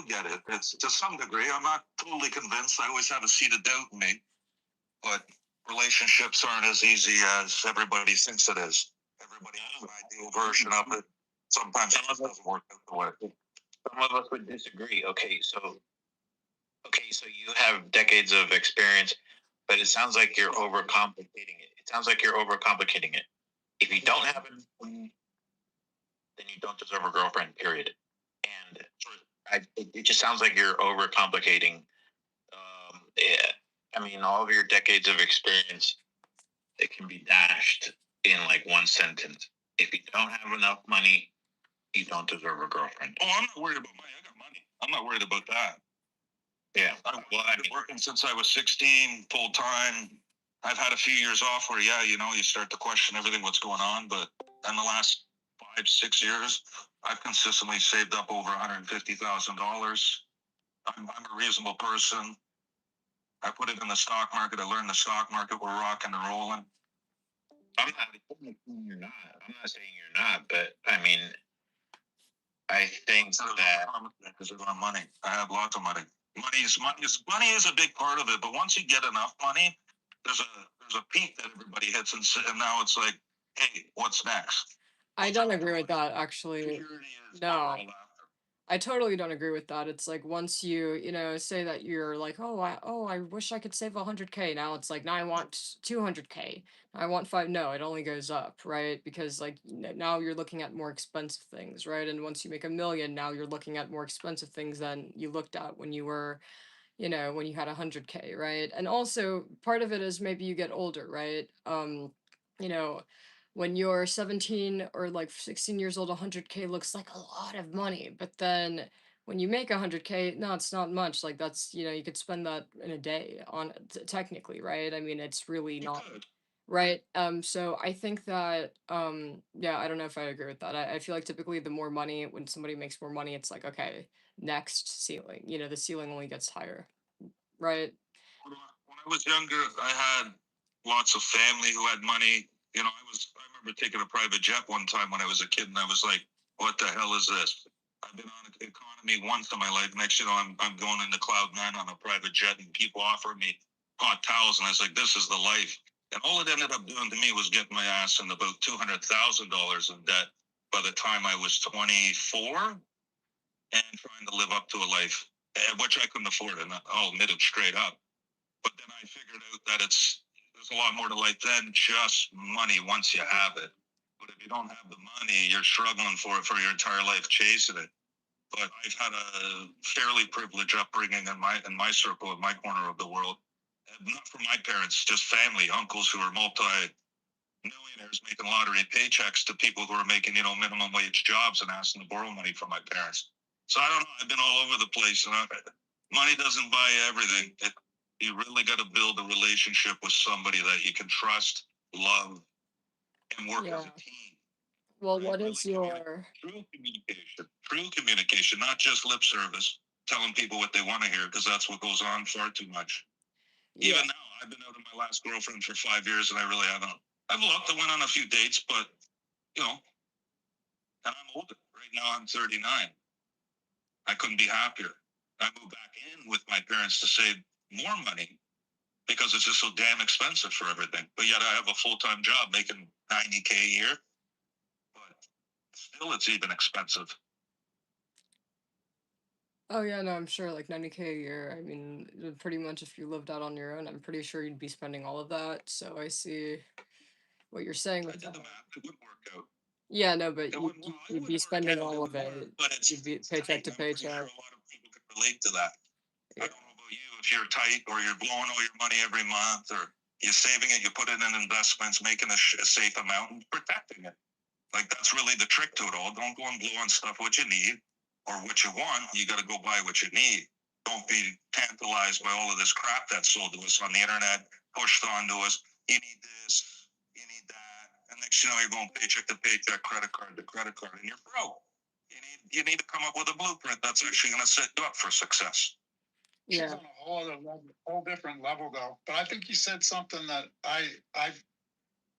do get it. It's to some degree. I'm not totally convinced. I always have a seed of doubt in me, but relationships aren't as easy as everybody thinks it is. Everybody has an ideal version of it. Sometimes it doesn't work out the way. Some of us would disagree. Okay, so you have decades of experience, but it sounds like you're overcomplicating it. It sounds like you're overcomplicating it. If you don't have enough money, then you don't deserve a girlfriend, period. And it just sounds like you're overcomplicating. Yeah, I mean, all of your decades of experience, it can be dashed in like one sentence. If you don't have enough money, you don't deserve a girlfriend. Oh, I'm not worried about money. I got money. I'm not worried about that. Yeah. I've been working since I was 16, full time. I've had a few years off where, you start to question everything, what's going on. But in the last 5-6 years, I've consistently saved up over $150,000. I'm a reasonable person. I put it in the stock market. I learned the stock market. We're rocking and rolling. I'm not saying you're not. I'm not saying you're not, but I mean, I think that because I got money. I have lots of money. Money is a big part of it. But once you get enough money, there's a peak that everybody hits, and now it's like, hey, what's next? I don't agree with that, actually. No. I totally don't agree with that. It's like once you say that you're like, I wish I could save 100K. Now it's like, now I want 200K. I want five. No, it only goes up, right? Because like now you're looking at more expensive things, right? And once you make 1 million, now you're looking at more expensive things than you looked at when you were, when you had 100K, right? And also part of it is maybe you get older, right? You know, when you're 17 or like 16 years old, 100K looks like a lot of money. But then when you make 100K, no, it's not much. Like that's, you could spend that in a day on technically, right? I mean, it's really not. Right. So I think that, yeah, I don't know if I agree with that. I feel like typically the more money, when somebody makes more money, it's like, okay, next ceiling, the ceiling only gets higher. Right. When I was younger, I had lots of family who had money. I remember taking a private jet one time when I was a kid, and I was like, what the hell is this? I've been on economy once in my life. Next, I'm going into cloud nine on a private jet, and people offer me hot towels, and I was like, this is the life. And all it ended up doing to me was getting my ass in about $200,000 in debt by the time I was 24, and trying to live up to a life which I couldn't afford, and I'll admit it straight up. But then I figured out that there's a lot more to life than just money once you have it. But if you don't have the money, you're struggling for it for your entire life chasing it. But I've had a fairly privileged upbringing in my circle, in my corner of the world. And not from my parents, just family, uncles who are multi-millionaires making lottery paychecks to people who are making, minimum wage jobs and asking to borrow money from my parents. So I don't know. I've been all over the place, and money doesn't buy everything. You really got to build a relationship with somebody that you can trust, love, and work as a team. Well, what is your true communication, not just lip service, telling people what they want to hear, because that's what goes on far too much. Yeah. Even now, I've been out with my last girlfriend for 5 years, and I really haven't. I've looked, I went on a few dates, but and I'm older. Right now, I'm 39. I couldn't be happier. I moved back in with my parents to save more money because it's just so damn expensive for everything. But yet I have a full-time job making $90K a year. But still, it's even expensive. Oh yeah, no, I'm sure like 90K a year. I mean, pretty much if you lived out on your own, I'm pretty sure you'd be spending all of that. So I see what you're saying with that. The math, it wouldn't work out. Yeah, no, but you'd be spending all of it. But you'd be paycheck to paycheck. I'm sure a lot of people can relate to that. Yeah. I don't know about you, if you're tight or you're blowing all your money every month, or you're saving it, you put it in investments, making a safe amount and protecting it. Like that's really the trick to it all. Don't go and blow on stuff what you need or what you want. You got to go buy what you need. Don't be tantalized by all of this crap that's sold to us on the internet, pushed onto us. You need this, you need that. And next you know, you're going paycheck to paycheck, credit card to credit card, and you're broke. You need to come up with a blueprint that's actually going to set you up for success. She's on a whole other level, whole different level, though. But I think you said something that I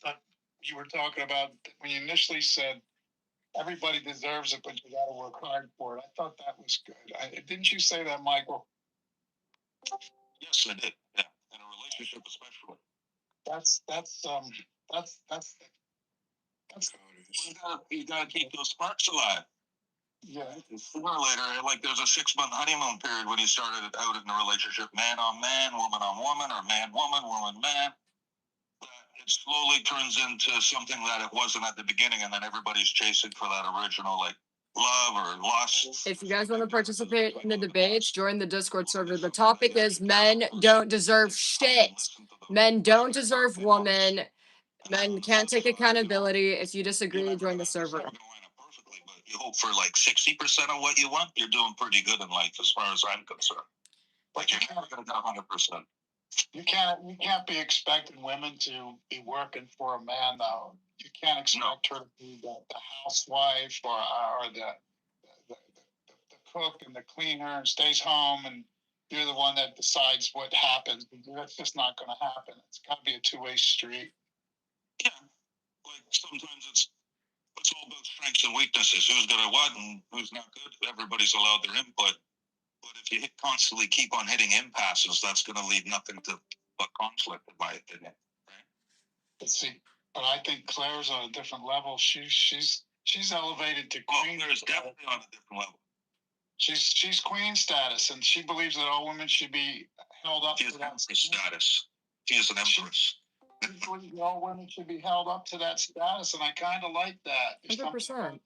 thought you were talking about when you initially said everybody deserves it, but you got to work hard for it. I thought that was good. Didn't you say that, Michael? Yes, I did. Yeah, in a relationship, especially. That's You gotta keep those sparks alive. yeah. Sooner or later, like there's a 6-month honeymoon period when you started out in a relationship, man on man, woman on woman, or man woman, woman man. It slowly turns into something that it wasn't at the beginning, and then everybody's chasing for that original like love or lust. If you guys want to participate in the debates, join the Discord server. The topic is men don't deserve shit. Men don't deserve women. Men can't take accountability. If you disagree, join the server. Perfectly, but you hope for like 60% of what you want. You're doing pretty good in life, as far as I'm concerned. But you're never going to get 100%. You can't be expecting women to be working for a man though. You can't expect her to be the housewife or the cook and the cleaner and stays home and you're the one that decides what happens. That's just not going to happen. It's got to be a two-way street. Yeah, like sometimes it's all about strengths and weaknesses. Who's good at what and who's not good. Everybody's allowed their input. But if you constantly keep on hitting impasses, that's going to leave nothing to but conflict, in my opinion. Right? But I think Claire's on a different level. She's elevated to queen. Claire's definitely on a different level. She's queen status, and she believes that all women should be held up. She is empress status. She is an empress. She believes that all women should be held up to that status, and I kind of like that. 100%.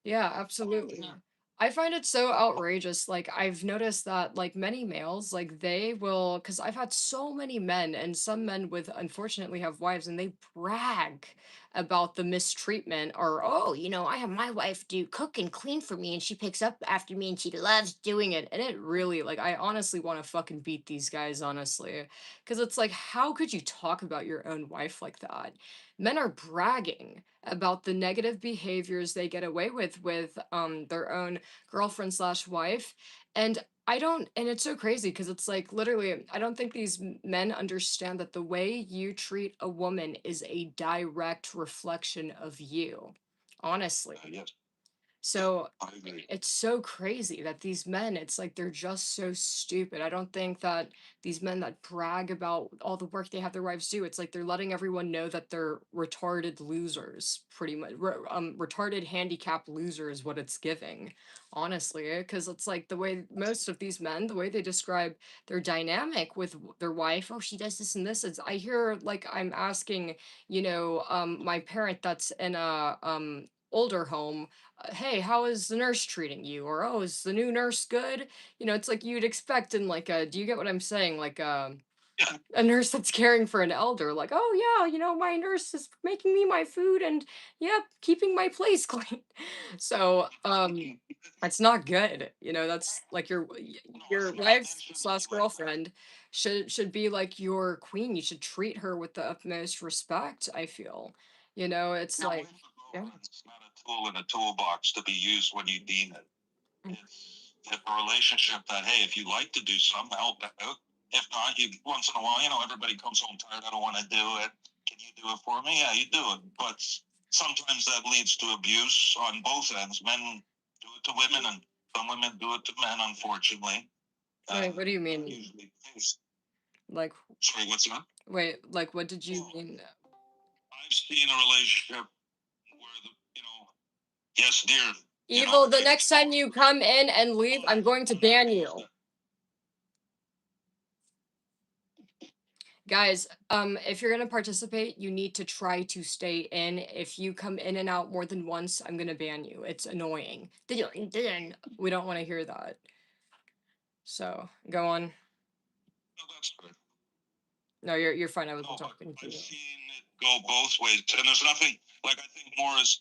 Yeah, absolutely. I find it so outrageous. Like, I've noticed that, like, many males, like, they will, because I've had so many men, and some men with unfortunately have wives, and they brag about the mistreatment, or, oh, I have my wife do cook and clean for me, and she picks up after me, and she loves doing it. And it really, like, I honestly want to fucking beat these guys, honestly. Because it's like, how could you talk about your own wife like that? Men are bragging about the negative behaviors they get away with their own girlfriend slash wife. And I don't, and it's so crazy because it's like literally, I don't think these men understand that the way you treat a woman is a direct reflection of you, honestly. Yes. So it's so crazy that these men, it's like they're just so stupid. I don't think that these men that brag about all the work they have their wives do, it's like they're letting everyone know that they're retarded losers, pretty much. Retarded handicap loser is what it's giving, honestly. Because it's like the way most of these men, the way they describe their dynamic with their wife, oh, she does this and this. It's, I hear like I'm asking, my parent that's in a older home, hey, how is the nurse treating you? Or, oh, is the new nurse good? It's like you'd expect in like a, do you get what I'm saying? Like a nurse that's caring for an elder, like, oh yeah, my nurse is making me my food and yep, keeping my place clean. So that's not good. That's like your wife slash girlfriend should be like your queen. You should treat her with the utmost respect, I feel. It's like, yeah. It's not a tool in a toolbox to be used when you deem it. It's a relationship that, hey, if you like to do something, help out. If not, you once in a while, everybody comes home tired. I don't want to do it. Can you do it for me? Yeah, you do it. But sometimes that leads to abuse on both ends. Men do it to women, and some women do it to men. Unfortunately. Wait, what do you mean? Usually, like, sorry, what's that? Wait, like, what did you mean? I've seen a relationship where yes, dear. Evil, the next time you come in and leave, I'm going to ban you. Guys, if you're gonna participate, you need to try to stay in. If you come in and out more than once, I'm gonna ban you. It's annoying. We don't want to hear that. So go on. No, that's good. No, you're fine. I wasn't talking to you. I've seen it go both ways, and there's nothing like I think more is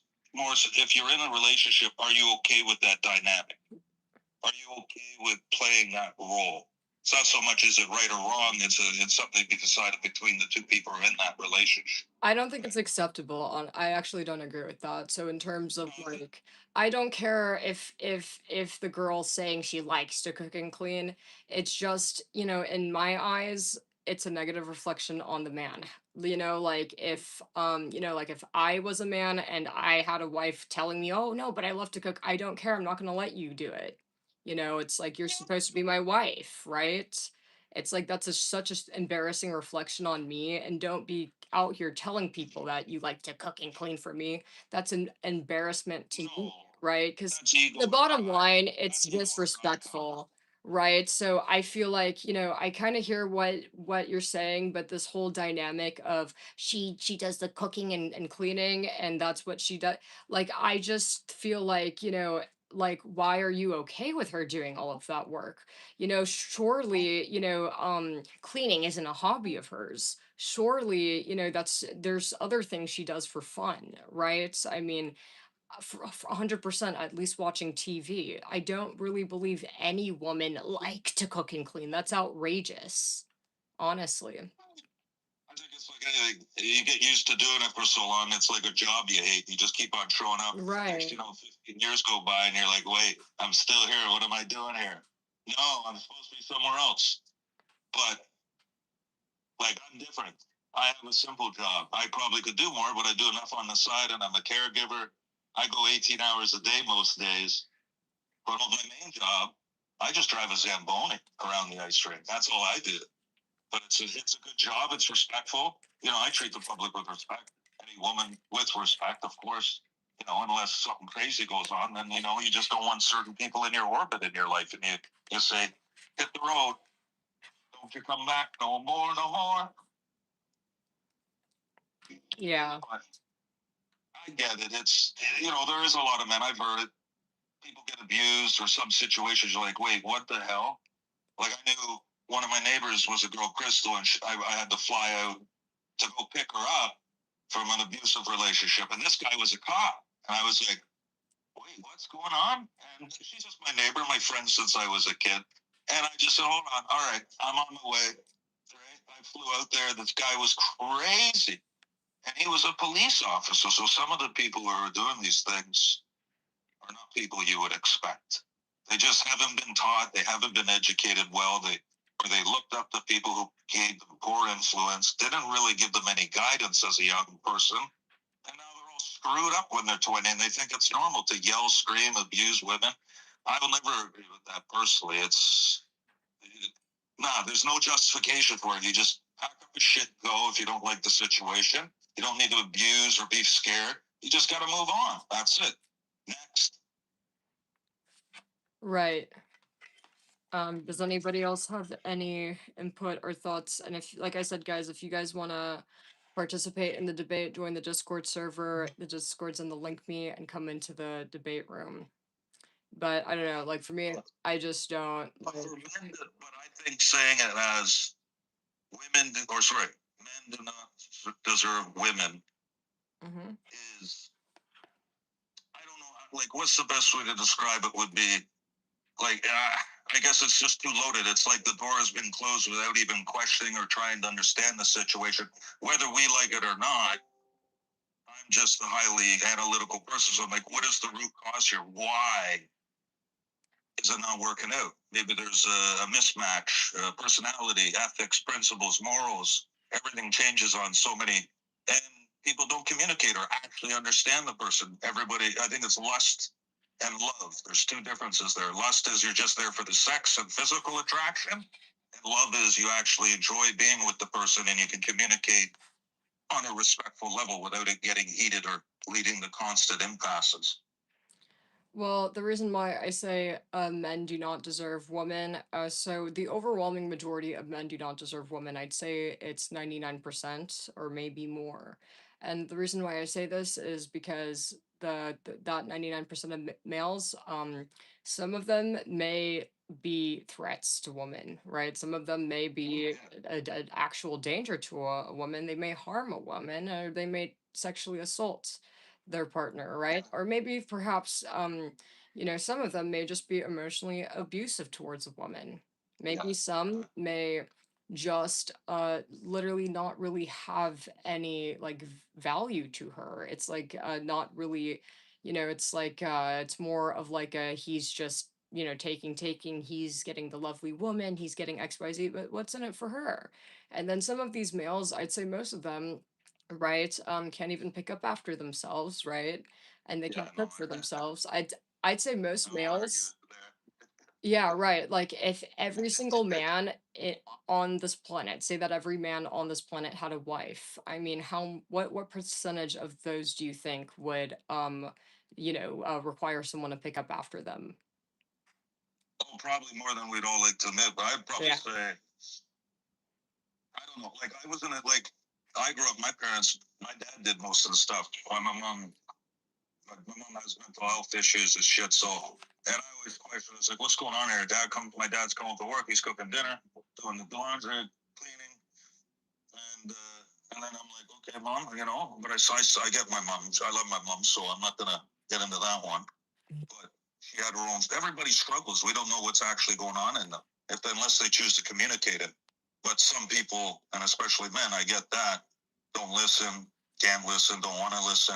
if you're in a relationship, are you okay with that dynamic? Are you okay with playing that role? It's not so much is it right or wrong. It's something to be decided between the two people who are in that relationship. I don't think it's acceptable. I actually don't agree with that. So in terms of like, I don't care if the girl's saying she likes to cook and clean. It's just, in my eyes, it's a negative reflection on the man. You know, like if you know, like if I was a man and I had a wife telling me, "Oh no, but I love to cook. I don't care. I'm not going to let you do it." You know, it's like you're supposed to be my wife, right? It's like that's such a embarrassing reflection on me, and don't be out here telling people that you like to cook and clean for me. That's an embarrassment to No, me, right? Cuz that's ego the or bottom pride. line, it's That's ego or pride. disrespectful, right? So I feel like, you know, I kind of hear what you're saying, but this whole dynamic of she does the cooking and cleaning and that's what she does. Like I just feel like, you know, like why are you okay with her doing all of that work? You know, surely, you know, cleaning isn't a hobby of hers. Surely, you know, there's other things she does for fun, right? I mean, for 100%, at least watching TV. I don't really believe any woman like to cook and clean. That's outrageous, honestly. I think it's like anything. You get used to doing it for so long, it's like a job you hate. You just keep on showing up. Next, Right. you know, 15 years go by and you're like, wait, I'm still here. What am I doing here? No, I'm supposed to be somewhere else. But like, I'm different. I have a simple job. I probably could do more, but I do enough on the side, and I'm a caregiver. I go 18 hours a day most days. But on my main job, I just drive a Zamboni around the ice rink. That's all I do. But it's a good job. It's respectful. You know, I treat the public with respect. Any woman with respect, of course. You know, unless something crazy goes on, then you know you just don't want certain people in your orbit in your life, and you say, hit the road. Don't you come back no more, no more. Yeah. But I get it. It's you know there is a lot of men. I've heard it. People get abused or some situations. You're like, wait, what the hell? Like I knew one of my neighbors was a girl, Crystal, and I had to fly out to go pick her up from an abusive relationship. And this guy was a cop. And I was like, wait, what's going on? And she's just my neighbor, my friend since I was a kid. And I just said, hold on. All right, I'm on my way. Right? I flew out there. This guy was crazy. And he was a police officer. So some of the people who are doing these things are not people you would expect. They just haven't been taught. They haven't been educated well. Or they looked up to people who gave them poor influence, didn't really give them any guidance as a young person, and now they're all screwed up when they're 20 and they think it's normal to yell, scream, abuse women. I will never agree with that personally. Nah, there's no justification for it. You just pack up your shit and go if you don't like the situation. You don't need to abuse or be scared. You just got to move on. That's it. Next. Right. Does anybody else have any input or thoughts? And if, like I said, guys, if you guys want to participate in the debate, join the Discord server. The Discord's in the link me and come into the debate room. But I don't know, like for me, I just don't But like. for men, but I think saying it as women, or sorry, men do not deserve women Mhm. is, I don't know, like, what's the best way to describe it would be, like, I guess it's just too loaded. It's like the door has been closed without even questioning or trying to understand the situation. Whether we like it or not, I'm just a highly analytical person. So I'm like, what is the root cause here? Why is it not working out? Maybe there's a mismatch, personality, ethics, principles, morals. Everything changes on so many, and people don't communicate or actually understand the person. Everybody, I think it's lust and love. There's two differences there. Lust is you're just there for the sex and physical attraction, and love is you actually enjoy being with the person and you can communicate on a respectful level without it getting heated or leading to constant impasses. Well, the reason why I say men do not deserve women, so the overwhelming majority of men do not deserve women. I'd say it's 99% or maybe more. And the reason why I say this is because that 99% of males, some of them may be threats to women, right? Some of them may be an actual danger to a woman. They may harm a woman or they may sexually assault their partner, right? Or maybe perhaps you know, some of them may just be emotionally abusive towards a woman. Maybe some may just literally not really have any like value to her. It's like not really, you know, it's like it's more of like a he's just taking, he's getting the lovely woman, he's getting XYZ, but what's in it for her? And then some of these males, I'd say most of them, right, can't even pick up after themselves, right? And they Yeah, can't no, cook for themselves. I'd say most males, there. yeah, right. Like if every single man on this planet, say that every man on this planet had a wife, I mean, what percentage of those do you think would require someone to pick up after them? Oh, probably more than we'd all like to admit, but I'd probably Yeah. say, I don't know. Like I wasn't like I grew up. My parents, my dad did most of the stuff. My mom has mental health issues and shit. So, and I always question. It's like, what's going on here? My dad's coming to work. He's cooking dinner, doing the laundry, cleaning, and then I'm like, okay, mom, But I get my mom. I love my mom, so I'm not gonna get into that one. But she had her own. Everybody struggles. We don't know what's actually going on in them unless they choose to communicate it. But some people, and especially men, I get that, don't listen, can't listen, don't want to listen.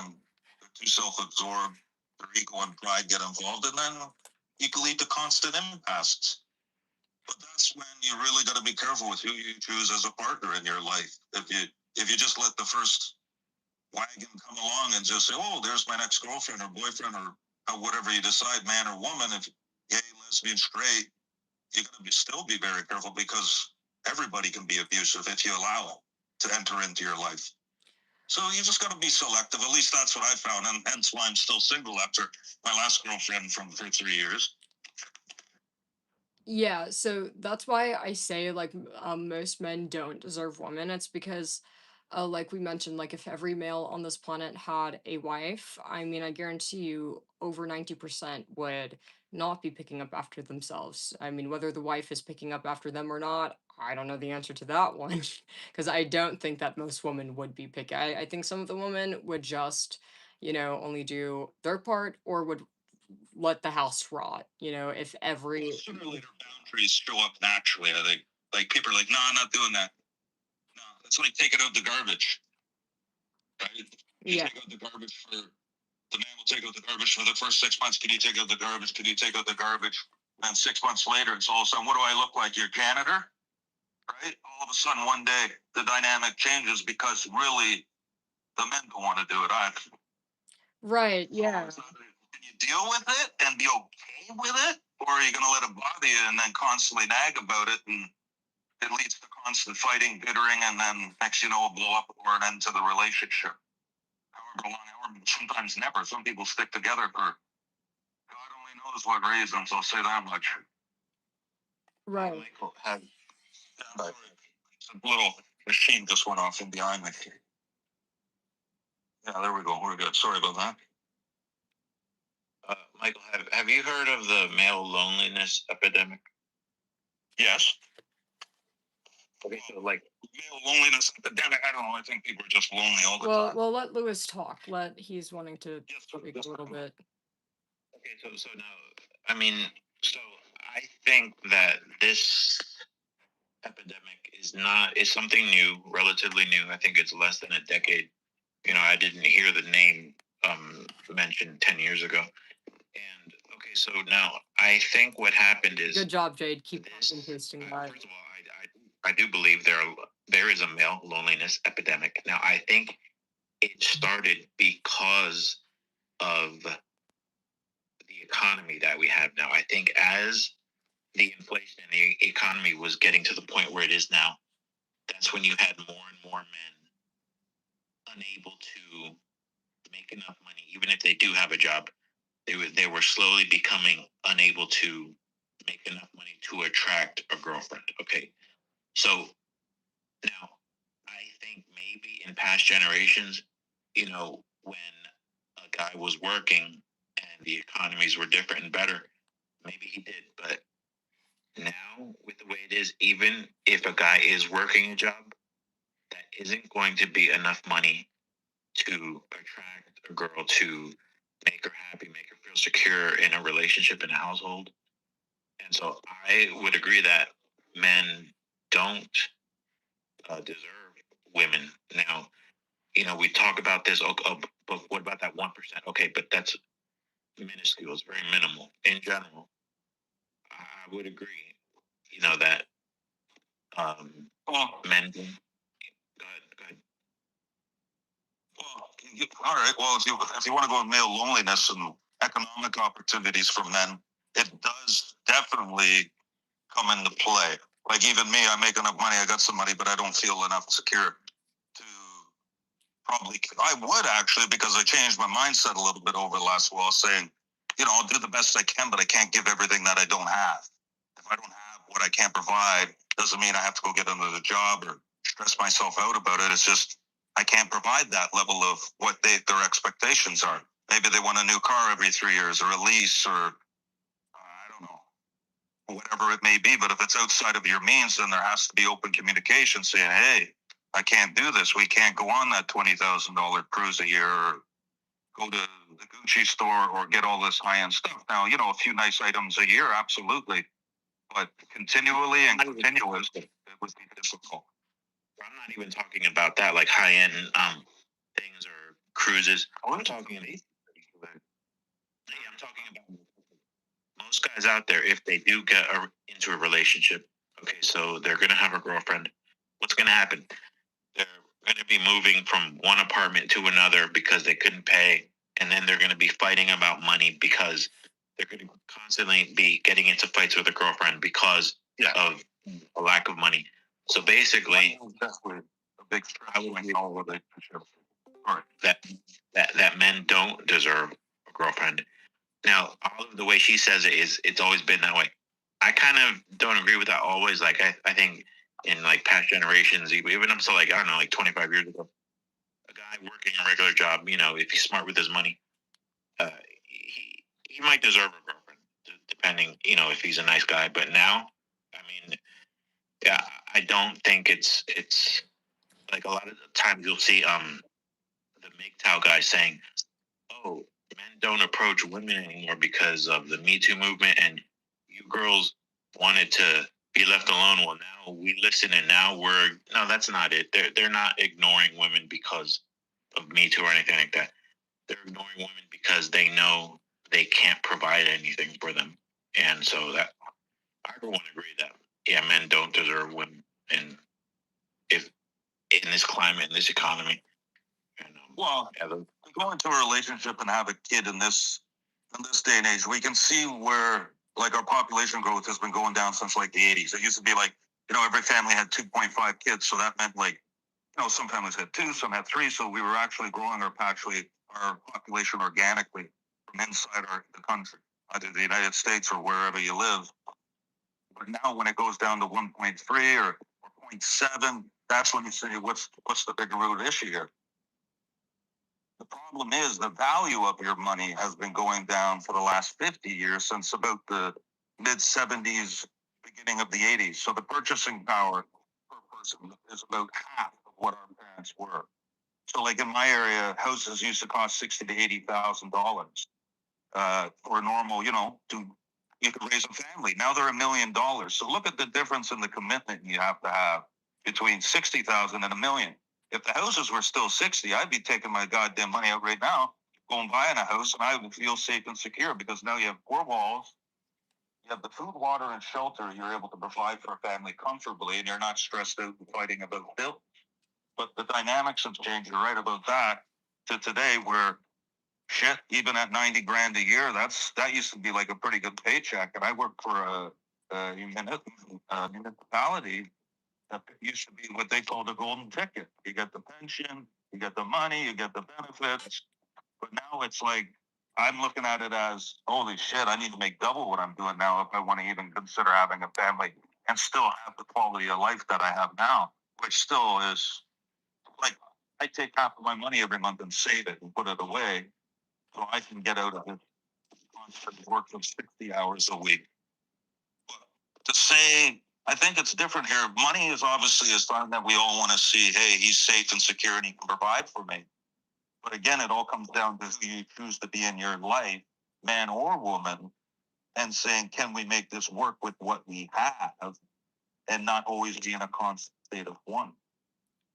They're too self-absorbed. Their ego and pride get involved, and then you can lead to constant impasse. But that's when you really got to be careful with who you choose as a partner in your life. If you just let the first wagon come along and just say, "Oh, there's my next girlfriend or boyfriend or whatever you decide, man or woman," if gay, lesbian, straight, you got to still be very careful because everybody can be abusive if you allow it to enter into your life. So you just got to be selective. At least that's what I found, and hence why I'm still single after my last girlfriend for 3 years. Yeah, so that's why I say like most men don't deserve women. It's because like we mentioned, like if every male on this planet had a wife, I mean, I guarantee you over 90% would not be picking up after themselves. I mean, whether the wife is picking up after them or not, I don't know the answer to that one because I don't think that most women would be picking. I think some of the women would just, only do their part or would let the house rot, if every Sooner or later, boundaries show up naturally. I think, like people are like, "No, I'm not doing that." No, it's like taking out the garbage, right? You yeah. take out the garbage for the man will take out the garbage for the first 6 months. Can you take out the garbage? Can you take out the garbage? And 6 months later, it's all of a sudden, what do I look like? Your janitor, right? All of a sudden, one day, the dynamic changes because really, the men don't want to do it either. Right, yeah. Can you deal with it and be okay with it? Or are you going to let it bother you and then constantly nag about it? And it leads to constant fighting, bittering, and then next you know, it'll blow up or an end to the relationship. However long, or sometimes never. Some people stick together for God only knows what reasons. I'll say that much. Right. Michael, have Yeah, a little machine just went off in behind me. Yeah, there we go. We're good. Sorry about that. Michael, have you heard of the male loneliness epidemic? Yes. Okay, so like Male loneliness epidemic. I don't know. I think people are just lonely all the time. Well, let Lewis talk. He's wanting to Yes, speak a little bit. okay, so now I mean, so I think that this epidemic is something new, relatively new. I think it's less than a decade. I didn't hear the name mentioned 10 years ago. And okay, so now I think what happened is Good job, Jade. Keep this. posting that. First of all, I do believe there is a male loneliness epidemic. Now I think it started because of the economy that we have now. I think as the inflation and the economy was getting to the point where it is now, that's when you had more and more men unable to make enough money, even if they do have a job. They were slowly becoming unable to make enough money to attract a girlfriend. Okay, so now I think maybe in past generations, when a guy was working and the economies were different and better, maybe he did. But now, with the way it is, even if a guy is working a job, that isn't going to be enough money to attract a girl to make her happy, make her feel secure in a relationship, in a household. And so I would agree that men don't deserve women. Now, we talk about this, but what about that 1%? Okay, but that's minuscule, it's very minimal in general. I would agree. You know that Well, men. Go ahead. Go ahead. well, all right. Well, if you want to go with male loneliness and economic opportunities for men, it does definitely come into play. Like even me, I make enough money, I got some money, but I don't feel enough secure to probably. I would actually, because I changed my mindset a little bit over the last while, saying, I'll do the best I can, but I can't give everything that I don't have. If I don't have what I can't provide, doesn't mean I have to go get another job or stress myself out about it. It's just I can't provide that level of what their expectations are. Maybe they want a new car every 3 years or a lease or I don't know, whatever it may be. But if it's outside of your means, then there has to be open communication saying, hey, I can't do this. We can't go on that $20,000 cruise a year or go to the Gucci store or get all this high end stuff. Now, a few nice items a year, absolutely. But continually and continuous, it would be difficult. I'm not even talking about that, like high end things or cruises. I'm talking about most guys out there. If they do get into a relationship, okay, so they're gonna have a girlfriend. What's gonna happen? They're gonna be moving from one apartment to another because they couldn't pay, and then they're gonna be fighting about money because they're gonna constantly be getting into fights with a girlfriend because of a lack of money. So basically, definitely a big stress in all relationships. That men don't deserve a girlfriend. Now, Olive, the way she says it is, it's always been that way. I kind of don't agree with that always. Like, I think in like past generations, even up to like, I don't know, like 25 years ago, a guy working a regular job, if he's smart with his money, he might deserve a girlfriend, depending, if he's a nice guy. But now, I mean, yeah, I don't think it's like a lot of times you'll see the MGTOW guy saying, "Oh, men don't approach women anymore because of the Me Too movement, and you girls wanted to be left alone. Well, now we listen, and now we're no, that's not it. They're not ignoring women because of Me Too or anything like that. They're ignoring women because they know they can't provide anything for them, and so that I don't want to agree that men don't deserve women, and if in this climate, in this economy, and Well, to go into a relationship and have a kid in this day and age, we can see where like our population growth has been going down since like the 80s. It used to be like, every family had 2.5 kids. So that meant like, some families had 2, some had 3. So we were actually growing our population organically from inside the country, either the United States or wherever you live. But now when it goes down to 1.3 or 0.7, that's when you say, what's the big root issue here? The problem is the value of your money has been going down for the last 50 years, since about the mid 70s, beginning of the 80s. So the purchasing power per person is about half of what our parents were. So like in my area, houses used to cost $60,000 to $80,000 for a normal, you could raise a family. Now they're $1 million. So look at the difference in the commitment you have to have between 60,000 and $1 million. If the houses were still 60, I'd be taking my goddamn money out right now, going buying a house, and I would feel safe and secure because now you have 4 walls, you have the food, water, and shelter. You're able to provide for a family comfortably, and you're not stressed out and fighting about bills. But the dynamics have changed. You're right about that. To today, where shit, even at 90 grand a year, that used to be like a pretty good paycheck. And I worked for a municipality that used to be what they call the golden ticket. You get the pension, you get the money, you get the benefits. But now it's like, I'm looking at it as, holy shit, I need to make double what I'm doing now if I want to even consider having a family and still have the quality of life that I have now, which still is like, I take half of my money every month and save it and put it away so I can get out of this constant work of 60 hours a week. But to say, I think it's different here. Money is obviously a sign that we all want to see, hey, he's safe and secure and he can provide for me. But again, it all comes down to who you choose to be in your life, man or woman, and saying, can we make this work with what we have and not always be in a constant state of want?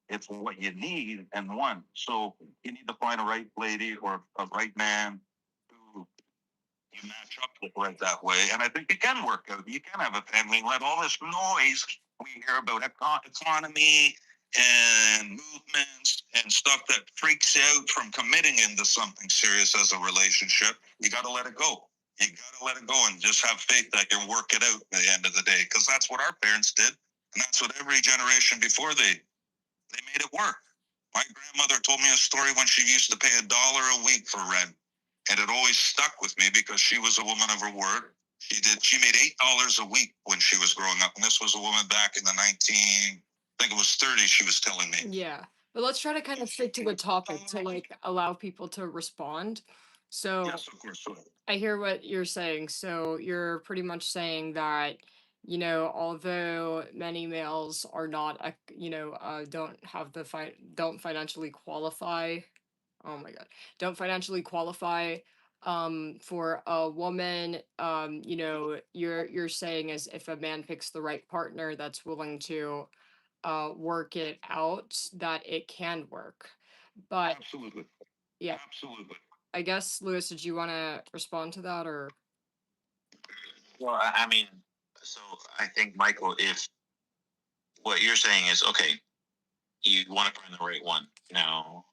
It's what you need and want. So you need to find a right lady or a right man who you match up with right that way. And I think you can work out. You can have a family and let all this noise we hear about economy and movements and stuff that freaks you out from committing into something serious as a relationship. You got to let it go. You got to let it go and just have faith that you'll work it out at the end of the day. Because that's what our parents did. And that's what every generation before they made it work. My grandmother told me a story when she used to pay $1 a week for rent. And it always stuck with me because she was a woman of her word. She made $8 a week when she was growing up. And this was a woman back in the I think it was 30, she was telling me. Yeah. But let's try to kind of stick to the topic to like allow people to respond. So Yes, of course. I hear what you're saying. So you're pretty much saying that, although many males are not, don't have don't financially qualify. Oh my God, don't financially qualify for a woman. You're saying as if a man picks the right partner that's willing to work it out, that it can work. But absolutely. Yeah. Absolutely. I guess, Lewis, did you want to respond to that, or? Well, I mean, so I think, Michael, if what you're saying is, okay, you want to find the right one now.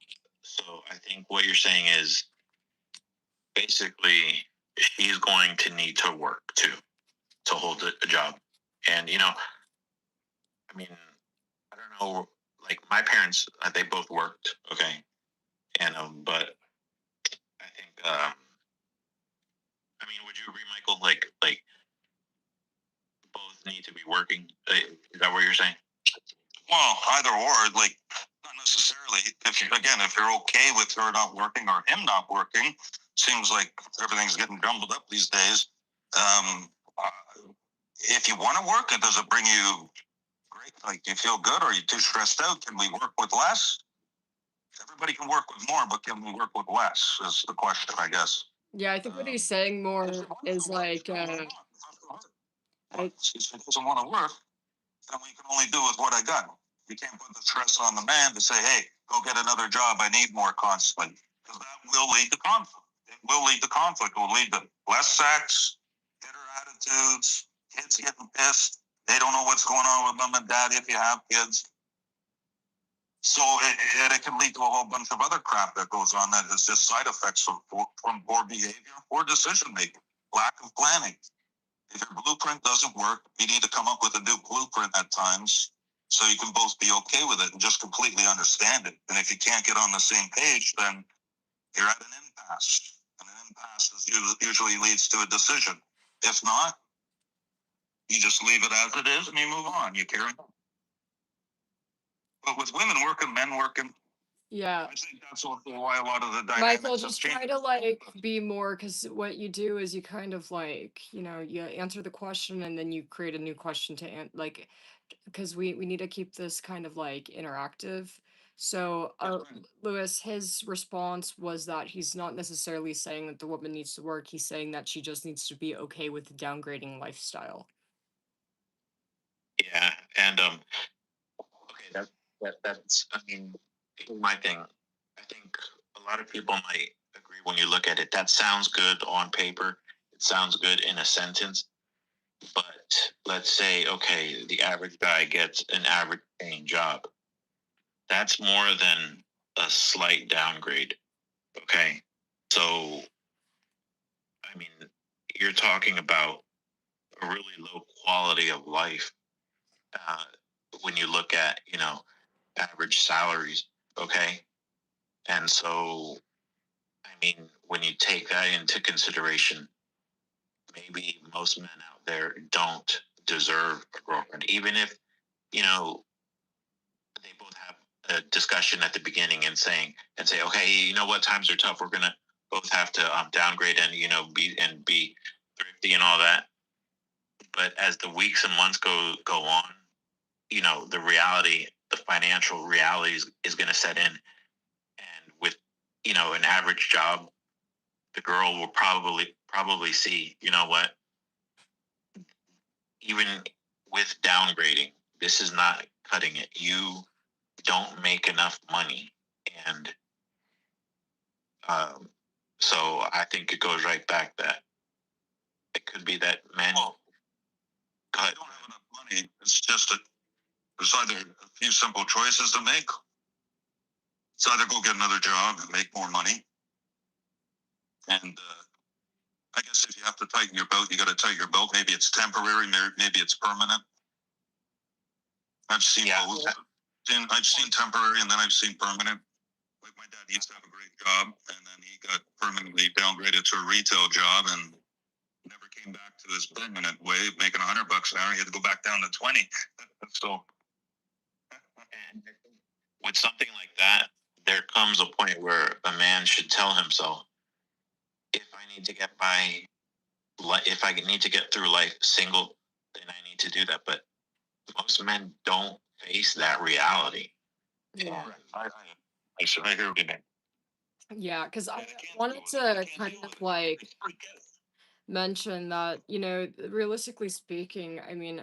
So I think what you're saying is basically he's going to need to work too to hold a job. And, I mean, I don't know, like my parents, they both worked, okay? And, but I think, I mean, would you agree, Michael? Like both need to be working. Is that what you're saying? Well, either or, like not necessarily. If you're okay with her not working or him not working, seems like everything's getting jumbled up these days. If you want to work, does it bring you great? Like, do you feel good, or are you too stressed out? Can we work with less? Everybody can work with more, but can we work with less? Is the question, I guess. Yeah, I think what he's saying more is like, if he doesn't want to work, then we can only do with what I got. You can't put the stress on the man to say, hey, go get another job. I need more constantly. Because that will lead to conflict. It will lead to conflict. It will lead to less sex, bitter attitudes, kids getting pissed. They don't know what's going on with mom and dad if you have kids. So it can lead to a whole bunch of other crap that goes on that is just side effects from poor behavior, poor decision making, lack of planning. If your blueprint doesn't work, you need to come up with a new blueprint at times so you can both be okay with it and just completely understand it. And if you can't get on the same page, then you're at an impasse. And an impasse usually leads to a decision. If not, you just leave it as it is and you move on. You carry on. But with women working, men working, yeah. I think that's also why a lot of the dynamics Michael, just try to like be more, because what you do is you kind of like, you answer the question and then you create a new question to like, because we need to keep this kind of like interactive. So, Lewis, his response was that he's not necessarily saying that the woman needs to work. He's saying that she just needs to be okay with the downgrading lifestyle. Yeah, and okay, that's. I mean, here's my thing. I think a lot of people might agree when you look at it. That sounds good on paper. It sounds good in a sentence. But let's say, okay, the average guy gets an average paying job. That's more than a slight downgrade. Okay. So, I mean, you're talking about a really low quality of life when you look at, average salaries. Okay. And so, I mean, when you take that into consideration, maybe most men out there don't deserve a girlfriend, even if, they both have a discussion at the beginning and say, okay, you know what, times are tough. We're gonna both have to downgrade and be thrifty and all that. But as the weeks and months go on, the reality, the financial reality is going to set in, and with an average job, the girl will probably see, you know what, even with downgrading, this is not cutting it. You don't make enough money, and so I think it goes right back that It could be that men. Well, I don't have enough money. It's just there's either a few simple choices to make. It's either go get another job and make more money, and I guess if you have to tighten your belt, you got to tighten your belt. Maybe it's temporary, maybe it's permanent. I've seen both. I've seen temporary, and then I've seen permanent. Like my dad used to have a great job, and then he got permanently downgraded to a retail job, and never came back to his permanent way of making $100 an hour. He had to go back down to 20. So, and with something like that, there comes a point where a man should tell himself, if I need to get by, if I need to get through life single, then I need to do that. But most men don't face that reality. Yeah. I hear what you mean. Yeah, because I wanted to kind of like mention that, realistically speaking, I mean,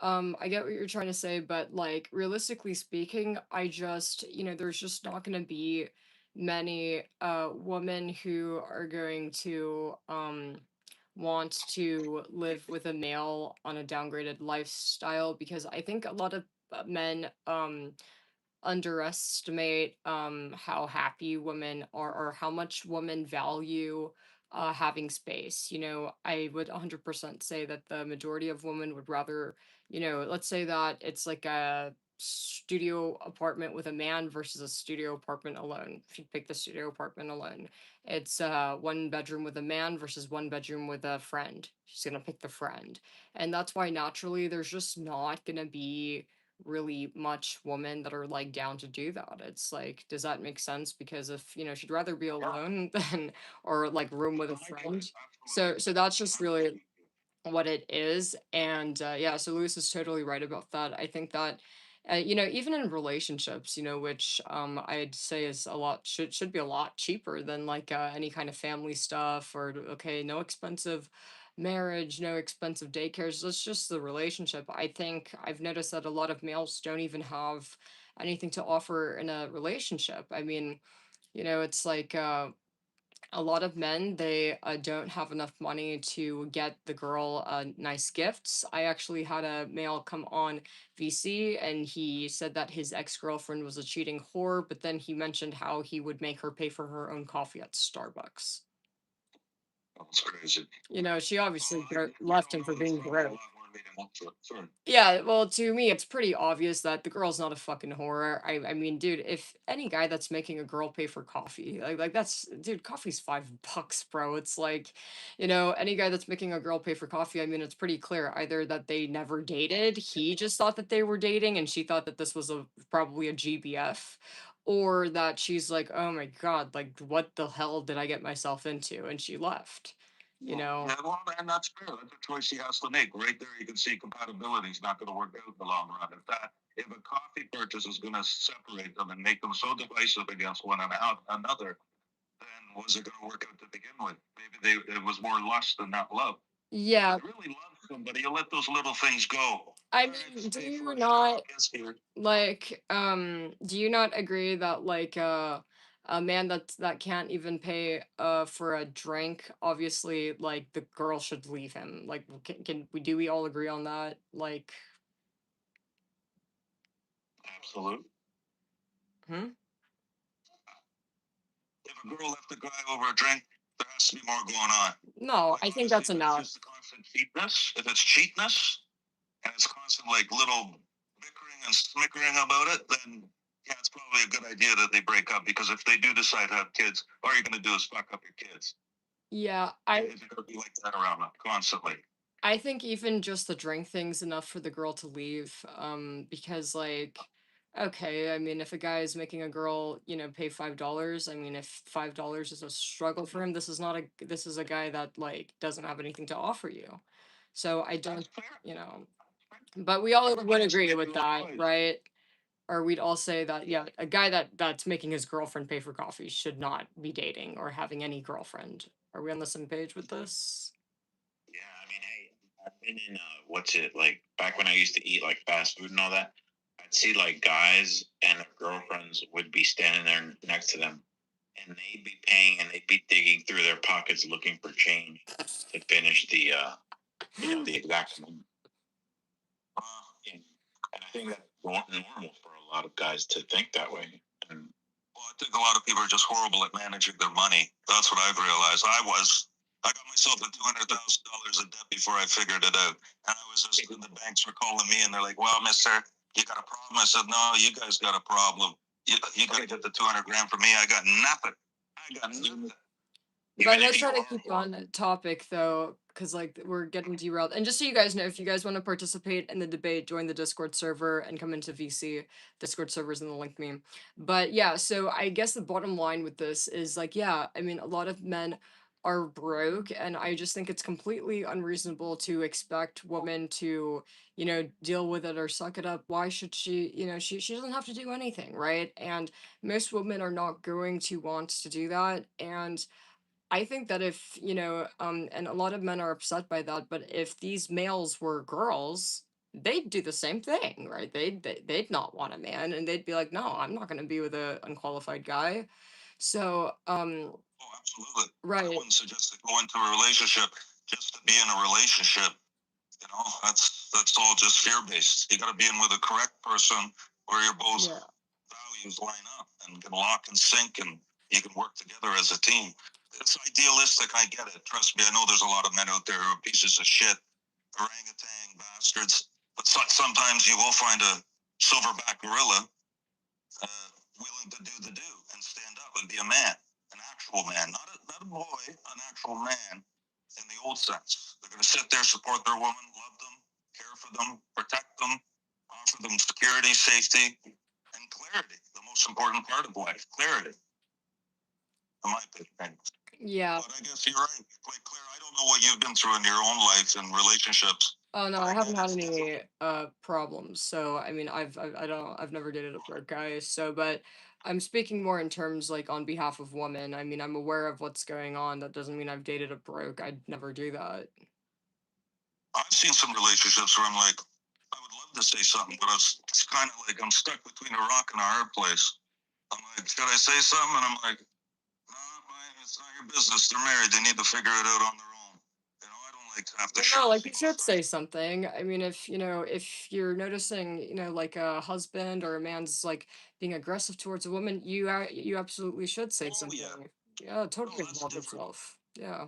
I get what you're trying to say, but like realistically speaking, there's just not going to be many women who are going to want to live with a male on a downgraded lifestyle, because I think a lot of men underestimate how happy women are, or how much women value having space. I would 100% say that the majority of women would rather, let's say that it's like a studio apartment with a man versus a studio apartment alone. If you pick the studio apartment alone, it's one bedroom with a man versus one bedroom with a friend. She's gonna pick the friend. And that's why naturally there's just not gonna be really much women that are like down to do that. It's like, does that make sense? Because if she'd rather be alone than, or like room with a friend. So that's just really what it is. And yeah, so Lewis is totally right about that. I think that even in relationships, which I'd say is a lot, should be a lot cheaper than like any kind of family stuff, or okay, no expensive marriage, no expensive daycares. It's just the relationship. I think I've noticed that a lot of males don't even have anything to offer in a relationship. I mean, it's like a lot of men, they don't have enough money to get the girl nice gifts. I actually had a male come on VC, and he said that his ex-girlfriend was a cheating whore, but then he mentioned how he would make her pay for her own coffee at Starbucks. That's crazy. She obviously left him for being broke. Yeah, well, to me, it's pretty obvious that the girl's not a fucking whore. I mean, dude, if any guy that's making a girl pay for coffee, like that's, dude, coffee's $5, bro. It's like, any guy that's making a girl pay for coffee, I mean, it's pretty clear either that they never dated, he just thought that they were dating, and she thought that this was probably a GBF, or that she's like, oh my God, like, what the hell did I get myself into? And she left. Yeah, well, and that's fair. That's a choice he has to make. Right there, you can see compatibility is not going to work out in the long run. If a coffee purchase is going to separate them and make them so divisive against one another, then was it going to work out to begin with? Maybe it was more lust than not love. Yeah. If you really love somebody, you let those little things go. I mean, do you not like do you not agree that like a man that can't even pay for a drink, obviously like the girl should leave him? Like we all agree on that? Like, absolute. Hmm? If a girl left a guy over a drink, there has to be more going on. No, I think that's enough. Just the constant cheapness. If it's cheapness and it's constant like little bickering and snickering about it, then yeah, it's probably a good idea that they break up, because if they do decide to have kids, all you're going to do is fuck up your kids. Yeah, If you're going to be like that around them constantly. I think even just the drink thing's enough for the girl to leave. Because like, okay, I mean, if a guy is making a girl, pay $5, I mean, if $5 is a struggle for him, this is a guy that like doesn't have anything to offer you. So I don't, but we all would agree with that, right? Or we'd all say that, yeah, a guy that's making his girlfriend pay for coffee should not be dating or having any girlfriend. Are we on the same page with this? Yeah, I mean, hey, I've been in what's it like back when I used to eat like fast food and all that. I'd see like guys and their girlfriends would be standing there next to them, and they'd be paying and they'd be digging through their pockets looking for change to finish the the exact amount. And I think that's normal for a lot of guys to think that way. And Well, I think a lot of people are just horrible at managing their money. That's what I've realized. I got myself in $200,000 in debt before I figured it out. And I was just, the banks were calling me and they're like, well, mister, you got a problem? I said, no, you guys got a problem. You got to get the 200 grand from me. I got nothing. I got nothing. But let's try to keep on topic though, because like we're getting derailed. And just so you guys know, if you guys want to participate in the debate, join the Discord server and come into VC. Discord server's in the link meme. But yeah, so I guess the bottom line with this is like, yeah, I mean, a lot of men are broke, and I just think it's completely unreasonable to expect women to, deal with it or suck it up. Why should she, she doesn't have to do anything, right? And most women are not going to want to do that. And I think that if, and a lot of men are upset by that, but if these males were girls, they'd do the same thing, right? They'd not want a man, and they'd be like, no, I'm not going to be with a unqualified guy. So, Oh, absolutely. I right. wouldn't suggest to go into a relationship just to be in a relationship. That's all just fear based. You got to be in with a correct person where your both Yeah. values line up and can lock and sync, and you can work together as a team. It's idealistic. I get it. Trust me. I know there's a lot of men out there who are pieces of shit, orangutan bastards. But sometimes you will find a silverback gorilla willing to do the do and stand up and be a man, an actual man, not a boy, an actual man in the old sense. They're going to sit there, support their woman, love them, care for them, protect them, offer them security, safety, and clarity. The most important part of life, clarity. In my opinion. Yeah. But I guess you're right. Like Claire, I don't know what you've been through in your own life and relationships. Oh no, I haven't had any problems. So I mean, I've never dated a broke guy. So, but I'm speaking more in terms like on behalf of women. I mean, I'm aware of what's going on. That doesn't mean I've dated a broke. I'd never do that. I've seen some relationships where I'm like, I would love to say something, but it's kind of like I'm stuck between a rock and a hard place. I'm like, should I say something? And I'm like, no, it's not your business. They're married. They need to figure it out on their own. I don't like to have to No, like you should say something. I mean, if if you're noticing, like a husband or a man's like being aggressive towards a woman, you absolutely should say something. Yeah, totally involve yourself. Yeah.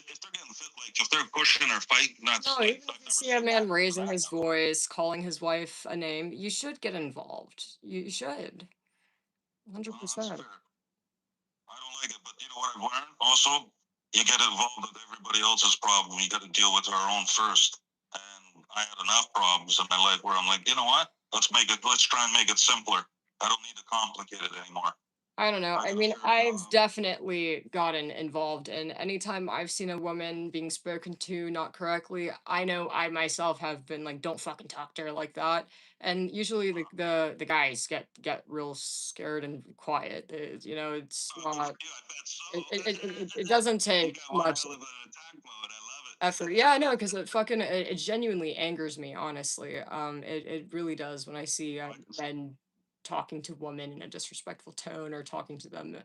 If they're getting fit, like if they're pushing or fighting, that's No, even if you see a man raising his voice, calling his wife a name, you should get involved. You should. 100%. I don't like it, but you know what I've learned? Also, you get involved with everybody else's problem. You got to deal with our own first. And I had enough problems in my life where I'm like, you know what? Let's try and make it simpler. I don't need to complicate it anymore. I don't know. I mean, I've definitely gotten involved, and anytime I've seen a woman being spoken to not correctly, I know I myself have been like, "Don't fucking talk to her like that." And usually the guys get real scared and quiet. It's not. It doesn't take much effort. Yeah, I know, because it genuinely angers me, honestly. It really does when I see men talking to women in a disrespectful tone or talking to them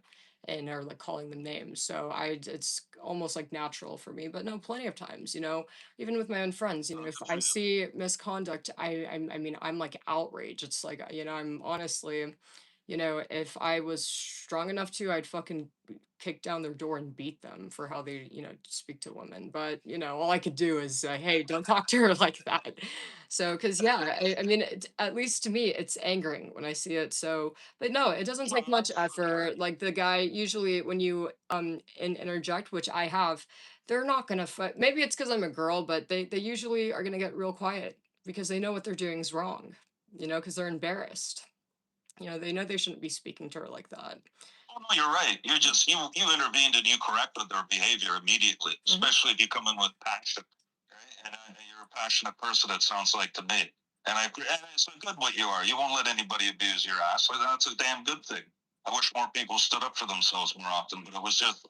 and or like calling them names. So it's almost like natural for me. But no, plenty of times, even with my own friends, if I see misconduct, I mean, I'm like outraged. It's like, I'm honestly, if I was strong enough to, I'd fucking kick down their door and beat them for how they, speak to women. But, all I could do is say, hey, don't talk to her like that. So, because, yeah, I mean, at least to me, it's angering when I see it. So, but no, it doesn't take much effort. Like the guy, usually when you interject, which I have, they're not going to fight. Maybe it's because I'm a girl, but they usually are going to get real quiet because they know what they're doing is wrong, because they're embarrassed. They know they shouldn't be speaking to her like that. Oh no, you're right. You're just you intervened and you corrected their behavior immediately, especially if you come in with passion. Right? And you're a passionate person. It sounds like to me. And it's good what you are. You won't let anybody abuse your ass. So that's a damn good thing. I wish more people stood up for themselves more often. But it was just,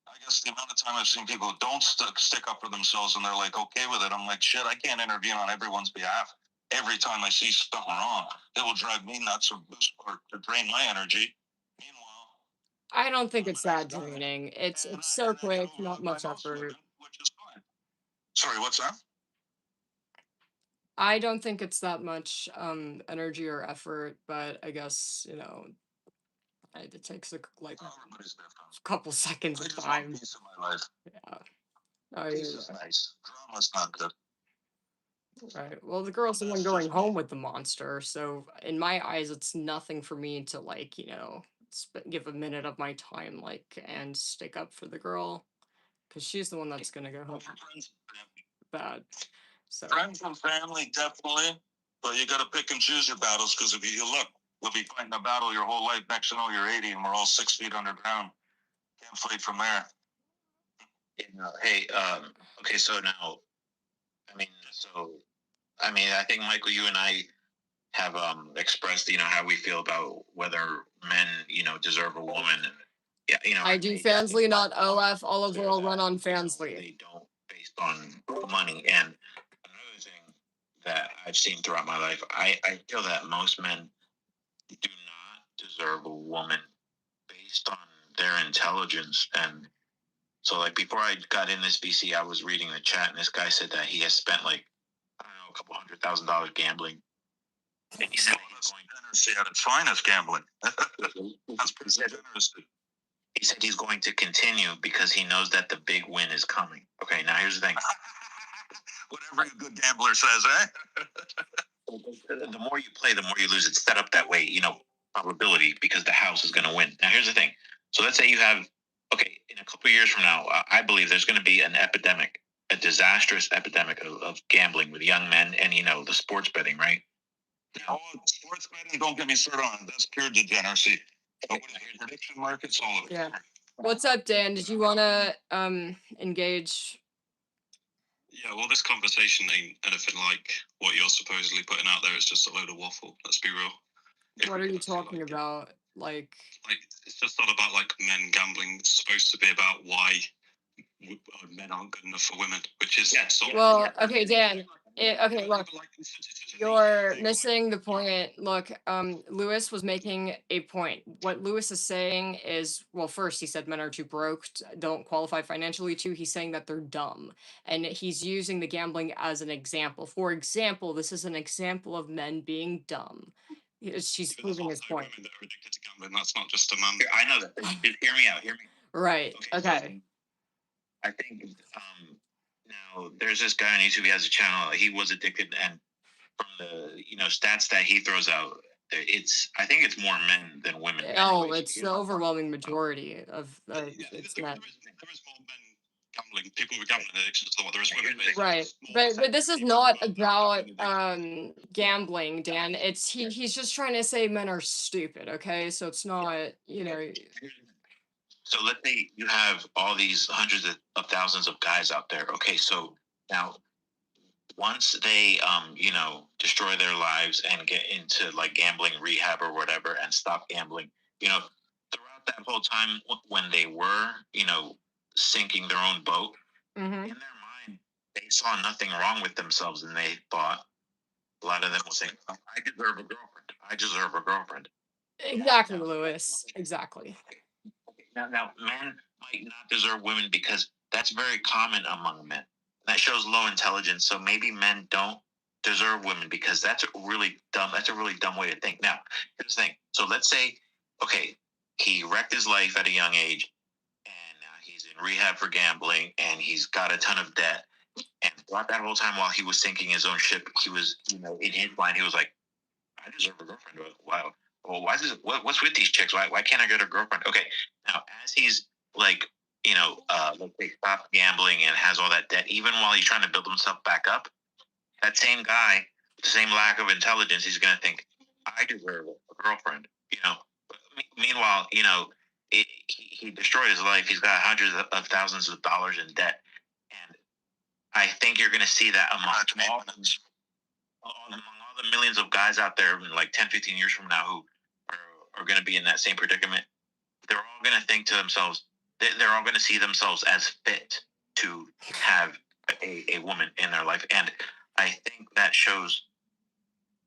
I guess, the amount of time I've seen people who don't stick up for themselves and they're like okay with it. I'm like, shit, I can't intervene on everyone's behalf. Every time I see something wrong, it will drive me nuts or boost or to drain my energy. Meanwhile, I don't think it's that draining. It's so quick, not much effort. Which is fine. Sorry, what's that? I don't think it's that much energy or effort, but I guess, it takes like Everybody's different. a couple seconds I of just want time. peace in my life. Yeah. Oh, Peace is nice. Drama's not good. right. Well, the girl's the one That's going just me. home with the monster, so in my eyes, it's nothing for me to like, give a minute of my time, like, and stick up for the girl, because she's the one that's gonna go home For friends and family. bad. So Friends and family, definitely. But you got to pick and choose your battles, because if you look, you'll be fighting a battle your whole life. Next to know, you're 80 and we're all 6 feet underground. Can't fight from there. Hey, okay, so now, I think Michael, you and I have expressed, how we feel about whether men, deserve a woman. And, yeah, I do Fansly, not OF. OliveOilRun on Fansly. They don't based on money. And another thing that I've seen throughout my life, I feel that most men do not deserve a woman based on their intelligence. And so, like, before I got in this VC, I was reading the chat, and this guy said that he has spent, like, I don't know, a couple $100,000 gambling. And he said he's going to at its finest, gambling. That's pretty generous. He said he's going to continue because he knows that the big win is coming. Okay, now here's the thing. Whatever a good gambler says, eh? The more you play, the more you lose. It's set up that way, probability, because the house is going to win. Now, here's the thing. So let's say you have, in a couple of years from now, I believe there's going to be an epidemic, a disastrous epidemic of gambling with young men and, the sports betting, right? Oh, sports betting, don't get me started on. That's pure degeneracy. What is it, prediction markets, all of it. Yeah. What's up, Dan? Did you want to engage? Yeah, well, this conversation ain't anything like what you're supposedly putting out there. It's just a load of waffle. Let's be real. What are you talking about? Like, it's just not about like men gambling. It's supposed to be about why men aren't good enough for women, which is well, okay, Dan. Okay, look, you're missing the point. Look, Lewis was making a point. What Lewis is saying is, well, first he said men are too broke, don't qualify financially. Two, he's saying that they're dumb, and he's using the gambling as an example. For example, this is an example of men being dumb. She's proving his point. Women that are addicted to gambling. That's not just a man. I know that. Hear me out. Right. Okay. I think now there's this guy on YouTube. He has a channel. He was addicted, and from the stats that he throws out, I think it's more men than women. Oh, it's the overwhelming majority of it's men. There is more men gambling. People with gambling addictions than what there is women. Right, but this is not about gambling, Dan. It's he's just trying to say men are stupid. Okay, so it's not So let's say you have all these hundreds of thousands of guys out there. Okay, so now once they destroy their lives and get into like gambling rehab or whatever and stop gambling, throughout that whole time when they were sinking their own boat, in their mind they saw nothing wrong with themselves, and they thought, a lot of them will say, oh, I deserve a girlfriend. exactly, Lewis. Exactly. Now, men might not deserve women because that's very common among men. That shows low intelligence. So maybe men don't deserve women because that's really dumb. That's a really dumb way to think. Now, here's the thing. So let's say, he wrecked his life at a young age, and now he's in rehab for gambling, and he's got a ton of debt. And throughout that whole time while he was sinking his own ship, he was, in his mind, he was like, I deserve a girlfriend. Wow. Well, why is this? What's with these chicks? Why can't I get a girlfriend? Okay. Now, as he's like, let's say stop gambling and has all that debt, even while he's trying to build himself back up, that same guy, the same lack of intelligence, he's going to think, I deserve a girlfriend. Meanwhile, he destroyed his life. He's got hundreds of thousands of dollars in debt. And I think you're going to see that among all the millions of guys out there in like 10, 15 years from now who are going to be in that same predicament. They're all going to think to themselves, they're all going to see themselves as fit to have a woman in their life. And I think that shows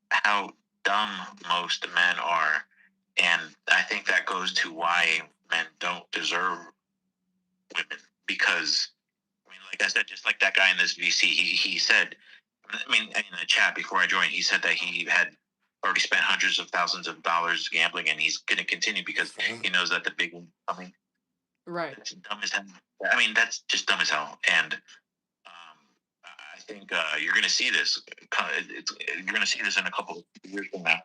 how dumb most men are. And I think that goes to why men don't deserve women because, I mean, like I said, just like that guy in this VC, he said, I mean, in the chat before I joined, he said that he had already spent hundreds of thousands of dollars gambling, and he's going to continue because he knows that the big one coming. Right. That's dumb as hell. I mean, that's just dumb as hell. And I think you're going to see this. You're going to see this in a couple of years from now.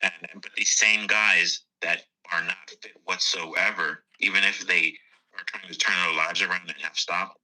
But these same guys that are not fit whatsoever, even if they are trying to turn their lives around and have stopped,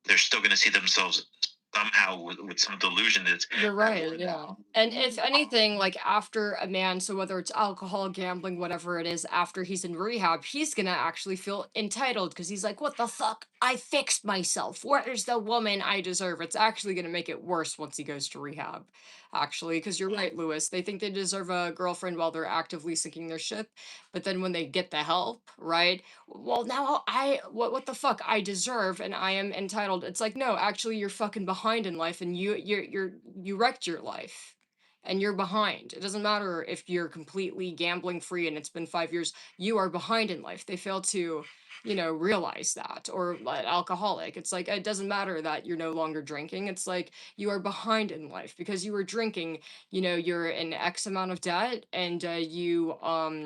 they're still going to see themselves somehow with some delusion that's You're right, yeah. And if anything, like after a man, so whether it's alcohol, gambling, whatever it is, after he's in rehab, he's gonna actually feel entitled because he's like, what the fuck? I fixed myself. Where's the woman I deserve? It's actually gonna make it worse once he goes to rehab, actually, because you're right, Lewis. They think they deserve a girlfriend while they're actively sinking their ship. But then when they get the help, right? Well, now what the fuck I deserve and I am entitled. It's like, no, actually you're fucking behind in life and you wrecked your life and you're behind. It doesn't matter if you're completely gambling free and it's been 5 years, you are behind in life. They fail to, realize that. Or like alcoholic. It's like it doesn't matter that you're no longer drinking. It's like you are behind in life because you were drinking, you're in X amount of debt and fail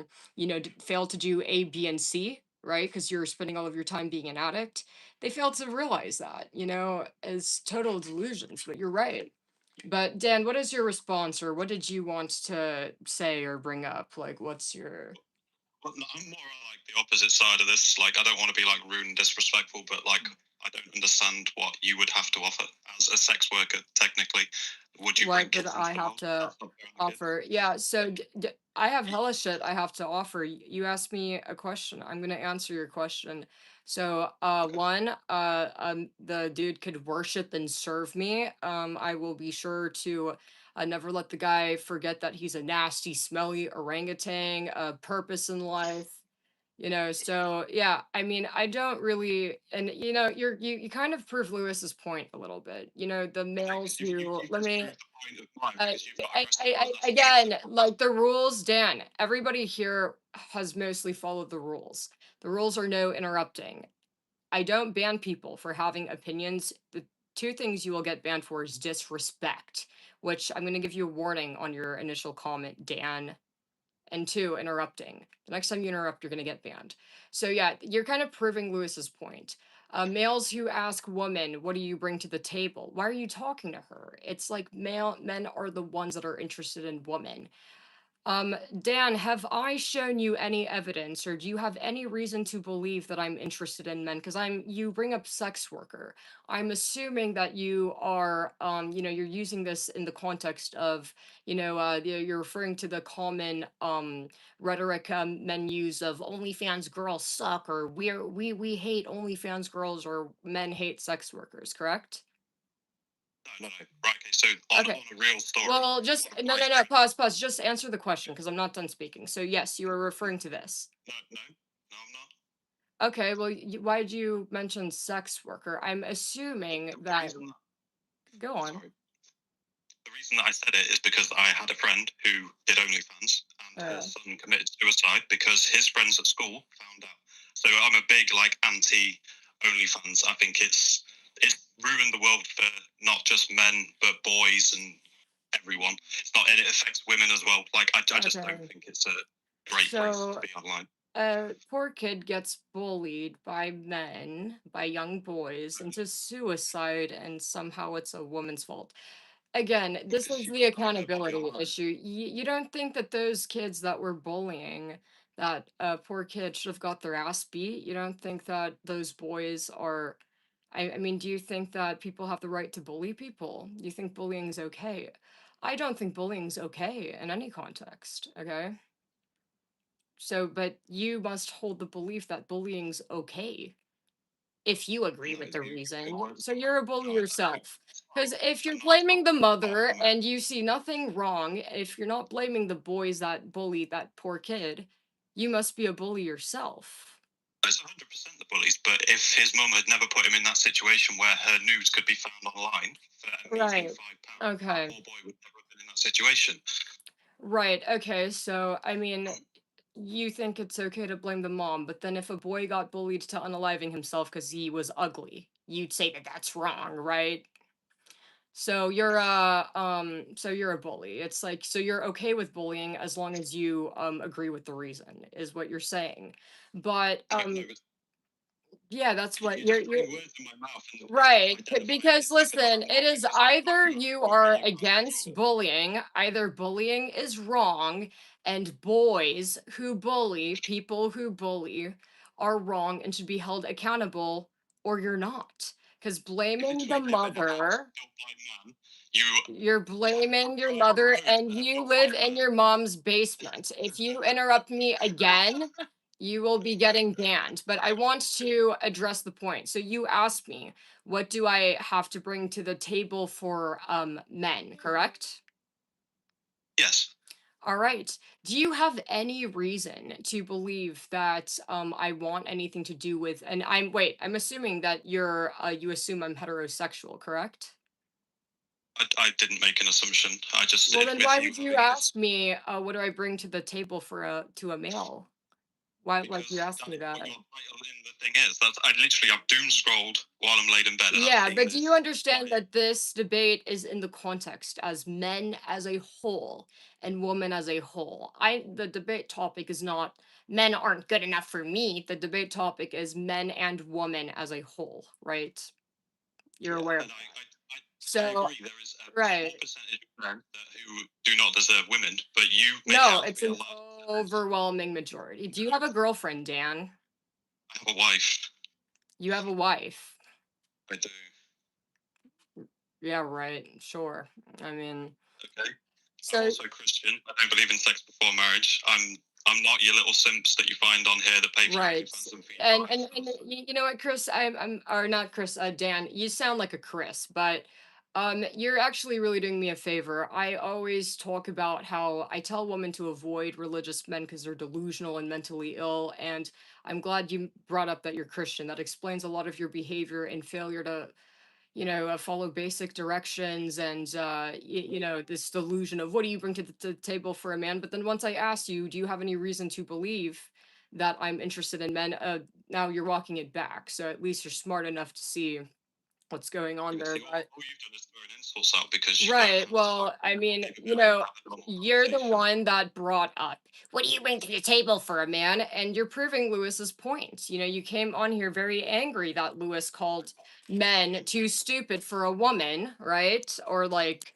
to do A, B, and C, right? Because you're spending all of your time being an addict. They fail to realize that, as total delusions. But you're right. But Dan, what is your response, or what did you want to say or bring up? Like, what's your? Well, no, I'm more on like the opposite side of this. Like, I don't want to be like rude and disrespectful, but like, I don't understand what you would have to offer as a sex worker. Technically, would you bring What did kids into I the have world? to That's not fair on the kids. offer? Yeah, so I have hella shit I have to offer. You asked me a question. I'm gonna answer your question. So, one, the dude could worship and serve me. I will be sure to never let the guy forget that he's a nasty, smelly orangutan, a purpose in life. So yeah, I mean, I don't really, and you kind of prove Lewis's point a little bit. The males who let me again, like the rules, Dan, everybody here has mostly followed the rules. The rules are no interrupting. I don't ban people for having opinions. The two things you will get banned for is disrespect, which I'm going to give you a warning on your initial comment, Dan. And two, interrupting. The next time you interrupt, you're going to get banned. So yeah, you're kind of proving Lewis's point. Males who ask women, "What do you bring to the table?" Why are you talking to her? It's like men are the ones that are interested in women. Dan, have I shown you any evidence, or do you have any reason to believe that I'm interested in men? Because you bring up sex worker. I'm assuming that you are, you're using this in the context of, you're referring to the common rhetoric men use of OnlyFans girls suck, or we hate OnlyFans girls, or men hate sex workers, correct? No. Right. Okay. So on Okay. a real story. Well, just no. Pause. Just answer the question because I'm not done speaking. So yes, you were referring to this. No, I'm not. Okay. Well, why did you mention sex worker? I'm assuming that. Go on. Sorry. The reason that I said it is because I had a friend who did OnlyFans, and his son committed suicide because his friends at school found out. So I'm a big like anti OnlyFans. I think it's ruined the world for not just men but boys and everyone. It's not, and it affects women as well. Like I just Okay. don't think it's a great place to be online. A poor kid gets bullied by men, by young boys, into suicide, and somehow it's a woman's fault. Again, this is the accountability issue. You don't think that those kids that were bullying that poor kid should have got their ass beat? You don't think that those boys are. I mean, do you think that people have the right to bully people? Do you think bullying is okay? I don't think bullying's okay in any context, okay? So, but you must hold the belief that bullying's okay if you agree with the reason. So you're a bully yourself. Because if you're blaming the mother and you see nothing wrong, if you're not blaming the boys that bullied that poor kid, you must be a bully yourself. It's 100% the bullies, but if his mum had never put him in that situation where her nudes could be found online for a measly £5, Okay. that poor boy would never have been in that situation. Right. Okay. So, I mean, you think it's okay to blame the mom, but then if a boy got bullied to unaliving himself because he was ugly, you'd say that that's wrong, right? So you're a bully. It's like, so you're okay with bullying as long as you agree with the reason, is what you're saying. But yeah, that's what you're words in my mouth and right. identifying Because it. listen, it is either you are against bullying, either bullying is wrong, and boys who bully, people who bully, are wrong and should be held accountable, or you're not. Because blaming the mother, You you're blaming your mother, and you live in your mom's basement. If you interrupt me again, you will be getting banned. But I want to address the point. So you asked me, what do I have to bring to the table for men, correct? yes. All right. Do you have any reason to believe that I want anything to do with, and I'm assuming that you assume I'm heterosexual, correct? I didn't make an assumption. I just Well, if then if why you would you believe ask me, what do I bring to the table for to a male? Why, like, you because asked me that's what that? your title in the thing is. That's I literally I've doom scrolled while I'm laid in bed Yeah, asking but do you this. understand that this debate is in the context as men as a whole and women as a whole? The debate topic is not men aren't good enough for me. The debate topic is men and women as a whole, right? You're aware of And that. I So, agree. There is a small right. percentage of men who do not deserve women, but you make No, out to it's be a an lot. overwhelming majority. Do you have a girlfriend, Dan? I have a wife. You have a wife. I do. Yeah, right. Sure. I mean, Okay. I'm so also Christian. I don't believe in sex before marriage. I'm not your little simps that you find on here that pay for right. OnlyFans and feed And you know what, Chris, I'm or not Chris, Dan, you sound like a Chris, but you're actually really doing me a favor. I always talk about how I tell women to avoid religious men because they're delusional and mentally ill, and I'm glad you brought up that you're Christian. That explains a lot of your behavior and failure to follow basic directions and this delusion of what do you bring to the table for a man. But then once I asked you, do you have any reason to believe that I'm interested in men, now you're walking it back, so at least you're smart enough to see what's going on there. all But you've done is throw insults out because you don't right, have well, I mean, you're the one that brought up what do you bring to the table for a man, and you're proving Lewis's point. You came on here very angry that Lewis called men too stupid for a woman, right? Or like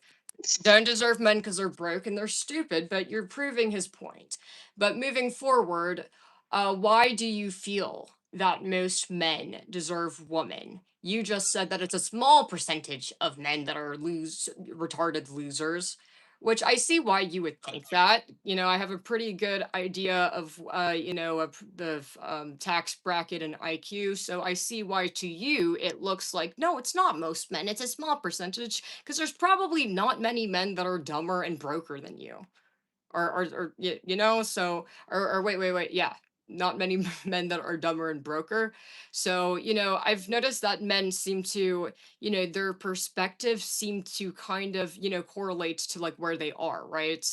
don't deserve men because they're broke and they're stupid, but you're proving his point. But moving forward, why do you feel that most men deserve women? You just said that it's a small percentage of men that are retarded losers, which I see why you would think that. I have a pretty good idea of the tax bracket and IQ, so I see why to you it looks like no, it's not most men, it's a small percentage because there's probably not many men that are dumber and broker than you so or wait, yeah, not many men that are dumber and broker. So I've noticed that men seem to their perspective seem to kind of correlate to like where they are, right?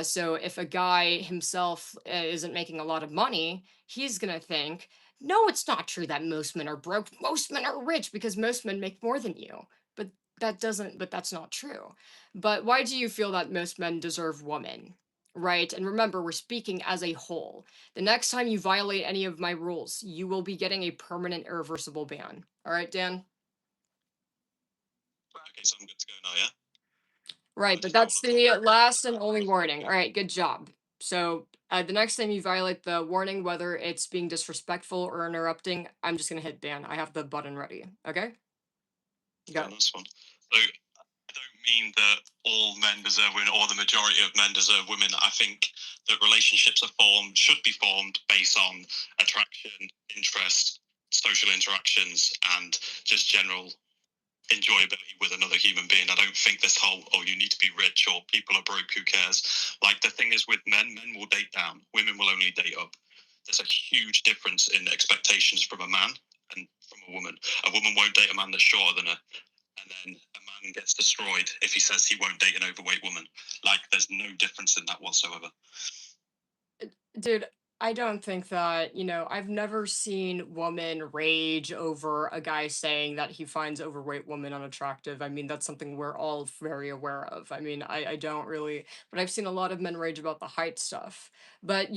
So if a guy himself isn't making a lot of money, he's gonna think, no, it's not true that most men are broke, most men are rich because most men make more than you. But that's not true. But why do you feel that most men deserve women? Right. And remember, we're speaking as a whole. The next time you violate any of my rules, you will be getting a permanent, irreversible ban. All right, Dan? Okay, so I'm good to go now, yeah? Right. But that's the last and only warning. All right. Good job. So the next time you violate the warning, whether it's being disrespectful or interrupting, I'm just going to hit ban. I have the button ready. Okay? Go. Yeah, nice one. So I don't mean that all men deserve women or the majority of men deserve women. I think that relationships should be formed based on attraction, interest, social interactions, and just general enjoyability with another human being. I don't think this whole, oh, you need to be rich or people are broke, who cares? Like the thing is with men will date down, women will only date up. There's a huge difference in expectations from a man and from a woman. A woman won't date a man that's shorter than her. And then a man gets destroyed if he says he won't date an overweight woman. Like, there's no difference in that whatsoever. Dude, I don't think that, I've never seen woman rage over a guy saying that he finds overweight women unattractive. I mean, that's something we're all very aware of. I mean, I don't really, but I've seen a lot of men rage about the height stuff. But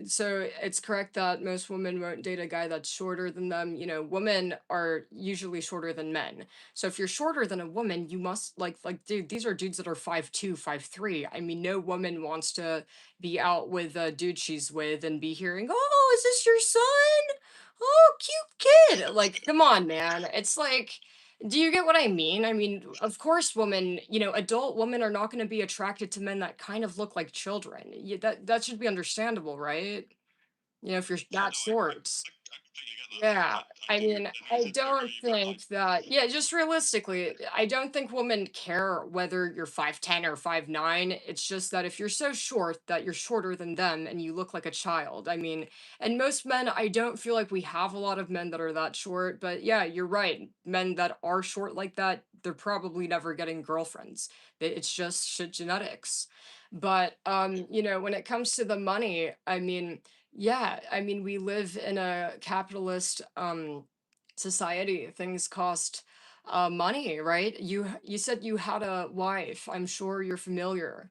so it's correct that most women won't date a guy that's shorter than them. Women are usually shorter than men. So if you're shorter than a woman, you must dude, these are dudes that are 5'2", 5'3". I mean, no woman wants to be out with a dude she's with and be hearing, "Oh, is this your son? Oh, cute kid." Like, come on, man. It's like, do you get what I mean? I mean, of course, adult women are not going to be attracted to men that kind of look like children. That should be understandable, right? If you're Yeah, that no, short. I completely get that. Yeah, I I do mean, I genuinely don't disagree with think that, yeah, just realistically, I don't think women care whether you're 5'10" or 5'9". It's just that if you're so short that you're shorter than them and you look like a child. I mean, and most men, I don't feel like we have a lot of men that are that short, but yeah, you're right. Men that are short like that, they're probably never getting girlfriends. It's just shit genetics. But when it comes to the money, I mean, yeah, I mean, we live in a capitalist society. Things cost money, right? You said you had a wife. I'm sure you're familiar.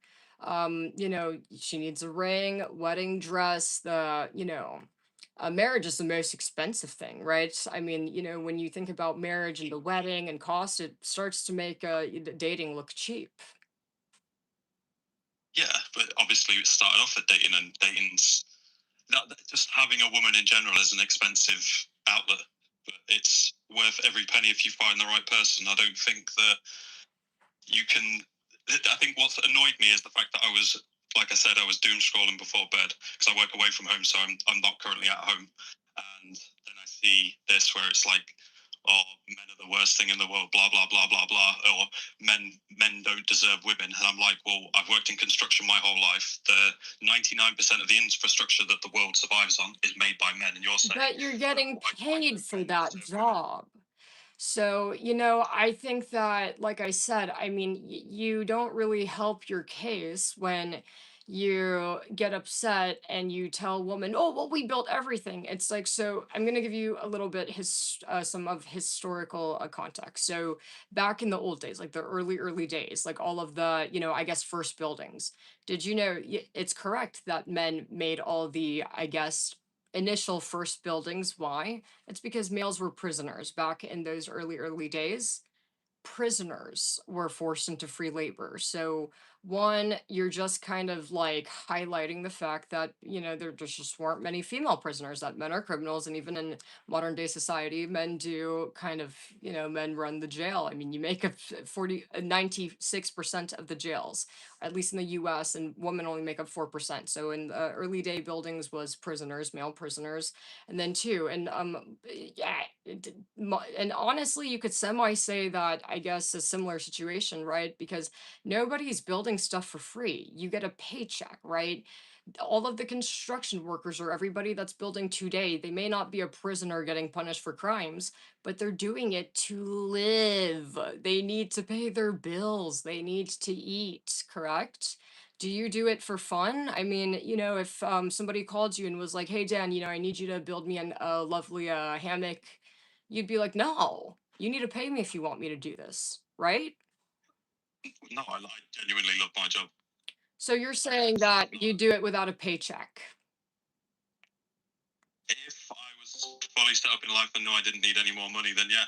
She needs a ring, wedding dress, marriage is the most expensive thing, right? I mean, when you think about marriage and the wedding and cost, it starts to make dating look cheap. Yeah, but obviously it started off at dating, and dating's just having a woman in general is an expensive outlet, but it's worth every penny if you find the right person. I don't think that you can. I think what's annoyed me is the fact that like I said, I was doom scrolling before bed because I work away from home, so I'm not currently at home, and then I see this where it's like, oh, men are the worst thing in the world, blah blah blah blah blah, or men don't deserve women, and I'm like, well, I've worked in construction my whole life. The 99% of the infrastructure that the world survives on is made by men, and you're saying, But you're getting I paid don't for men that deserve women. job. So, I think that, like I said, I mean, you don't really help your case when you get upset and you tell a woman, "Oh, well, we built everything." It's like, so I'm going to give you a little bit some of historical context. So, back in the old days, like the early days, like all of the, I guess, first buildings. Did you know it's correct that men made all the, I guess, initial first buildings? Why? It's because males were prisoners back in those early days. Prisoners were forced into free labor. So, one, you're just kind of like highlighting the fact that, there just weren't many female prisoners, that men are criminals. And even in modern day society, men do kind of, men run the jail. I mean, you make up 96% of the jails, at least in the US, and women only make up 4%. So, in the early day buildings was prisoners, male prisoners. And then two, and yeah, and honestly, you could semi say that, I guess, a similar situation, right? Because nobody's building stuff for free. You get a paycheck, right? All of the construction workers or everybody that's building today, they may not be a prisoner getting punished for crimes, but they're doing it to live. They need to pay their bills, they need to eat, correct? Do you do it for fun? I mean, if somebody called you and was like, "Hey, Dan, I need you to build me a lovely hammock," you'd be like, "No, you need to pay me if you want me to do this," right? No, I genuinely love my job. So you're saying that you do it without a paycheck. If I was fully set up in life and knew I didn't need any more money, then yeah,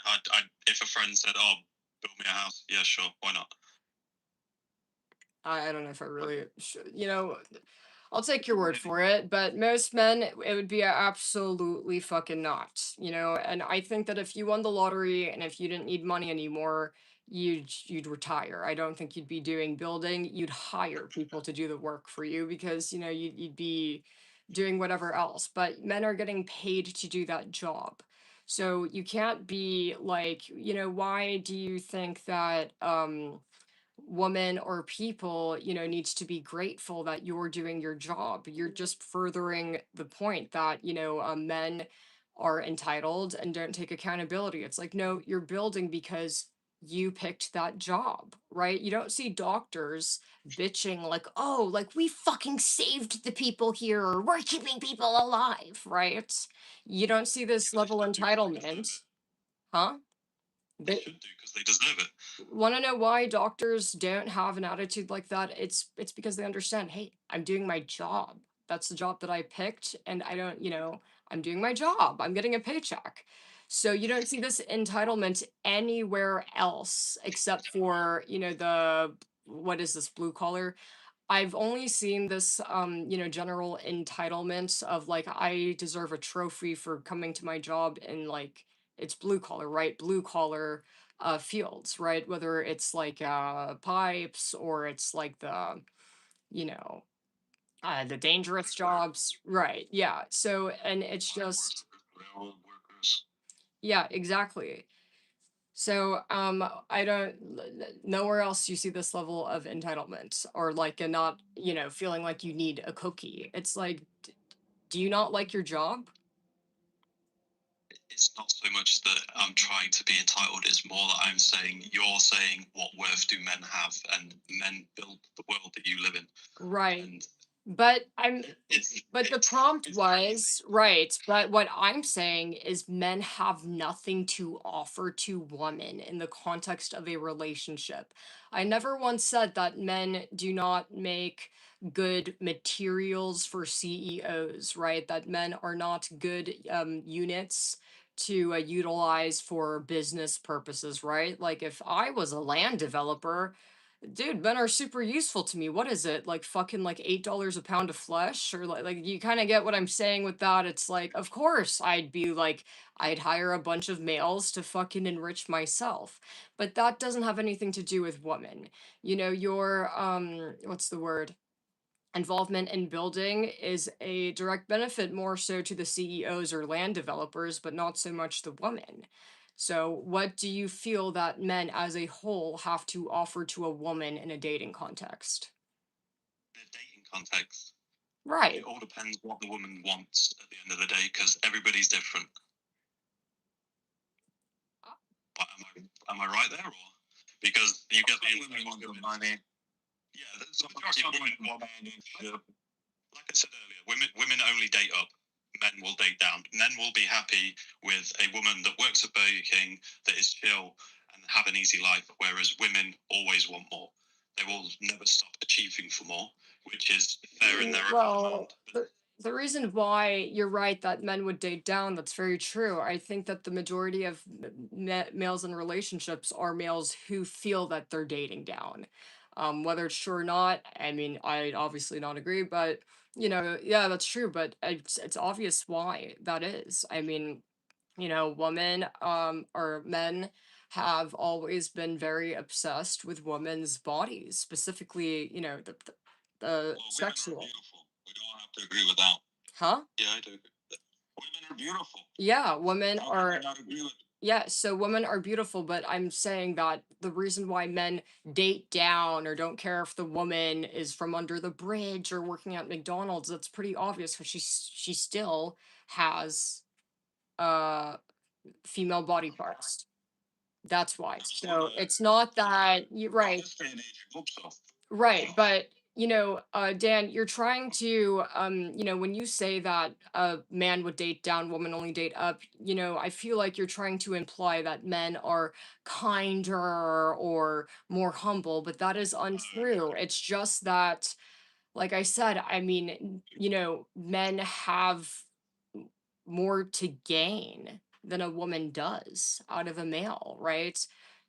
if a friend said, "Oh, build me a house," yeah, sure, why not? I don't know if I really should, I'll take your word for it, but most men, it would be a absolutely fucking not, and I think that if you won the lottery and if you didn't need money anymore, you'd retire. I don't think you'd be doing building. You'd hire people to do the work for you because, you'd be doing whatever else. But men are getting paid to do that job. So you can't be like, why do you think that woman or people, needs to be grateful that you're doing your job? You're just furthering the point that, men are entitled and don't take accountability. It's like, no, you're building because you picked that job, right? You don't see doctors bitching like, oh, like we fucking saved the people here, or we're keeping people alive, right? You don't see this level entitlement, huh? They should do because they deserve it. Want to know why doctors don't have an attitude like that? It's because they understand, hey, I'm doing my job. That's the job that I picked, and I don't, I'm doing my job. I'm getting a paycheck. So you don't see this entitlement anywhere else except for, the what is this, blue collar? I've only seen this, general entitlement of like, I deserve a trophy for coming to my job, and like, it's blue collar, right? Blue collar fields, right? Whether it's like pipes, or it's like you know, the dangerous jobs, right? Yeah. So, and it's just, Railroad workers. yeah, exactly. So, I don't, nowhere else you see this level of entitlement, or like a not, feeling like you need a cookie. It's like, do you not like your job? It's not so much that I'm trying to be entitled, it's more that I'm saying, you're saying, what worth do men have? And men build the world that you live in. Right. And But the it's prompt it's was right. But what I'm saying is men have nothing to offer to women in the context of a relationship. I never once said that men do not make good materials for CEOs, right? That men are not good units to utilize for business purposes, right? Like if I was a land developer, dude, men are super useful to me. What is it? Like fucking like $8 a pound of flesh? Or like you kind of get what I'm saying with that. It's like, of course I'd be like, I'd hire a bunch of males to fucking enrich myself. But that doesn't have anything to do with women. Your what's the word? Involvement in building is a direct benefit more so to the CEOs or land developers, but not so much the woman. So, what do you feel that men as a whole have to offer to a woman in a dating context? the dating context. Right. It all depends what the woman wants at the end of the day, because everybody's different. But am I right there, or because you get the Women want the money. yeah, some women want like I said earlier, women only date up. Men will date down. Men will be happy with a woman that works at Burger King, that is chill and have an easy life, whereas women always want more. They will never stop achieving for more, which is fair in their own Well, amount. the reason why you're right that men would date down, that's very true. I think that the majority of males in relationships are males who feel that they're dating down. Whether it's true or not, I mean, I obviously not agree, but yeah, that's true. But it's obvious why that is. I mean, women or men have always been very obsessed with women's bodies, specifically, the Well, sexual. women are beautiful. We don't have to agree with that. Huh? Yeah, I do. Women are beautiful. Yeah, women How can are. we not agree with Yeah, so women are beautiful, but I'm saying that the reason why men date down or don't care if the woman is from under the bridge or working at McDonald's, that's pretty obvious because she still has uh female body parts. That's why. So it's not that you right. this day and age? I hope so. Right, but Dan, you're trying to when you say that a man would date down, woman only date up, I feel like you're trying to imply that men are kinder or more humble, but that is untrue. It's just that, like I said, I mean, men have more to gain than a woman does out of a male, right?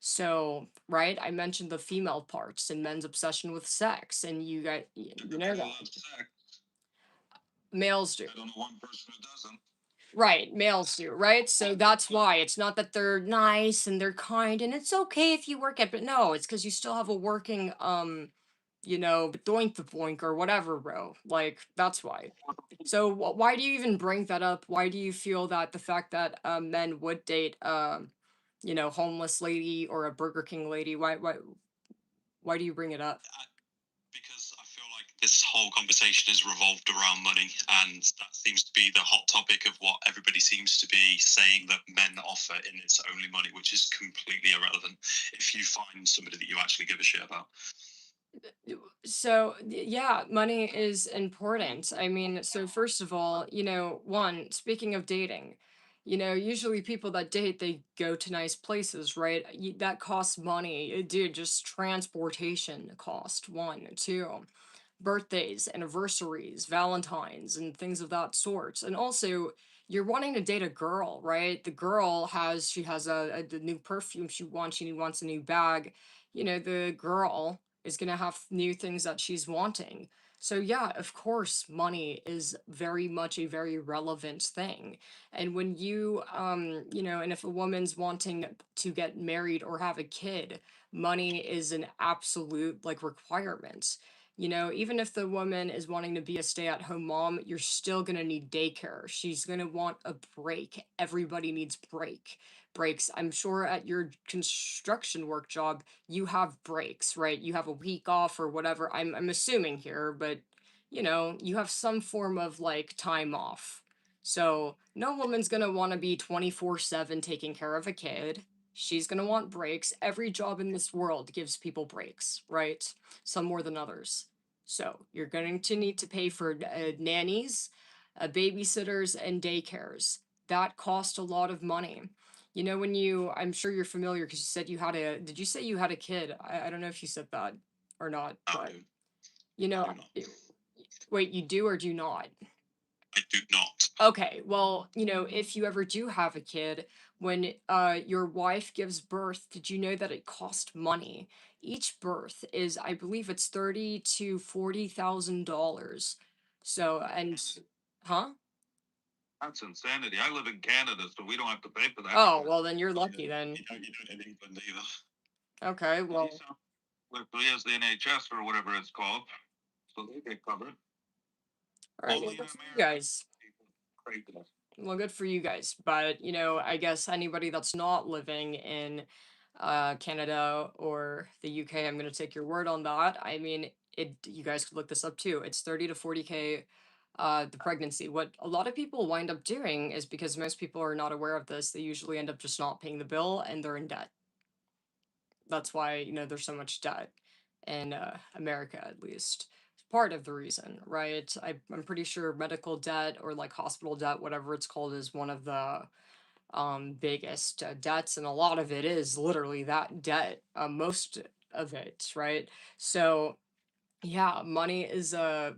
So, right, I mentioned the female parts and men's obsession with sex, and you got you know that males do. I don't know one person who doesn't. Right, males do, right? So that's why it's not that they're nice and they're kind and it's okay if you work at, but no, it's because you still have a working doink the boink or whatever, bro. Like that's why. So why do you even bring that up? Why do you feel that the fact that men would date homeless lady or a Burger King lady? Why do you bring it up? Because I feel like this whole conversation is revolved around money, and that seems to be the hot topic of what everybody seems to be saying that men offer in it's only money, which is completely irrelevant if you find somebody that you actually give a shit about. So yeah, money is important. I mean, so first of all, one, speaking of dating, usually people that date, they go to nice places, right? That costs money. Dude, just transportation cost, one. Two, birthdays, anniversaries, Valentines, and things of that sort. And also, you're wanting to date a girl, right? The girl she has a new perfume she wants a new bag. The girl is gonna have new things that she's wanting. So yeah, of course, money is very much a very relevant thing. And when and if a woman's wanting to get married or have a kid, money is an absolute like requirement. Even if the woman is wanting to be a stay-at-home mom, you're still going to need daycare. She's going to want a break. Everybody needs breaks. I'm sure at your construction work job, you have breaks, right? You have a week off or whatever. I'm assuming here, but you have some form of like time off. So no woman's going to want to be 24/7 taking care of a kid. She's going to want breaks. Every job in this world gives people breaks, right? Some more than others. So you're going to need to pay for nannies, babysitters, and daycares. That cost a lot of money. I'm sure you're familiar because you said did you say you had a kid? I don't know if you said that or not, but you I know, do not. wait, you do or do not? I do not. Okay, well, if you ever do have a kid, when your wife gives birth, did you know that it cost money? Each birth is, I believe it's $30,000 to $40,000. So, and huh? That's insanity. I live in Canada, so we don't have to pay for that. Oh, well, then you're lucky then. You don't in England either. Okay, well, He has the NHS or whatever it's called, so they get covered. all right, Only well, in good for you America, guys. craziness. Well, good for you guys. But, I guess anybody that's not living in Canada or the UK, I'm going to take your word on that. I mean, you guys could look this up too. It's 30 to 40K the pregnancy. What a lot of people wind up doing is because most people are not aware of this, they usually end up just not paying the bill and they're in debt. That's why, there's so much debt in America, at least. Part of the reason, right? I'm pretty sure medical debt or like hospital debt, whatever it's called, is one of the biggest debts, and a lot of it is literally that debt. Most of it, right? So yeah, money is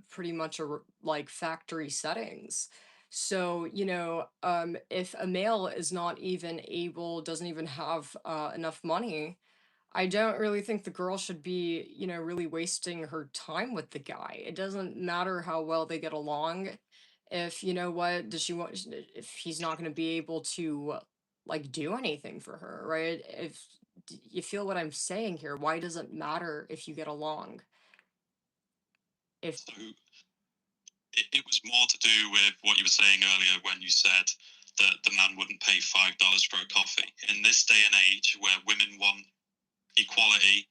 pretty much like factory settings. So if a male is not even able, doesn't even have enough money, I don't really think the girl should be, really wasting her time with the guy. It doesn't matter how well they get along. If what does she want? If he's not going to be able to like do anything for her, right? If you feel what I'm saying here, why does it matter if you get along? If So it was more to do with what you were saying earlier when you said that the man wouldn't pay $5 for a coffee. In this day and age where women want equality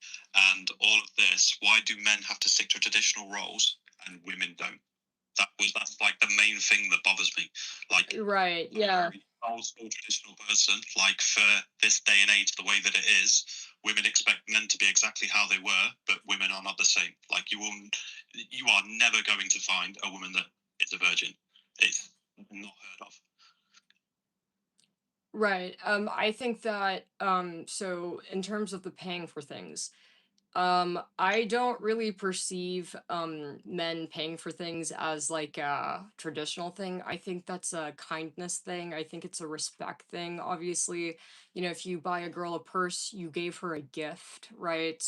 and all of this, why do men have to stick to traditional roles and women don't? That's like the main thing that bothers me. Like, right, yeah. very old school traditional person, like for this day and age, the way that it is, women expect men to be exactly how they were, but women are not the same. Like you are never going to find a woman that is a virgin. It's not heard of. Right. I think that so in terms of the paying for things, I don't really perceive men paying for things as like a traditional thing. I think that's a kindness thing. I think it's a respect thing. Obviously, if you buy a girl a purse, you gave her a gift, right?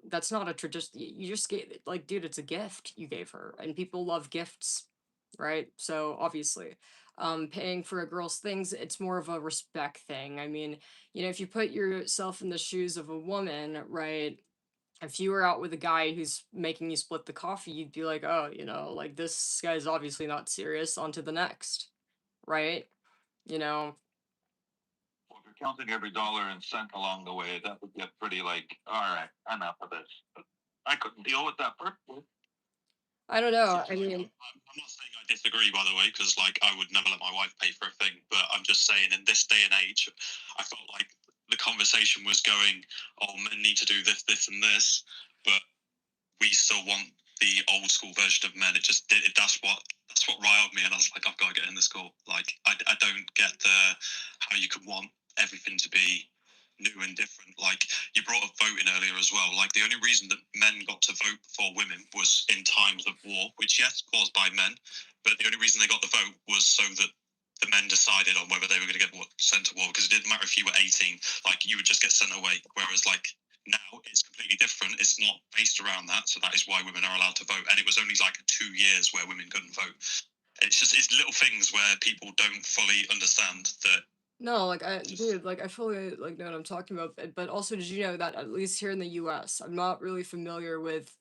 That's not a tradition. You just gave like, dude, it's a gift you gave her, and people love gifts, right? So obviously, paying for a girl's things, it's more of a respect thing. I mean, if you put yourself in the shoes of a woman, right? If you were out with a guy who's making you split the coffee, you'd be like, oh, like this guy's obviously not serious. On to the next, right? You know, Well, if you're counting every dollar and cent along the way, that would get pretty like, all right, enough of this. But I couldn't deal with that personally. I don't know. I I'm mean, not saying I disagree, by the way, because like I would never let my wife pay for a thing. But I'm just saying, in this day and age, I felt like the conversation was going, "Oh, men need to do this, this, and this," but we still want the old school version of men. It just did. That's what riled me, and I was like, I've got to get in this school. Like, I don't get the how you can want everything to be new and different. Like, you brought up voting earlier as well. Like, the only reason that men got to vote before women was in times of war, which yes, caused by men, but the only reason they got the vote was so that the men decided on whether they were going to get sent to war, because it didn't matter if you were 18, like you would just get sent away. Whereas like now it's completely different. It's not based around that, so that is why women are allowed to vote. And it was only like 2 years where women couldn't vote. It's little things where people don't fully understand that. no, like dude, like I fully like know what I'm talking about. But also, did you know that at least here in the U.S., I'm not really familiar with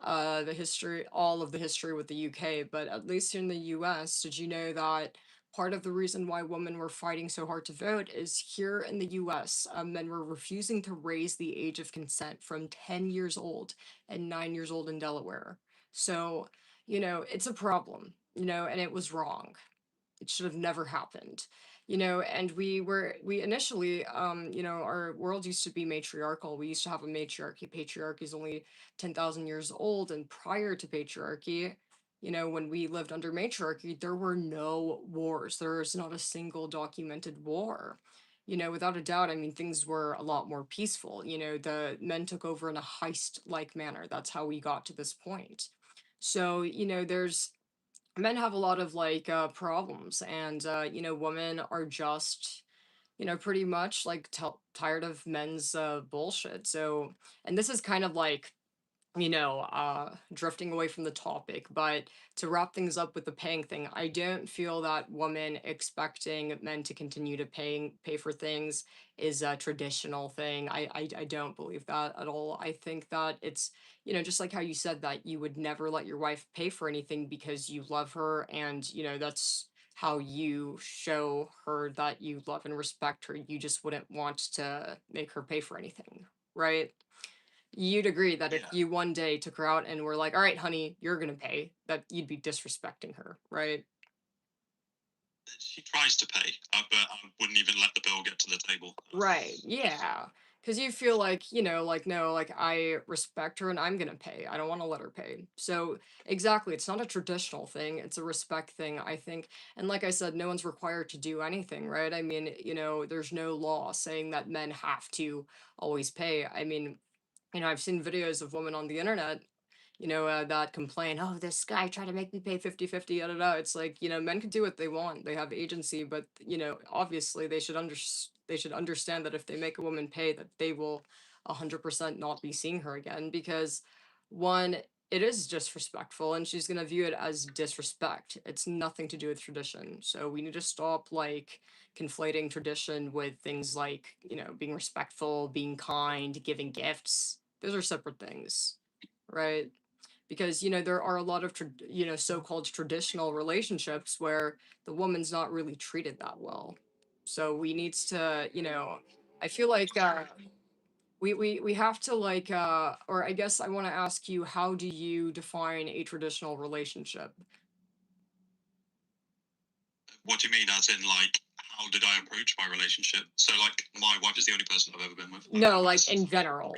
the history, all of the history with the UK, but at least here in the U.S., did you know that part of the reason why women were fighting so hard to vote is here in the U.S., men were refusing to raise the age of consent from 10 years old and 9 years old in Delaware. So, it's a problem, and it was wrong. It should have never happened. And we initially, our world used to be matriarchal. We used to have a matriarchy. Patriarchy is only 10,000 years old, and prior to patriarchy, when we lived under matriarchy, there were no wars. There is not a single documented war. Without a doubt, I mean, things were a lot more peaceful. The men took over in a heist like manner. That's how we got to this point. So, there's men have a lot of like problems, and women are just pretty much like tired of men's bullshit. So, and this is kind of like drifting away from the topic, but to wrap things up with the paying thing, I don't feel that women expecting men to continue to pay for things is a traditional thing. I don't believe that at all. I think that it's, just like how you said that you would never let your wife pay for anything because you love her, and, that's how you show her that you love and respect her. You just wouldn't want to make her pay for anything, right? You'd agree that if Yeah, you one day took her out and were like, all right, honey, you're going to pay, that you'd be disrespecting her, right? she tries to pay, but I wouldn't even let the bill get to the table. Right. Yeah. Because you feel like, like, no, like I respect her and I'm going to pay. I don't want to let her pay. So, exactly. It's not a traditional thing. It's a respect thing, I think. And like I said, no one's required to do anything, right? I mean, there's no law saying that men have to always pay. I mean, I've seen videos of women on the internet, that complain, oh, this guy tried to make me pay 50-50, da, da, da. It's like, men can do what they want. They have agency, but, obviously they should understand that if they make a woman pay, that they will 100% not be seeing her again, because one, it is disrespectful, and she's going to view it as disrespect. It's nothing to do with tradition. So we need to stop like conflating tradition with things like, being respectful, being kind, giving gifts. Those are separate things, right? Because there are a lot of so-called traditional relationships where the woman's not really treated that well. So we needs to, I feel like we have to like or I guess I want to ask you, how do you define a traditional relationship? What do you mean, as in like how did I approach my relationship? So like my wife is the only person I've ever been with. No, like in general.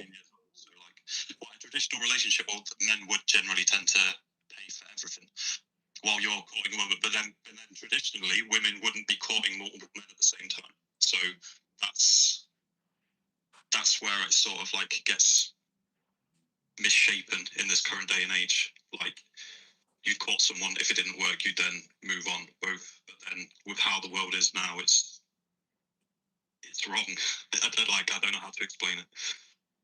So like, well, a traditional relationship, well, men would generally tend to pay for everything while you're courting a woman, but then traditionally women wouldn't be courting multiple men at the same time. So that's that's where it sort of like gets misshapen in this current day and age. Like you'd court someone, if it didn't work, you'd then move on. Both, but then with how the world is now, it's wrong. I don't know how to explain it.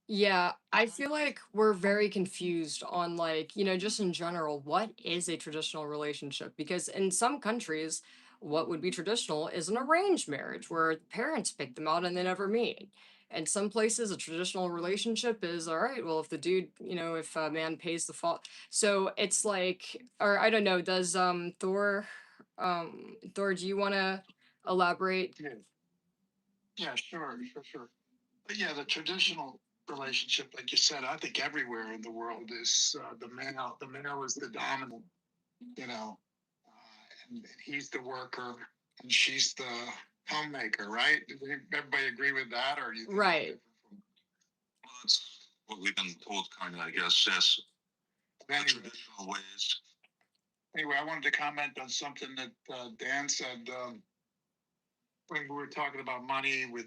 Yeah, I feel like we're very confused on like, just in general, what is a traditional relationship? Because in some countries, what would be traditional is an arranged marriage where parents pick them out and they never meet. And some places, a traditional relationship is all right. Well, if the dude, if a man pays the fault, so it's like, or I don't know. Does Thor, do you want to elaborate? Yeah, sure. But yeah, the traditional relationship, like you said, I think everywhere in the world is the male. The male is the dominant, you know, and he's the worker and she's the homemaker, right? Does everybody agree with that, or do you think Right. Well, that's what we've been told, kind of, I guess. Yes. The anyway, traditional ways. anyway, I wanted to comment on something that Dan said when we were talking about money with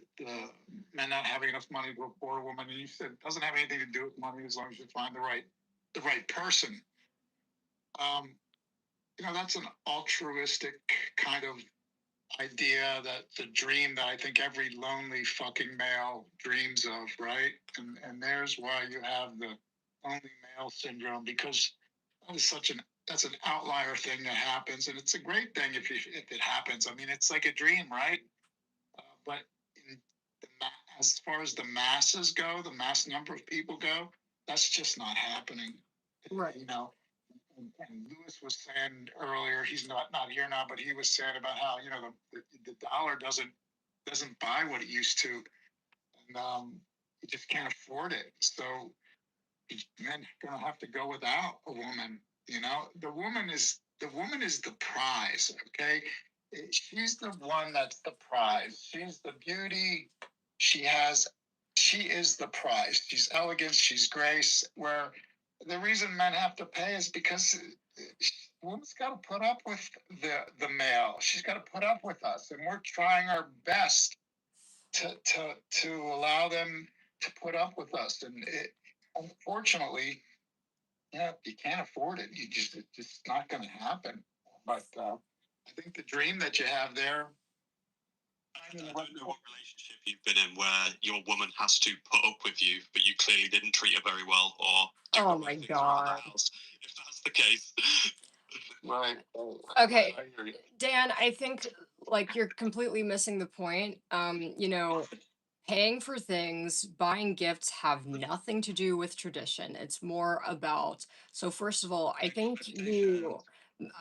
men not having enough money to afford a woman, and you said it doesn't have anything to do with money as long as you find the right person. You know, that's an altruistic kind of idea, that the dream that I think every lonely fucking male dreams of, right? And there's why you have the lonely male syndrome, because that is that's an outlier thing that happens, and it's a great thing if it happens. I mean, it's like a dream, right? But in as far as the masses go, the mass number of people go, that's just not happening. Right. You know, and Lewis was saying earlier, he's not here now, but he was saying about how, you know, the dollar doesn't buy what it used to, and you just can't afford it. So men are gonna have to go without a woman. You know, the woman is the prize. Okay, she's the one that's the prize. She's the beauty. She has. She is the prize. She's elegance. She's grace. Where the reason men have to pay is because woman's got to put up with the male. She's got to put up with us, and we're trying our best to allow them to put up with us. And unfortunately, yeah, you can't afford it. It's just not going to happen. But I think the dream that you have there. I don't know what relationship you've been in where your woman has to put up with you, but you clearly didn't treat her very well, or do Oh my God. if that's the case. Right. Okay, Dan, I think like you're completely missing the point. You know, paying for things, buying gifts have nothing to do with tradition. It's more about, so first of all, I think you,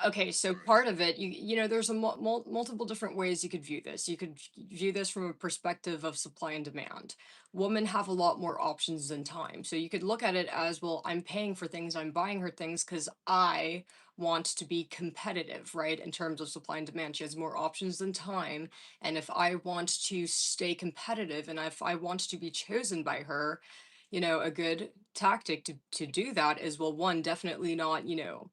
okay, so part of it, you know, there's a multiple different ways you could view this. You could view this from a perspective of supply and demand. Women have a lot more options than time. So you could look at it as, well, I'm paying for things, I'm buying her things because I want to be competitive, right? In terms of supply and demand, she has more options than time. And if I want to stay competitive and if I want to be chosen by her, you know, a good tactic to do that is, well, one, definitely not, you know,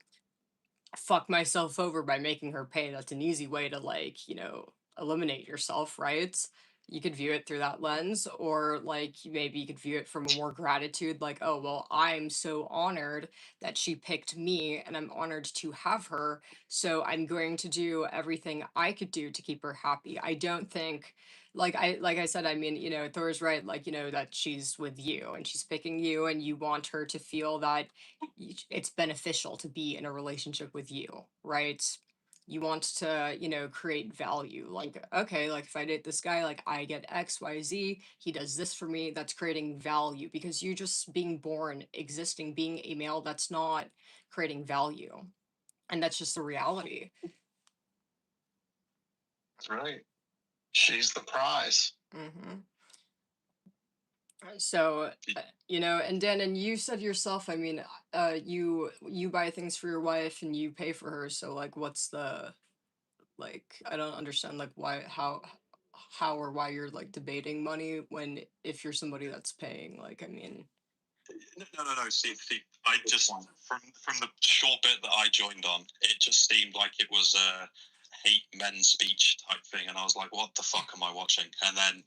fuck myself over by making her pay. That's an easy way to, like, you know, eliminate yourself, right? You could view it through that lens, or like maybe you could view it from a more gratitude, like, oh, well, I'm so honored that she picked me and I'm honored to have her. So I'm going to do everything I could do to keep her happy. I don't think, like I said, I mean, you know, Thor's right, like, you know, that she's with you and she's picking you and you want her to feel that it's beneficial to be in a relationship with you, right? You want to, you know, create value. Like, okay, like if I date this guy, like I get X, Y, Z, he does this for me. That's creating value, because you just being born, existing, being a male, that's not creating value. And that's just the reality. That's right. She's the prize. Mm-hmm. So, you know, and Dan, and you said yourself, I mean, you buy things for your wife and you pay for her. So like, what's the, like, I don't understand like why, how or why you're like debating money when, if you're somebody that's paying, like, I mean. No. See, I just from the short bit that I joined on, it just seemed like it was a hate men speech type thing, and I was like, what the fuck am I watching? And then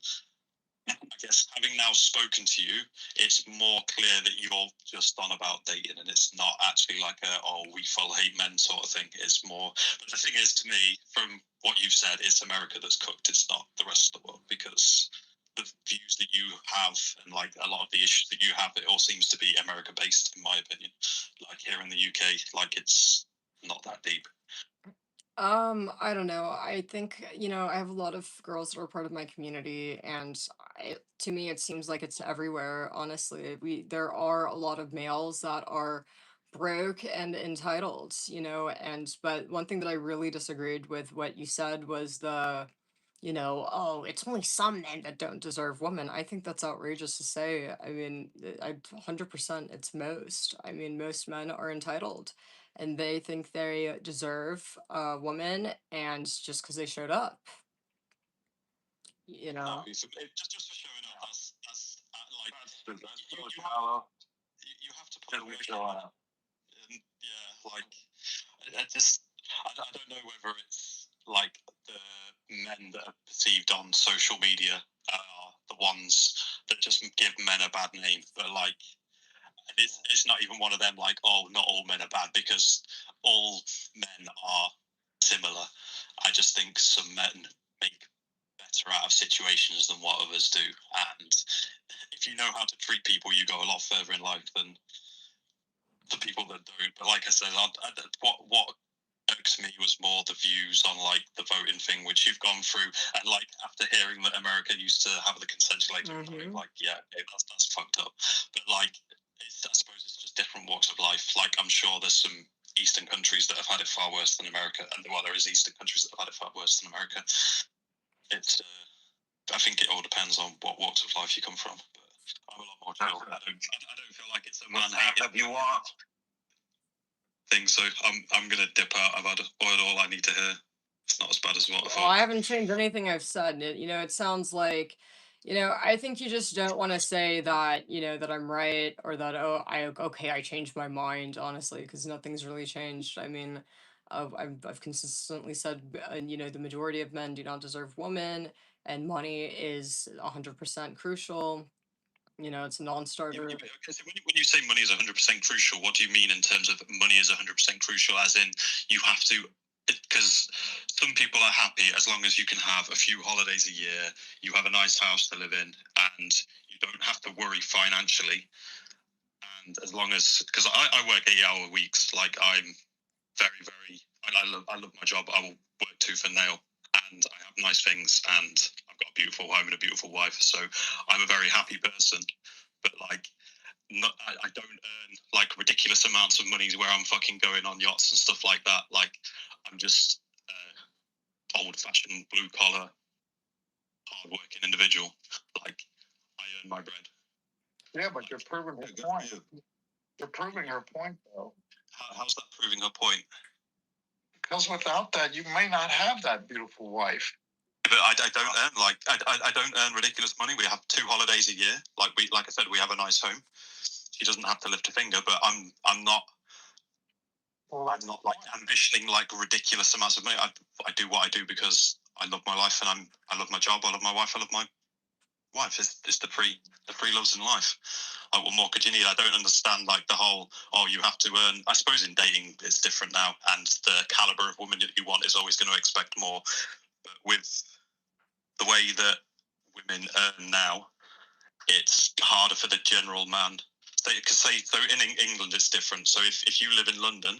I guess having now spoken to you, it's more clear that you're just on about dating, and it's not actually like a, oh, we full hate men sort of thing. It's more, but the thing is, to me, from what you've said, it's America that's cooked. It's not the rest of the world, because the views that you have and like a lot of the issues that you have, it all seems to be America based, in my opinion. Like here in the UK, like it's not that deep. I don't know. I think, you know, I have a lot of girls that are part of my community, and to me, it seems like it's everywhere, honestly. There are a lot of males that are broke and entitled, you know, but one thing that I really disagreed with what you said was you know, oh, it's only some men that don't deserve women. I think that's outrageous to say. I mean, 100% it's most. I mean, most men are entitled and they think they deserve a woman and just because they showed up, you No, know. just for showing up. That's like you have to put the work in. Yeah, like I don't know whether it's like the men that are perceived on social media are the ones that just give men a bad name, but like it's not even one of them like, oh, not all men are bad, because all men are similar. I just think some men make better out of situations than what others do, and if you know how to treat people, you go a lot further in life than the people that don't. But like I said, what irks me was more the views on like the voting thing, which you've gone through, and like after hearing that America used to have the consensual age of voting, like yeah, okay, that's fucked up. But like, I suppose it's just different walks of life. Like I'm sure there's some Eastern countries that have had it far worse than America, and well, there is Eastern countries that have had it far worse than America. It's I think it all depends on what walks of life you come from. But I'm a lot more chill. I don't feel like it's a man hating you want thing. So I'm gonna dip out. I've had all I need to hear. It's not as bad as what I Well, thought. I haven't changed anything I've said. You know, it sounds like, you know, I think you just don't want to say that, you know, that I'm right or that, oh, okay, I changed my mind, honestly, because nothing's really changed. I mean, I've consistently said, you know, the majority of men do not deserve women, and money is 100% crucial. You know, it's a Yeah, non-starter. okay, so when you say money is 100% crucial, what do you mean in terms of money is 100% crucial? As in, you have to, because some people are happy as long as you can have a few holidays a year, you have a nice house to live in, and you don't have to worry financially. And as long as, because I work 8-hour weeks, like I'm I love my job. I will work tooth and nail, and I have nice things, and I've got a beautiful home and a beautiful wife. So I'm a very happy person. But like, not, I don't earn like ridiculous amounts of money where I'm fucking going on yachts and stuff like that. Like, I'm just old-fashioned blue collar, hard-working individual. Like, I earn my bread. Yeah, but you're proving her point. You're proving her point, though. How's that proving her point? Because without that, you may not have that beautiful wife. But I don't earn like I don't earn ridiculous money. We have 2 holidays a year. Like I said, we have a nice home. She doesn't have to lift a finger. But I'm not. Well, I'm not like ambitioning like ridiculous amounts of money. I do what I do because I love my life and I love my job. I love my wife. I love my wife. It's the three loves in life. Like, what more could you need? I don't understand like the whole, oh, you have to earn. I suppose in dating it's different now, and the caliber of woman that you want is always going to expect more. But with the way that women earn now, it's harder for the general man. Because so in England it's different. So if you live in London,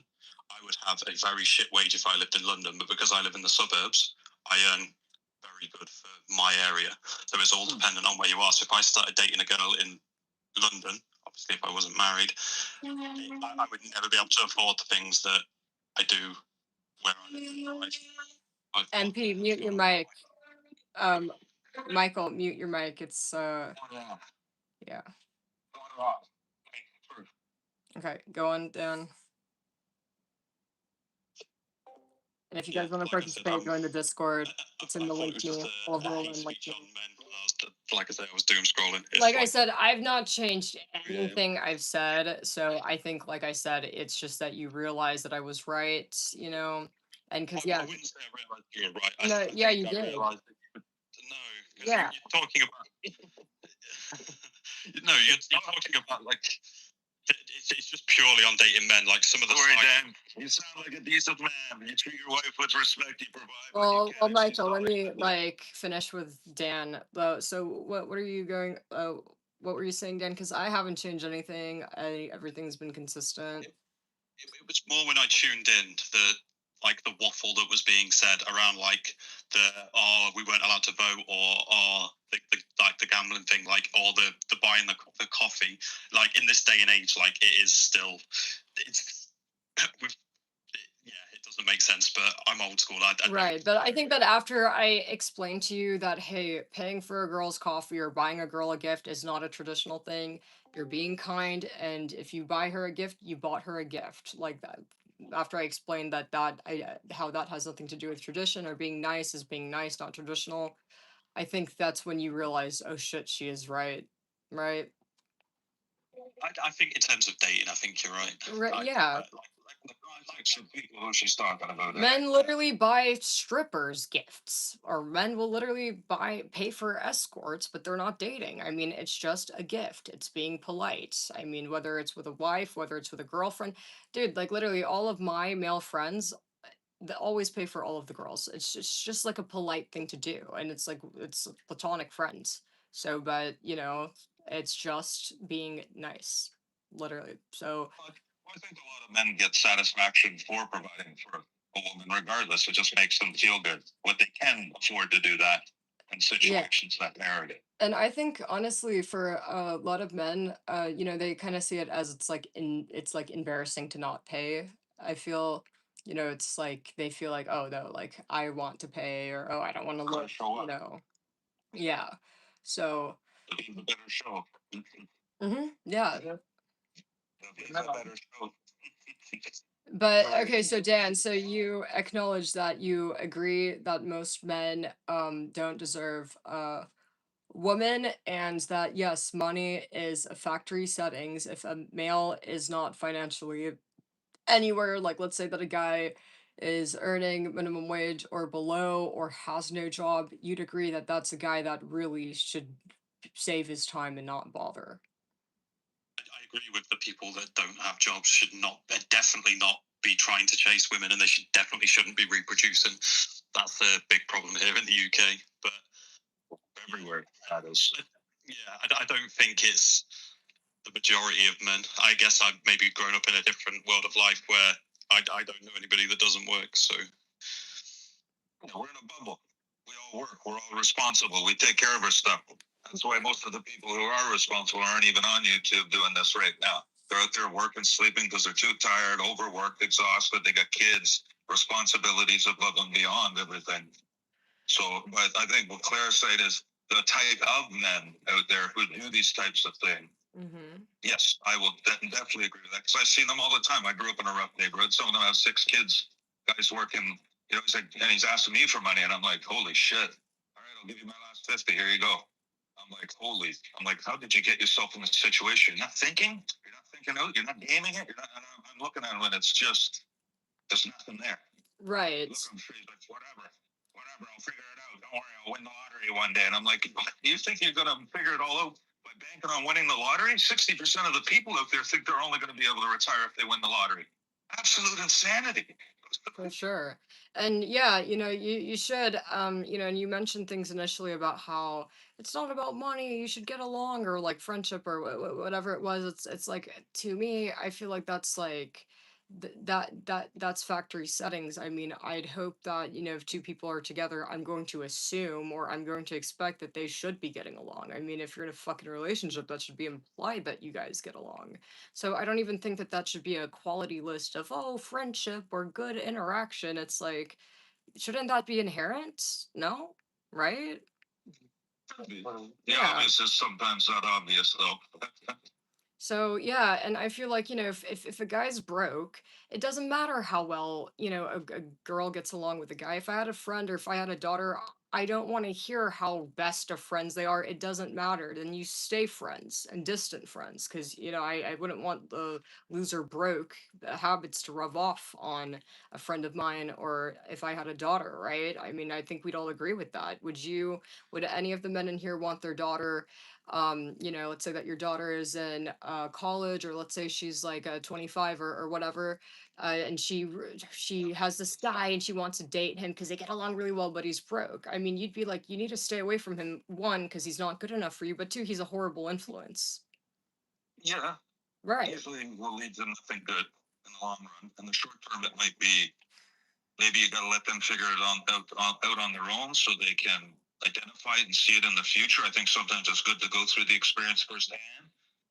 I would have a very shit wage if I lived in London. But because I live in the suburbs, I earn very good for my area. So it's all dependent on where you are. So if I started dating a girl in London, obviously if I wasn't married, I would never be able to afford the things that I do where I live. NP, mute your mic. Michael, mute your mic. It's yeah. Okay, go on down. And if you guys want to participate, join the Discord. It's in the link to OliveOilRun link. Like I said, I was doom scrolling. Like I said, I've not changed anything I've said. So I think, like I said, it's just that you realize that I was right, you know? And because, yeah. I wouldn't say I realized you were right. No, yeah, you did. No, Yeah. you're talking about. No, you're talking about like. It's just purely on dating men. Like some of the. Sorry, Dan. You sound like a decent man. You treat your wife with respect. You provide. Well, Michael, let me like finish with Dan. So what are you going? What were you saying, Dan? Because I haven't changed anything. Everything's been consistent. It was more when I tuned in to the waffle that was being said around like we weren't allowed to vote or the gambling thing, like or the buying the coffee. Like in this day and age, like it is still it doesn't make sense. sense, but I'm old school. I Right, but I think that after I explained to you that, hey, paying for a girl's coffee or buying a girl a gift is not a traditional thing. You're being kind, and if you buy her a gift, you bought her a gift. Like that. After I explained how that has nothing to do with tradition, or being nice is being nice, not traditional. I think that's when you realize, oh shit, she is right. Right? I think in terms of dating, I think you're right. Right, yeah. The context of people who she's talking about. Men literally buy strippers gifts, or men will literally pay for escorts, but they're not dating. I mean, it's just a gift. It's being polite. I mean, whether it's with a wife, whether it's with a girlfriend, dude, like literally all of my male friends, they always pay for all of the girls. It's just like a polite thing to do, and it's like it's platonic friends. So, but it's just being nice, literally. So, I think a lot of men get satisfaction for providing for a woman, regardless. It just makes them feel good. What they can afford to do that in situations that merit it. and I think honestly, for a lot of men, they kind of see it as it's like embarrassing to not pay. I feel, it's like they feel like, oh no, like I want to pay, or oh I don't want to Gotta look, show up. yeah. So, It'll be a better show. yeah. It'll be a better show. But okay, so Dan, so you acknowledge that you agree that most men don't deserve woman, and that yes, money is a factory settings. If a male is not financially anywhere, like let's say that a guy is earning minimum wage or below or has no job, you'd agree that that's a guy that really should save his time and not bother. I agree with the people that don't have jobs should not, they're definitely not be trying to chase women, and they definitely shouldn't be reproducing. That's a big problem here in the UK, but Everywhere. That is. yeah, I don't think it's the majority of men. I guess I've maybe grown up in a different world of life where I don't know anybody that doesn't work. So We're in a bubble. We all work. We're all responsible. We take care of our stuff. That's why most of the people who are responsible aren't even on YouTube doing this right now. They're out there working, sleeping because they're too tired, overworked, exhausted. They got kids, responsibilities above and beyond everything. So, but I think what Claire said is the type of men out there who do these types of things. Mm-hmm. Yes, I will definitely agree with that because I see them all the time. I grew up in a rough neighborhood. Some of them have 6 kids. Guys working, he's like, and he's asking me for money, and I'm like, holy shit! All right, I'll give you my last 50. Here you go. I'm like, how did you get yourself in this situation? You're not thinking. You're not thinking out. You're not gaming it. You're not. I'm looking at it when it's just there's nothing there. Right. Looking for you, like whatever. I'll figure it out. Don't worry, I'll win the lottery one day. And I'm like, you think you're gonna figure it all out by banking on winning the lottery? 60% of the people out there think they're only going to be able to retire if they win the lottery. Absolute insanity. For sure. And yeah, you should, and you mentioned things initially about how it's not about money, you should get along, or like friendship, or whatever it was. It's like, to me, I feel like that's like that's factory settings. I mean, I'd hope that, if two people are together, I'm going to assume, or I'm going to expect that they should be getting along. I mean, if you're in a fucking relationship, that should be implied that you guys get along. So I don't even think that that should be a quality list of, oh, friendship or good interaction. It's like, shouldn't that be inherent? No? Right? The obvious is sometimes not obvious, though. So yeah, and I feel like, if a guy's broke, it doesn't matter how well, a girl gets along with a guy. If I had a friend, or if I had a daughter, I don't want to hear how best of friends they are. It doesn't matter. Then you stay friends and distant friends, because I wouldn't want the loser broke habits to rub off on a friend of mine, or if I had a daughter, right? I mean, I think we'd all agree with that. Would any of the men in here want their daughter, let's say that your daughter is in college, or let's say she's like 25, or whatever, and she has this guy and she wants to date him because they get along really well, but he's broke. I mean, you'd be like, you need to stay away from him, one, because he's not good enough for you, but two, he's a horrible influence. Yeah. Right. Usually will lead to nothing good in the long run. In the short term, it might be maybe you got to let them figure it out on their own so they can identify it and see it in the future. I think sometimes it's good to go through the experience firsthand,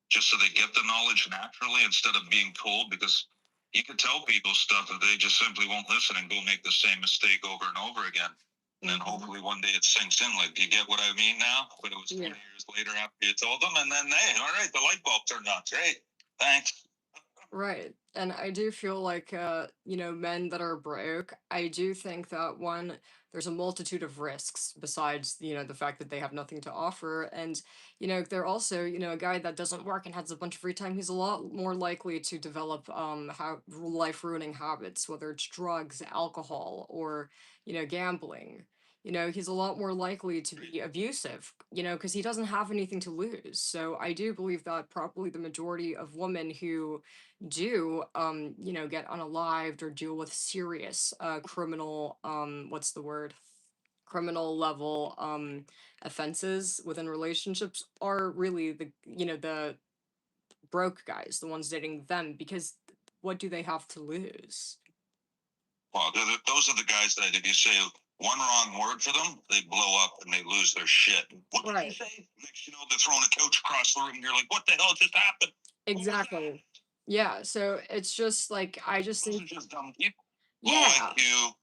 just so they get the knowledge naturally instead of being told, because You can tell people stuff that they just simply won't listen and go make the same mistake over and over again. And then hopefully one day it sinks in. Like, do you get what I mean now? But it was 20 years later after you told them, and then, hey, all right, the light bulb turned on. Great, thanks. Right. And I do feel like, men that are broke, I do think that one, there's a multitude of risks besides, the fact that they have nothing to offer. And, they're also, a guy that doesn't work and has a bunch of free time, he's a lot more likely to develop life ruining habits, whether it's drugs, alcohol, or, gambling. He's a lot more likely to be abusive, because he doesn't have anything to lose. So I do believe that probably the majority of women who do get unalived or deal with serious criminal what's the word, criminal level offenses within relationships are really the broke guys, the ones dating them, because what do they have to lose? Well, those are the guys that if you say one wrong word for them, they blow up and they lose their shit. What did you say? Next, they're throwing a couch across the room and you're like, what the hell just happened? Exactly. Yeah, so it's just like, I just Those think, are just dumb people. yeah, Low IQ,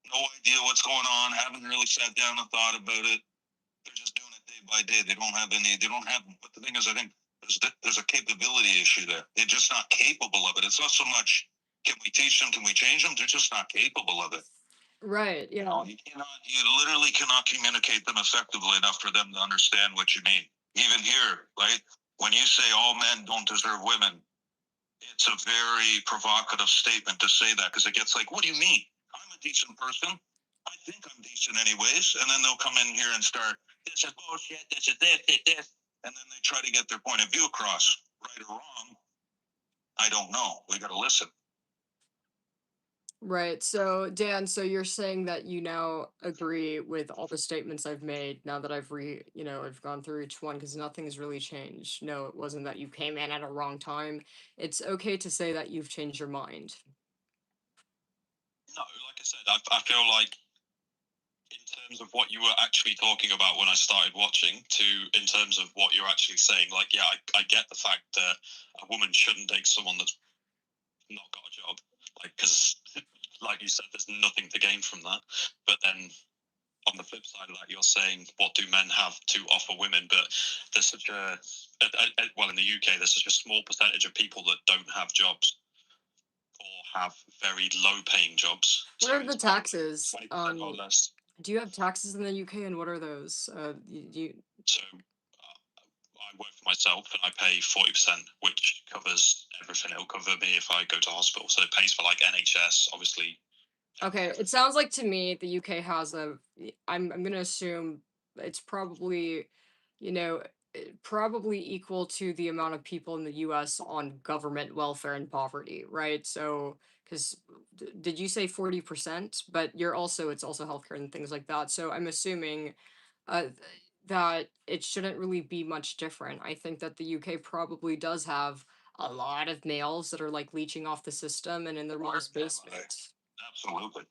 no idea what's going on, haven't really sat down and thought about it. They're just doing it day by day. They don't have, but the thing is, I think there's a capability issue there. They're just not capable of it. It's not so much, can we teach them, can we change them? They're just not capable of it. right, yeah. You literally cannot communicate them effectively enough for them to understand what you mean. Even here, right? When you say all men don't deserve women, it's a very provocative statement to say that, because it gets like, what do you mean? I'm a decent person. I think I'm decent anyways. And then they'll come in here and start, this is bullshit, this is this. And then they try to get their point of view across. Right or wrong, I don't know. We got to listen. Right. So, Dan, so you're saying that you now agree with all the statements I've made now that I've gone through each one, because nothing's really changed. No, it wasn't that you came in at a wrong time. It's okay to say that you've changed your mind. No, like I said, I feel like in terms of what you were actually talking about when I started watching to in terms of what you're actually saying, like, yeah, I get the fact that a woman shouldn't date someone that's not got a job, like, because like you said, there's nothing to gain from that. But then on the flip side of that, you're saying, what do men have to offer women? But there's such well, in the UK, there's such a small percentage of people that don't have jobs or have very low paying jobs. What are the taxes? Or less. Do you have taxes in the UK, and what are those? So I work for myself and I pay 40%, which covers everything. It'll cover me if I go to hospital. So it pays for like NHS, obviously. Okay, it sounds like to me the UK has I'm gonna assume it's probably, probably equal to the amount of people in the US on government welfare and poverty, right? So, because did you say 40%? But it's also healthcare and things like that. So I'm assuming uh, th- that it shouldn't really be much different. I think that the UK probably does have a lot of males that are like leeching off the system and in their mom's basement. Absolutely.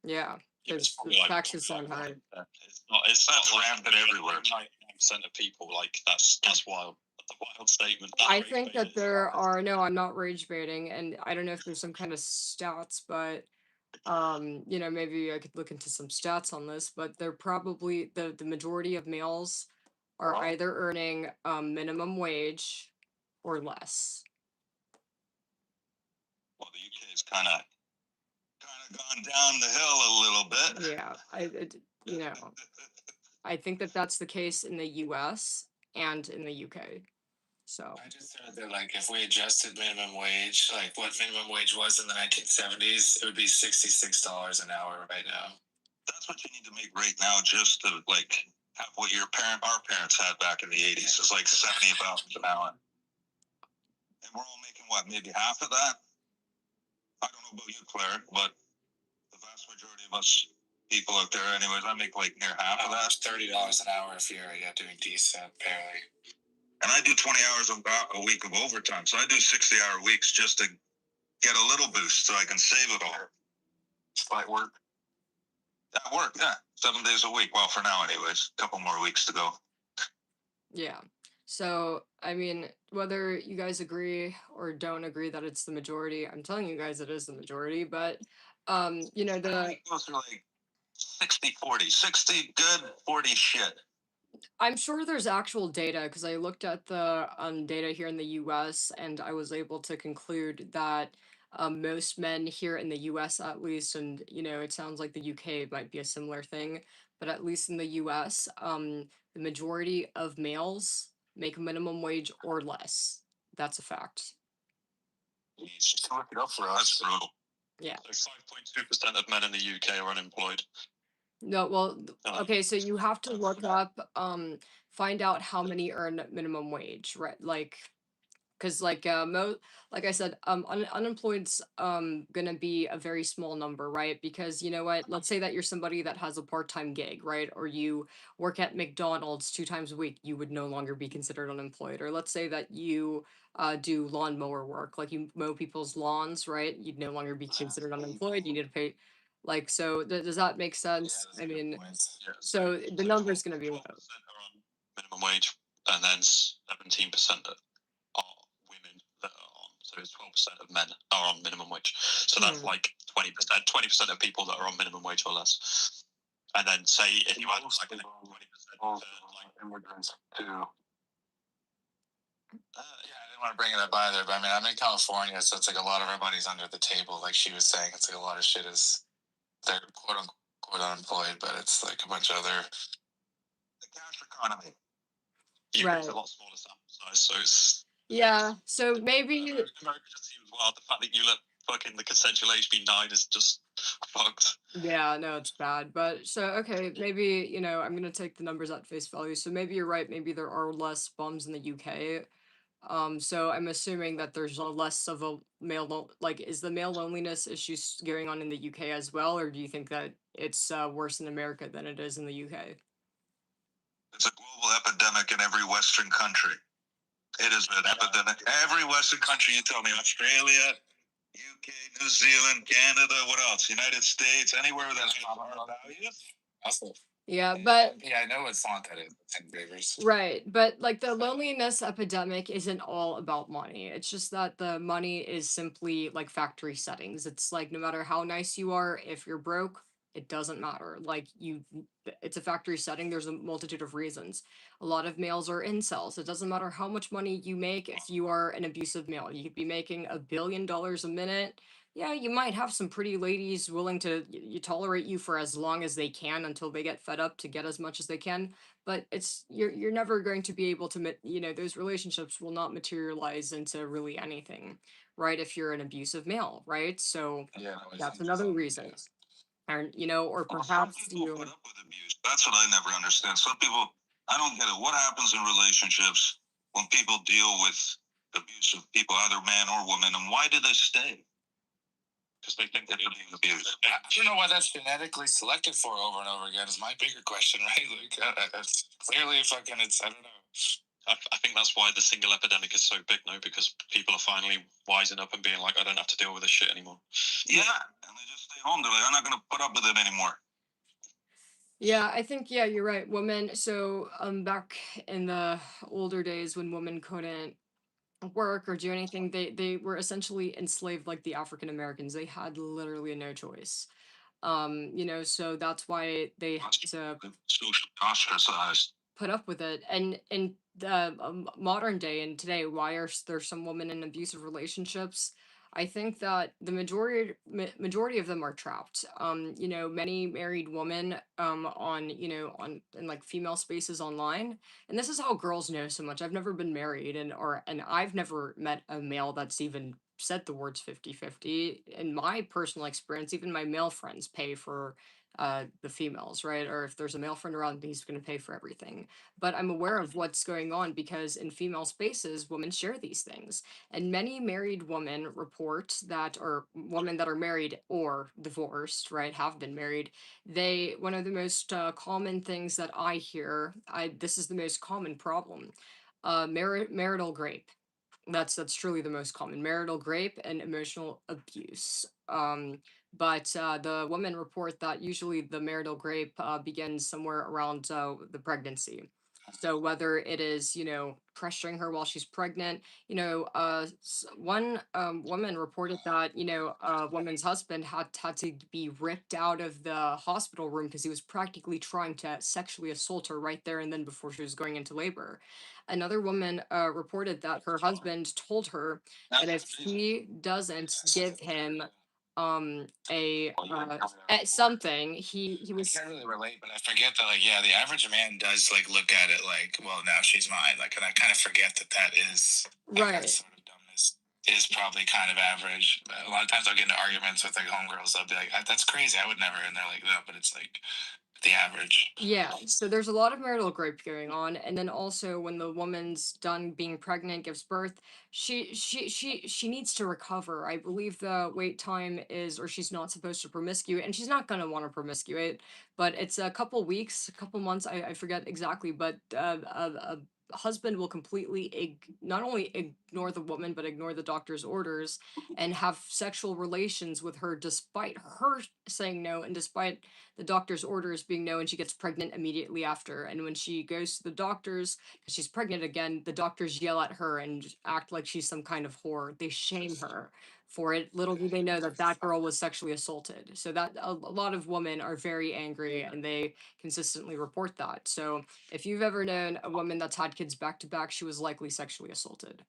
Yeah, because the Like, taxes sound high. It's not like rampant everywhere. 99% of people, like, that's wild. That's a wild statement. I think that there are, no, I'm not rage baiting, and I don't know if there's some kind of stats, but maybe I could look into some stats on this, but they're probably the majority of males are either earning minimum wage or less. Well, the UK has kind of gone down the hill a little bit. Yeah, I think that that's the case in the US and in the UK. So I just heard that, like, if we adjusted minimum wage, like what minimum wage was in the 1970s, it would be $66 an hour right now. That's what you need to make right now, just to like have what our parents had back in the 80s. It's like 70 pounds an hour, and we're all making what, maybe half of that. I don't know about you, Claire, but the vast majority of us people out there, anyways, I make like near half of that. $30 an hour if you're doing decent, barely. And I do 20 hours a week of overtime, so I do 60-hour weeks just to get a little boost so I can save it all. Slight work. That work, yeah, 7 days a week. Well, for now, anyways, a couple more weeks to go. yeah. So, I mean, whether you guys agree or don't agree that it's the majority, I'm telling you guys it is the majority, but the Goes through like 60-40, 60 good, 40 shit. I'm sure there's actual data because I looked at the data here in the US and I was able to conclude that most men here in the US, at least, and it sounds like the UK might be a similar thing, but at least in the US, the majority of males make minimum wage or less. That's a fact. Just look it up for us. That's brutal. Yeah. So 5.2% of men in the UK are unemployed. No, well, Oh. okay, so you have to look up, find out how many earn minimum wage, right? Like, because like I said, unemployed's gonna be a very small number, right? Because you know what, let's say that you're somebody that has a part-time gig, right? Or you work at McDonald's 2 times a week, you would no longer be considered unemployed. Or let's say that you do lawnmower work, like you mow people's lawns, right? You'd no longer be considered unemployed. You need to pay, like, so does that make sense? Yeah, I mean, Yeah, so the number's gonna be 12% low. are on minimum wage, and then 17% are women that are on. So it's 12% of men are on minimum wage. So that's like 20%. 20% of people that are on minimum wage or less. And then say if you had like 20% Both like immigrants too. Yeah, I didn't want to bring it up either, but I mean, I'm in California, so it's like a lot of everybody's under the table. Like she was saying, it's like a lot of shit is they're quote unquote unemployed, but it's like a bunch of other. The cash economy. you Right. it's a lot smaller sample size, so it's Yeah, so maybe America just seems wild. The fact that you let fucking the consensual age be 9 is just fucked. yeah, no, it's bad. But so okay, maybe, I'm gonna take the numbers at face value. So maybe you're right, maybe there are less bums in the UK. So I'm assuming that there's a less of a like, is the male loneliness issue going on in the UK as well, or do you think that it's worse in America than it is in the UK? It's a global epidemic in every Western country. It is an epidemic. Every Western country, you tell me, Australia, UK, New Zealand, Canada, what else? United States, anywhere that has our values. Also, Yeah, but yeah, I know it's not that it's 10 favors. right, but like the loneliness epidemic isn't all about money. It's just that the money is simply like factory settings. It's like no matter how nice you are, if you're broke, it doesn't matter. Like it's a factory setting. There's a multitude of reasons. A lot of males are incels. It doesn't matter how much money you make if you are an abusive male. You could be making $1 billion a minute. Yeah, you might have some pretty ladies willing to tolerate you for as long as they can until they get fed up to get as much as they can, but it's you're never going to be able to those relationships will not materialize into really anything, right? If you're an abusive male, right? So Yeah, that's another reason. And or Some perhaps people you put up with abuse. That's what I never understand. Some people, I don't get it. What happens in relationships when people deal with abusive people, either man or woman, and why do they stay? Because they think They're being abused. I don't know why that's genetically selected for over and over again. Is my bigger question, right? Like that's clearly fucking. It's I don't know. I think that's why the single epidemic is so big now, because people are finally wising up and being like, I don't have to deal with this shit anymore. Yeah, and they just stay home. They're like, I'm not going to put up with it anymore. yeah, I think, yeah, you're right. Women, so back in the older days when women couldn't work or do anything, they were essentially enslaved like the African Americans. They had literally no choice. So that's why they had to Socially ostracized. put up with it. And in the modern day and today, why are there some women in abusive relationships? I think that the majority of them are trapped. Many married women on on in like female spaces online, and this is how girls know so much. I've never been married, and I've never met a male that's even said the words 50-50. In my personal experience, even my male friends pay for the females, right? Or if there's a male friend around, he's going to pay for everything. But I'm aware of what's going on because in female spaces, women share these things. And many married women report that, or women that are married or divorced, right, have been married. One of the most common things that I hear, this is the most common problem, marital rape. That's truly the most common, marital rape and emotional abuse. But the women report that usually the marital rape begins somewhere around the pregnancy. So whether it is, pressuring her while she's pregnant, one woman reported that, a woman's husband had to be ripped out of the hospital room because he was practically trying to sexually assault her right there and then before she was going into labor. Another woman reported that her husband told her that if he doesn't give him at something, he I was can't really relate, but I forget that, like, yeah, the average man does, like, look at it like, well, now she's mine. Like, and I kind of forget that is, like, that right. sort of dumbness is probably kind of average. But a lot of times I'll get into arguments with, like, homegirls. They'll be like, that's crazy. I would never. And they're like, no, but it's, like, the average. Yeah, so there's a lot of marital gripe going on, and then also when the woman's done being pregnant, gives birth, she needs to recover. I believe the wait time is, or she's not supposed to promiscuate, and she's not gonna want to promiscuate, but it's a couple weeks, a couple months, I forget exactly, but a husband will completely not only ignore the woman, but ignore the doctor's orders and have sexual relations with her despite her saying no and despite the doctor's orders being no, and she gets pregnant immediately after. And when she goes to the doctors, because she's pregnant again, the doctors yell at her and act like she's some kind of whore. They shame her for it. Little do they know that that girl was sexually assaulted. So that a lot of women are very angry and they consistently report that. So if you've ever known a woman that's had kids back to back, she was likely sexually assaulted.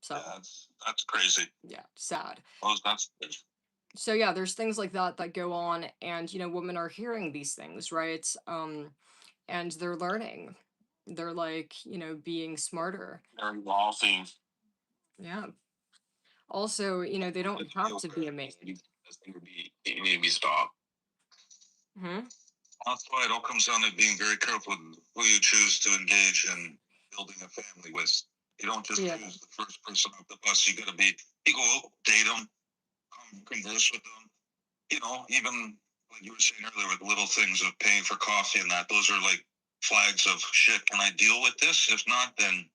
So Yeah, that's crazy. yeah, sad. Well, that's So yeah, there's things like that that go on, and women are hearing these things, right? And they're learning. They're like, being smarter. They're evolving. Yeah. Also, they don't have to be a maid. You need to be stopped. Hmm? That's why it all comes down to being very careful with who you choose to engage in building a family with. You don't just Yeah. choose the first person off the bus. You go date them, converse with them. Even like you were saying earlier with little things of paying for coffee and that, those are like flags of shit. Can I deal with this? If not, then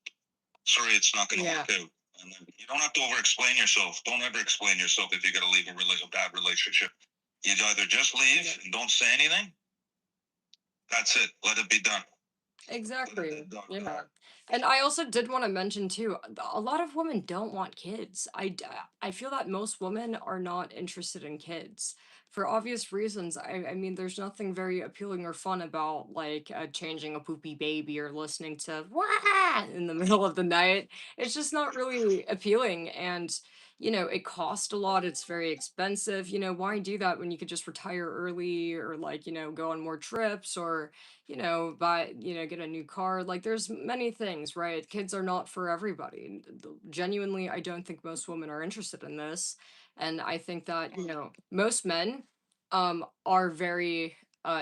sorry, it's not going to Yeah. work out. And then you don't have to over-explain yourself. Don't ever explain yourself if you're going to leave a bad relationship. You either just leave and don't say anything. That's it. Let it be done. Exactly. Yeah. And I also did want to mention too, a lot of women don't want kids. I feel that most women are not interested in kids for obvious reasons. I mean, there's nothing very appealing or fun about like changing a poopy baby or listening to wah in the middle of the night. It's just not really appealing. And, it costs a lot. It's very expensive. Why do that when you could just retire early or like, go on more trips or buy, get a new car. Like there's many things, right? Kids are not for everybody. Genuinely, I don't think most women are interested in this. And I think that, most men are very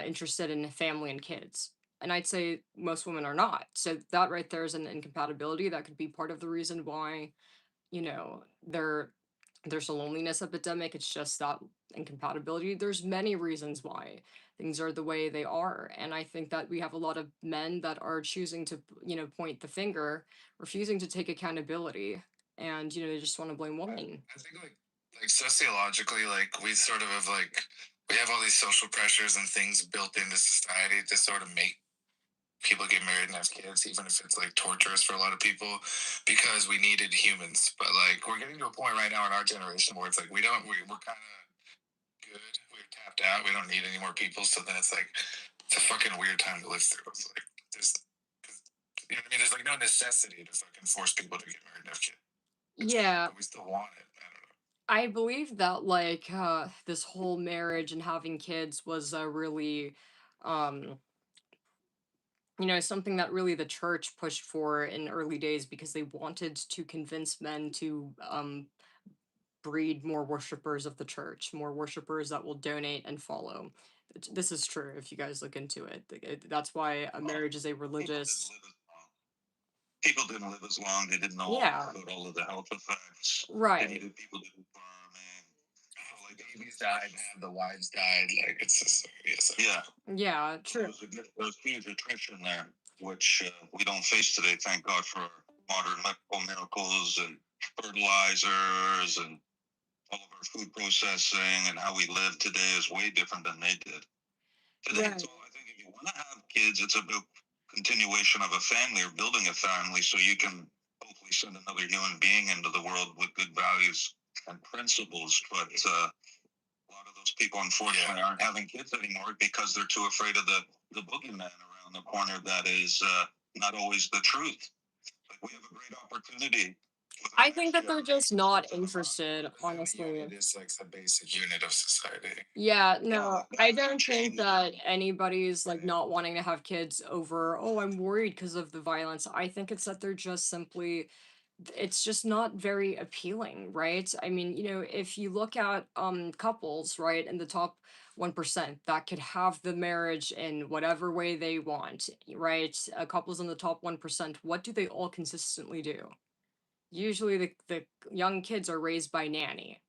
interested in family and kids. And I'd say most women are not. So that right there is an incompatibility that could be part of the reason why, there's a loneliness epidemic. It's just that incompatibility. There's many reasons why things are the way they are. And I think that we have a lot of men that are choosing to, point the finger, refusing to take accountability. And, they just want to blame women. I think like sociologically, like we sort of have like we have all these social pressures and things built into society to sort of make people get married and have kids, even if it's like torturous for a lot of people, because we needed humans. But like we're getting to a point right now in our generation where it's like we're kind of good. We're tapped out. We don't need any more people. So then it's like it's a fucking weird time to live through. It's like there's you know what I mean. There's like no necessity to fucking force people to get married and have kids. Yeah. But we still want it. I don't know. I believe that like this whole marriage and having kids was a really something that really the church pushed for in early days because they wanted to convince men to breed more worshipers of the church, more worshipers that will donate and follow. This is true if you guys look into it. That's why a marriage is a religious. People didn't live as long. They didn't know about all of the health effects. Right. They needed people to do farming. Like babies died and the wives died. Like it's just yeah. Yeah, true. There's huge attrition there, which we don't face today. Thank God for modern medical miracles and fertilizers and all of our food processing and how we live today is way different than they did. Today, Right. I think if you want to have kids, it's about continuation of a family or building a family, so you can hopefully send another human being into the world with good values and principles. But a lot of those people, unfortunately, aren't having kids anymore because they're too afraid of the boogeyman around the corner. That is not always the truth. Like, we have a great opportunity. I think that they're just not interested, honestly. It is like the basic unit of society. Yeah, no, I don't think that anybody's like not wanting to have kids over, oh, I'm worried because of the violence. I think it's that they're just simply, it's just not very appealing, right? I mean, if you look at couples, right, in the top 1% that could have the marriage in whatever way they want, right? Couples in the top 1%, what do they all consistently do? Usually the young kids are raised by nanny.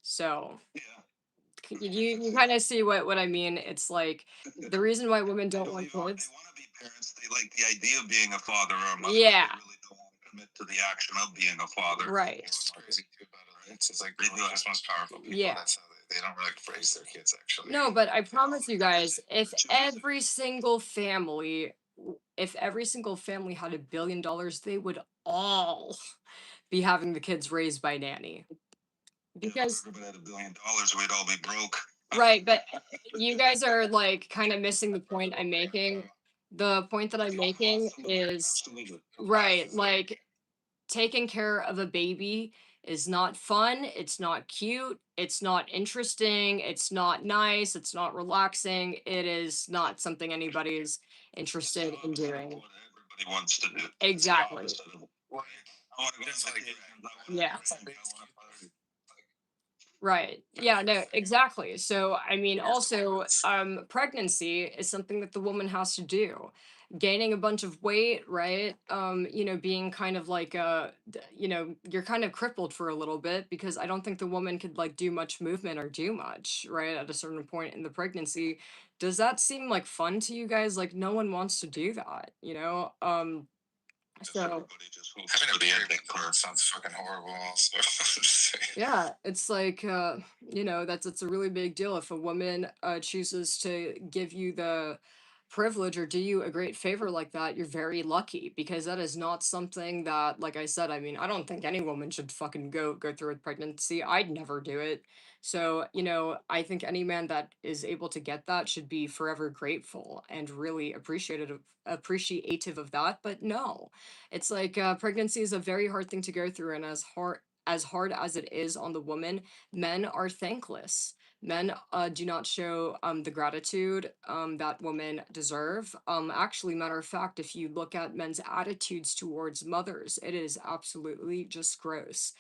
So Yeah. you kind of see what I mean. It's like the reason why women don't want They want kids. to be parents. They like the idea of being a father or a mother. Yeah. They really don't want to commit to the action of being a father. Right. It's crazy too about it. It's like They the do richest, most powerful people. Yeah. That's how they don't like raise their kids actually. No, but I promise you guys, if every single family had $1 billion, they would all be having the kids raised by nanny. Because if everybody had $1 billion, we'd all be broke. right, but you guys are like kind of missing the point I'm making. The point that I'm making is Absolutely. right, like taking care of a baby is not fun, it's not cute, it's not interesting, it's not nice, it's not relaxing, it is not something anybody is interested in doing. What everybody wants to do. Exactly. I want to go It's to like- vacation. Yeah. It's like basic human- Right. Yeah, no, exactly. So, I mean, also, pregnancy is something that the woman has to do. Gaining a bunch of weight, right? Being kind of like you're kind of crippled for a little bit because I don't think the woman could like do much movement or do much, right? At a certain point in the pregnancy. Does that seem like fun to you guys? Like no one wants to do that, So Everybody just hopes Having for a the baby ending part. sounds fucking horrible. Also, just saying. yeah, it's like that's it's a really big deal if a woman chooses to give you the privilege or do you a great favor like that. You're very lucky because that is not something that, like I said, I mean, I don't think any woman should fucking go through with pregnancy. I'd never do it. So I think any man that is able to get that should be forever grateful and really appreciative of that. But no, it's like pregnancy is a very hard thing to go through, and as hard as it is on the woman, men are thankless. Men do not show the gratitude that women deserve. Actually, matter of fact, if you look at men's attitudes towards mothers, it is absolutely just gross.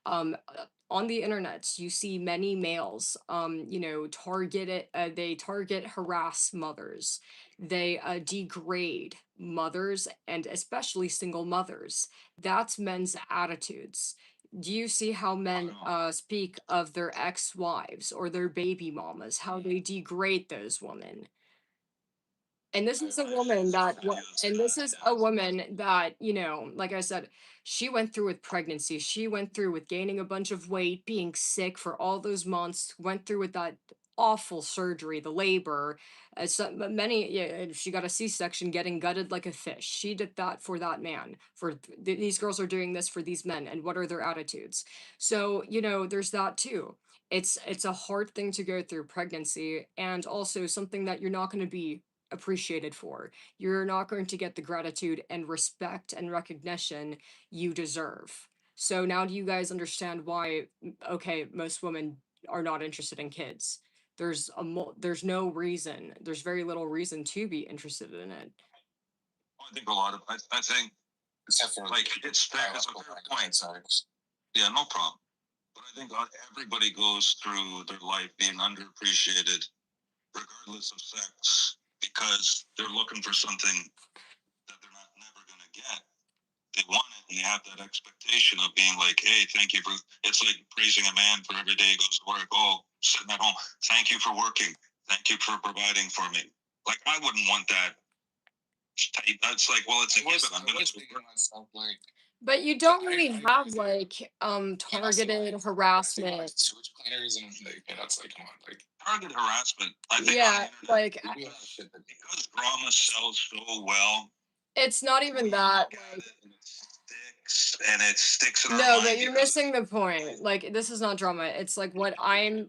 On the internet, you see many males, they target, harass mothers. They degrade mothers and especially single mothers. That's men's attitudes. Do you see how men speak of their ex-wives or their baby mamas, how they degrade those women? And this is a woman that and this is a woman that, like I said, she went through with pregnancy. She went through with gaining a bunch of weight, being sick for all those months, went through with that awful surgery, the labor. Many, yeah, she got a C-section, getting gutted like a fish. She did that for that man. These girls are doing this for these men, and what are their attitudes? So, there's that too. It's a hard thing to go through pregnancy, and also something that you're not going to be appreciated for. You're not going to get the gratitude and respect and recognition you deserve. So now do you guys understand why okay, most women are not interested in kids? There's no reason. There's very little reason to be interested in it. I think a lot of I think Except for like it's fair. It's a fair point. Yeah, no problem. But I think everybody goes through their life being underappreciated, regardless of sex, because they're looking for something that they're not never gonna get. They want it, and they have that expectation of being like, "Hey, thank you for." It's like praising a man for every day he goes to work. Oh, sitting at home, thank you for working. Thank you for providing for me. Like I wouldn't want that. That's like, well, it's a given. I'm gonna. myself like But you don't really have like targeted harassment. sewage cleaners and like, it's like, come on, like Target harassment. I think Yeah, like we do a lot of shit that because drama sells so well, It's not even that. Look at it and it sticks in our No, mind but you're because missing the point. Like, this is not drama. It's like what I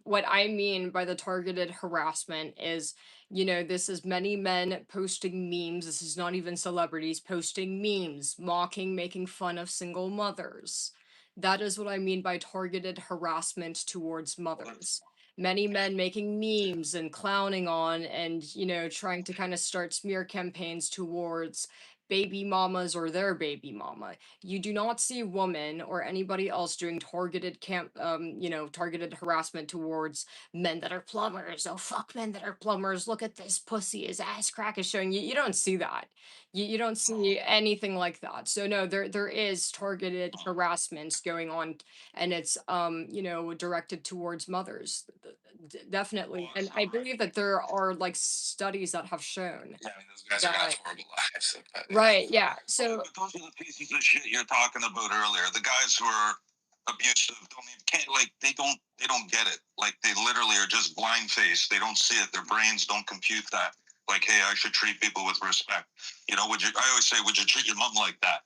mean by the targeted harassment is, this is many men posting memes. This is not even celebrities posting memes, mocking, making fun of single mothers. That is what I mean by targeted harassment towards mothers. Many men making memes and clowning on and, trying to kind of start smear campaigns towards baby mamas or their baby mama. You do not see women or anybody else doing targeted harassment towards men that are plumbers. Oh, fuck men that are plumbers. Look at this pussy. His ass crack is showing. You don't see that. You don't see anything like that. So no, there is targeted harassment going on, and it's directed towards mothers. Definitely. And I believe that there are like studies that have shown. Yeah, I mean, those guys are gonna have horrible lives. Right, yeah. So but those are the pieces of shit you're talking about earlier. The guys who are abusive they don't get it. Like they literally are just blind faced. They don't see it. Their brains don't compute that. Like, hey, I should treat people with respect. I always say, would you treat your mom like that?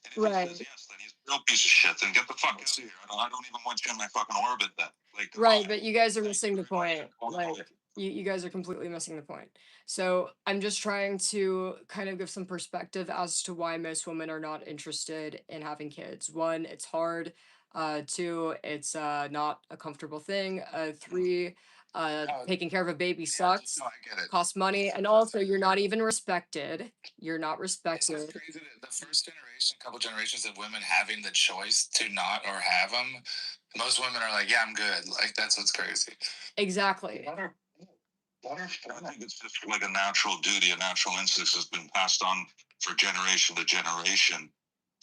And if right. he says yes, then he's a real piece of shit. Then get the fuck out of here. I don't even want you in my fucking orbit then. Like, Right, but you guys are missing the point. Like, you guys are completely missing the point. So I'm just trying to kind of give some perspective as to why most women are not interested in having kids. One, it's hard. Two, it's not a comfortable thing. Three, taking care of a baby sucks, No, I get it. costs money, and also you're not even respected. You're not It's respected. just crazy that the first generation, couple generations of women having the choice to not or have them, most women are like, yeah, I'm good. Like, that's what's crazy. Exactly. I think it's just like a natural duty, a natural instinct that's been passed on for generation to generation.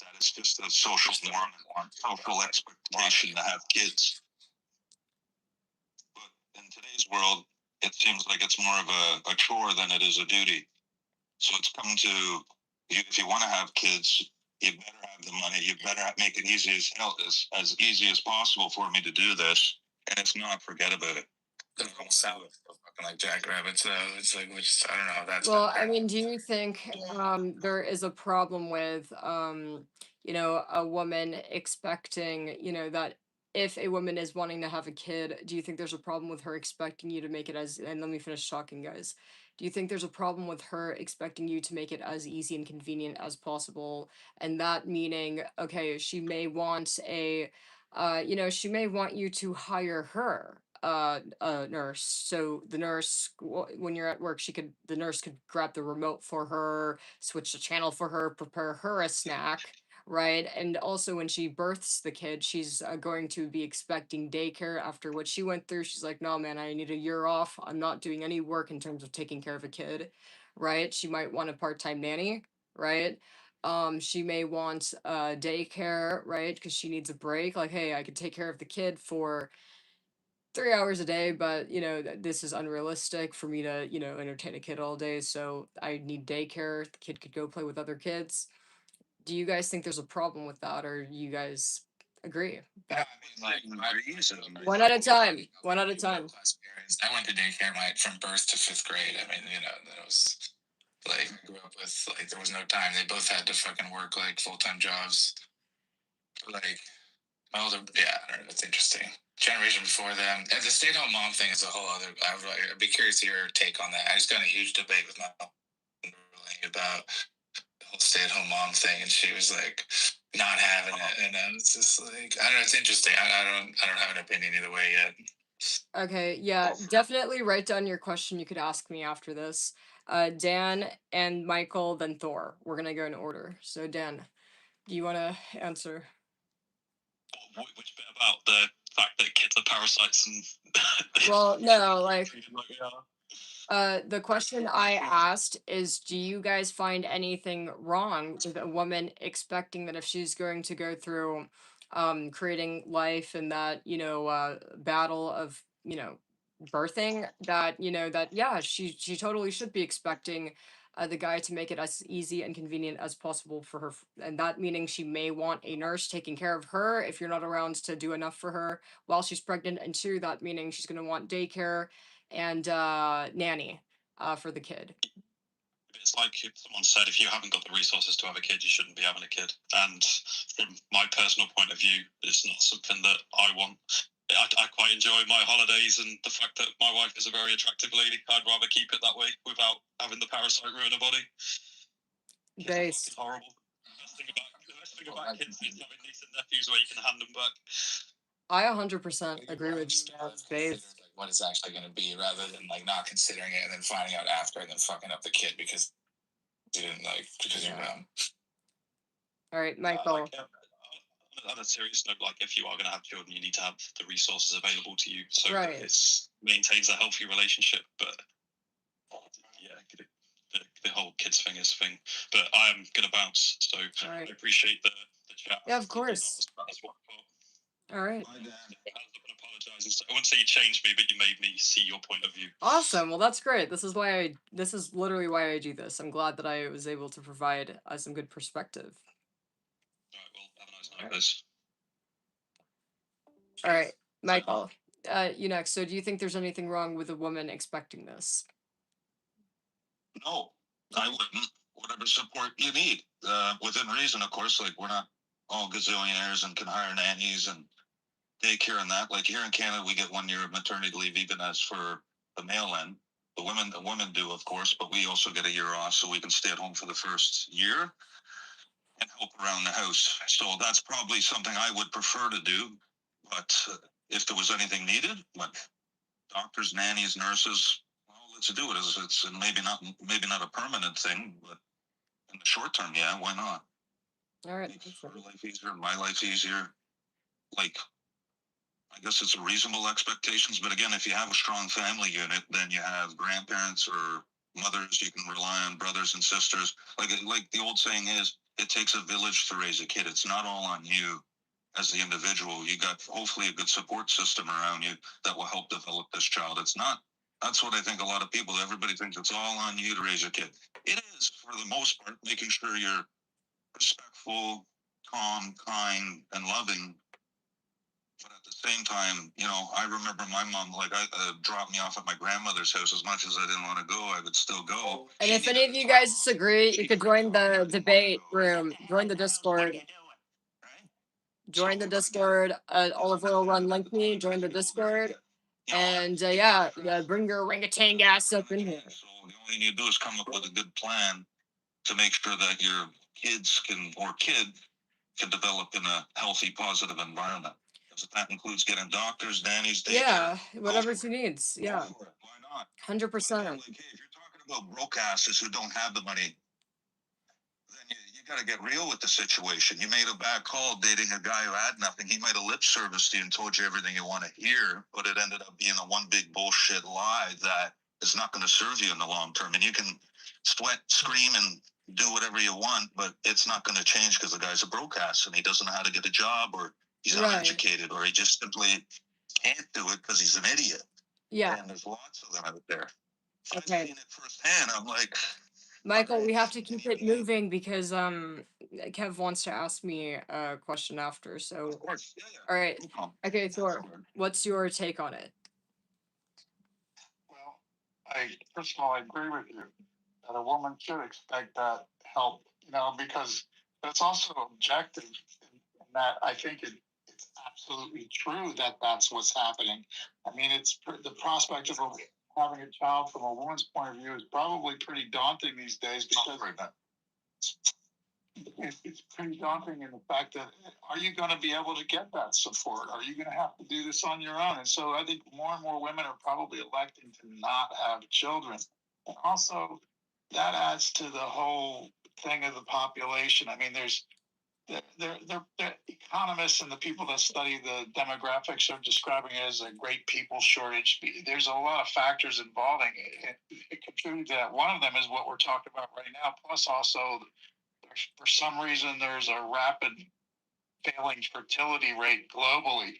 That it's just a social norm, social expectation to have kids. But in today's world, it seems like it's more of a chore than it is a duty. So it's come to if you want to have kids, you better have the money. You better make it easy as easy as possible for me to do this. And it's not, forget about it. The whole South is so fucking like jackrabbits. It's like, I don't know how that's. Well, I mean, do you think there is a problem with a woman expecting, that if a woman is wanting to have a kid, do you think there's a problem with her expecting you to make it as, and let me finish talking, guys. Do you think there's a problem with her expecting you to make it as easy and convenient as possible? And that meaning, okay, she may want she may want you to hire her a nurse, so the nurse when you're at work, the nurse could grab the remote for her, switch the channel for her, prepare her a snack, right? And also when she births the kid, she's going to be expecting daycare after what she went through. She's like, no man, I need a year off. I'm not doing any work in terms of taking care of a kid, right? She might want a part-time nanny, right? She may want daycare, right? Because she needs a break. Like, hey, I could take care of the kid for 3 hours a day, but this is unrealistic for me to entertain a kid all day, so I need daycare. The kid could go play with other kids. Do you guys think there's a problem with that, or you guys agree? Yeah, I mean, like One at a time. One at a time. I went to daycare from birth to fifth grade. I mean, that was like grew up with like there was no time. They both had to fucking work like full-time jobs. Like my older, yeah, I don't know. It's interesting. Generation before them, and the stay-at-home mom thing is a whole other. I'd be curious to hear your take on that. I just got in a huge debate with my mom about the whole stay-at-home mom thing, and she was like not having it, and it's just like I don't know. It's interesting. I don't have an opinion either way yet. Okay, yeah, definitely write down your question. You could ask me after this. Dan and Michael, then Thor. We're gonna go in order. So Dan, do you want to answer? Which bit about the fact that kids are parasites and Well, no, like the question I asked is, do you guys find anything wrong with a woman expecting that if she's going to go through creating life and that, battle of, birthing, that, that yeah, she totally should be expecting the guy to make it as easy and convenient as possible for her. And that meaning she may want a nurse taking care of her if you're not around to do enough for her while she's pregnant. And two, that meaning she's going to want daycare and nanny for the kid. It's like if someone said, if you haven't got the resources to have a kid, you shouldn't be having a kid. And from my personal point of view, it's not something that I want. I quite enjoy my holidays and the fact that my wife is a very attractive lady. I'd rather keep it that way without having the parasite ruin her body. Base. It's horrible. The best thing about kids is having nieces and nephews where you can hand them back. I 100% agree with Base. Like what it's actually going to be, rather than like not considering it and then finding out after and then fucking up the kid because you didn't because you're dumb. All right, Michael. On a serious note, like if you are going to have children, you need to have the resources available to you so Right. that it maintains a healthy relationship. But yeah, the whole kids thing is a thing. But I am going to bounce, so Right. I appreciate the chat. Yeah, of course. All right. I wouldn't say you changed me, but you made me see your point of view. Awesome. Well, that's great. This is literally why I do this. I'm glad that I was able to provide some good perspective. All right. Well, have a nice night, guys. All right, Michael. You next. So, do you think there's anything wrong with a woman expecting this? No, I wouldn't. Whatever support you need, within reason, of course. Like we're not all gazillionaires and can hire nannies and daycare and that. Like here in Canada, we get 1 year of maternity leave, even as for the male end. The women do, of course, but we also get a year off, so we can stay at home for the first year and help around the house. So that's probably something I would prefer to do. But if there was anything needed, like doctors, nannies, nurses, well, let's do it. It's maybe not a permanent thing, but in the short term, yeah, why not? All right. Makes her life easier, my life easier. Like, I guess it's reasonable expectations, but again, if you have a strong family unit, then you have grandparents or mothers you can rely on, brothers and sisters. Like the old saying is, it takes a village to raise a kid. It's not all on you as the individual. You got hopefully a good support system around you that will help develop this child. It's not. That's what I think a lot of people, everybody thinks it's all on you to raise a kid. It is, for the most part, making sure you're respectful, calm, kind, and loving. But at the same time, I remember my mom, like, dropped me off at my grandmother's house. As much as I didn't want to go, I would still go. And if any of you guys disagree, you could join the debate room, join the Discord. Join the Discord. OliveOilRun link me. Join the Discord. And bring your orangutan ass up in here. So the only thing you do is come up with a good plan to make sure that your kid can develop in a healthy, positive environment. Because that includes getting doctors, nannies, daycare. Yeah, whatever she needs. Yeah. Why not? 100%. Like, hey, if you're talking about broke asses who don't have the money, then you got to get real with the situation. You made a bad call dating a guy who had nothing. He might have lip serviced you and told you everything you want to hear, but it ended up being a one big bullshit lie that is not going to serve you in the long term. And you can sweat, scream, and do whatever you want, but it's not going to change because the guy's a broke ass and he doesn't know how to get a job, or he's uneducated, or he just simply can't do it because he's an idiot. Yeah. And there's lots of them out there. Okay. I've seen it firsthand. I'm like, Michael, we have to keep it moving because Kev wants to ask me a question after. So, of course. Yeah. All right. Okay, Thor, what's your take on it? Well, first of all, I agree with you that a woman should expect that help, because that's also objective in that I think it's absolutely true that that's what's happening. I mean, it's the prospect of having a child from a woman's point of view is probably pretty daunting these days because it's pretty daunting in the fact that are you going to be able to get that support? Are you going to have to do this on your own? And so I think more and more women are probably electing to not have children. And also that adds to the whole thing of the population. I mean, there's the economists and the people that study the demographics are describing it as a great people shortage. There's a lot of factors involving it. It contributes to that. One of them is what we're talking about right now. Plus, also, for some reason, there's a rapid failing fertility rate globally.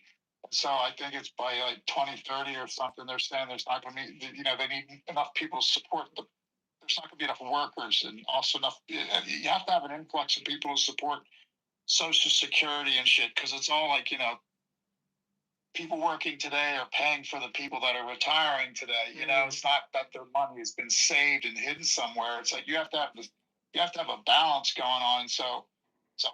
So I think it's by like 2030 or something. They're saying there's not going to be, they need enough people to support there's not going to be enough workers, and also enough. You have to have an influx of people to support Social Security and shit, because it's all like people working today are paying for the people that are retiring today. You know, it's not that their money has been saved and hidden somewhere. It's like you have to have a balance going on. So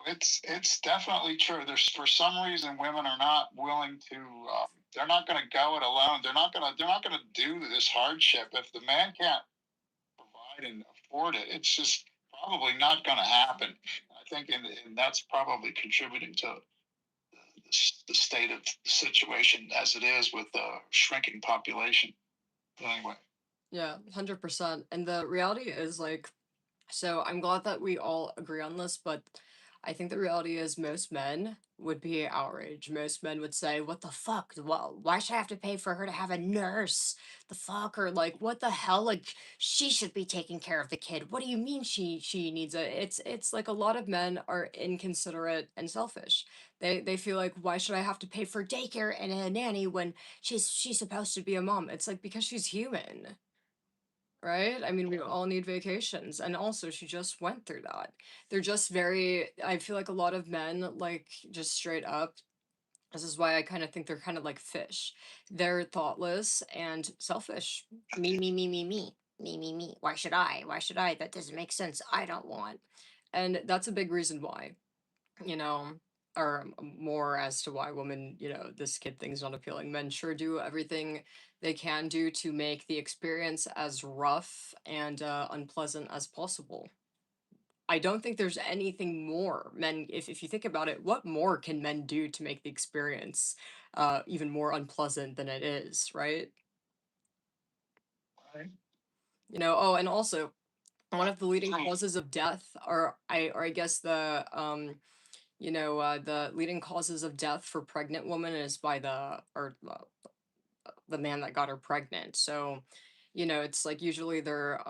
it's definitely true. There's for some reason women are not willing to. They're not going to go it alone. They're not going to do this hardship if the man can't provide and afford it. It's just probably not going to happen. I think, and that's probably contributing to the state of the situation as it is with the shrinking population. Anyway. Yeah, 100%. And the reality is like, so I'm glad that we all agree on this, but I think the reality is most men would be outraged. Most men would say, "What the fuck? Well, why should I have to pay for her to have a nurse? The fuck?" Or like, "What the hell? Like, she should be taking care of the kid. What do you mean she needs a?" It's like a lot of men are inconsiderate and selfish. They feel like, "Why should I have to pay for daycare and a nanny when she's supposed to be a mom?" It's like because she's human. Right? I mean, we all need vacations. And also, she just went through that. They're just very, I feel like a lot of men, like, just straight up, this is why I kind of think they're kind of like fish. They're thoughtless and selfish. Me, me, me, me, me. Me, me, me. Why should I? Why should I? That doesn't make sense. I don't want. And that's a big reason why, you know, or more as to why women, this kid thing's not appealing. Men sure do everything they can do to make the experience as rough and unpleasant as possible. I don't think there's anything more men, if you think about it, what more can men do to make the experience even more unpleasant than it is, right? Right. Oh, and also one of the leading causes of death, or I guess the leading causes of death for pregnant women is by the man that got her pregnant. So, it's like usually there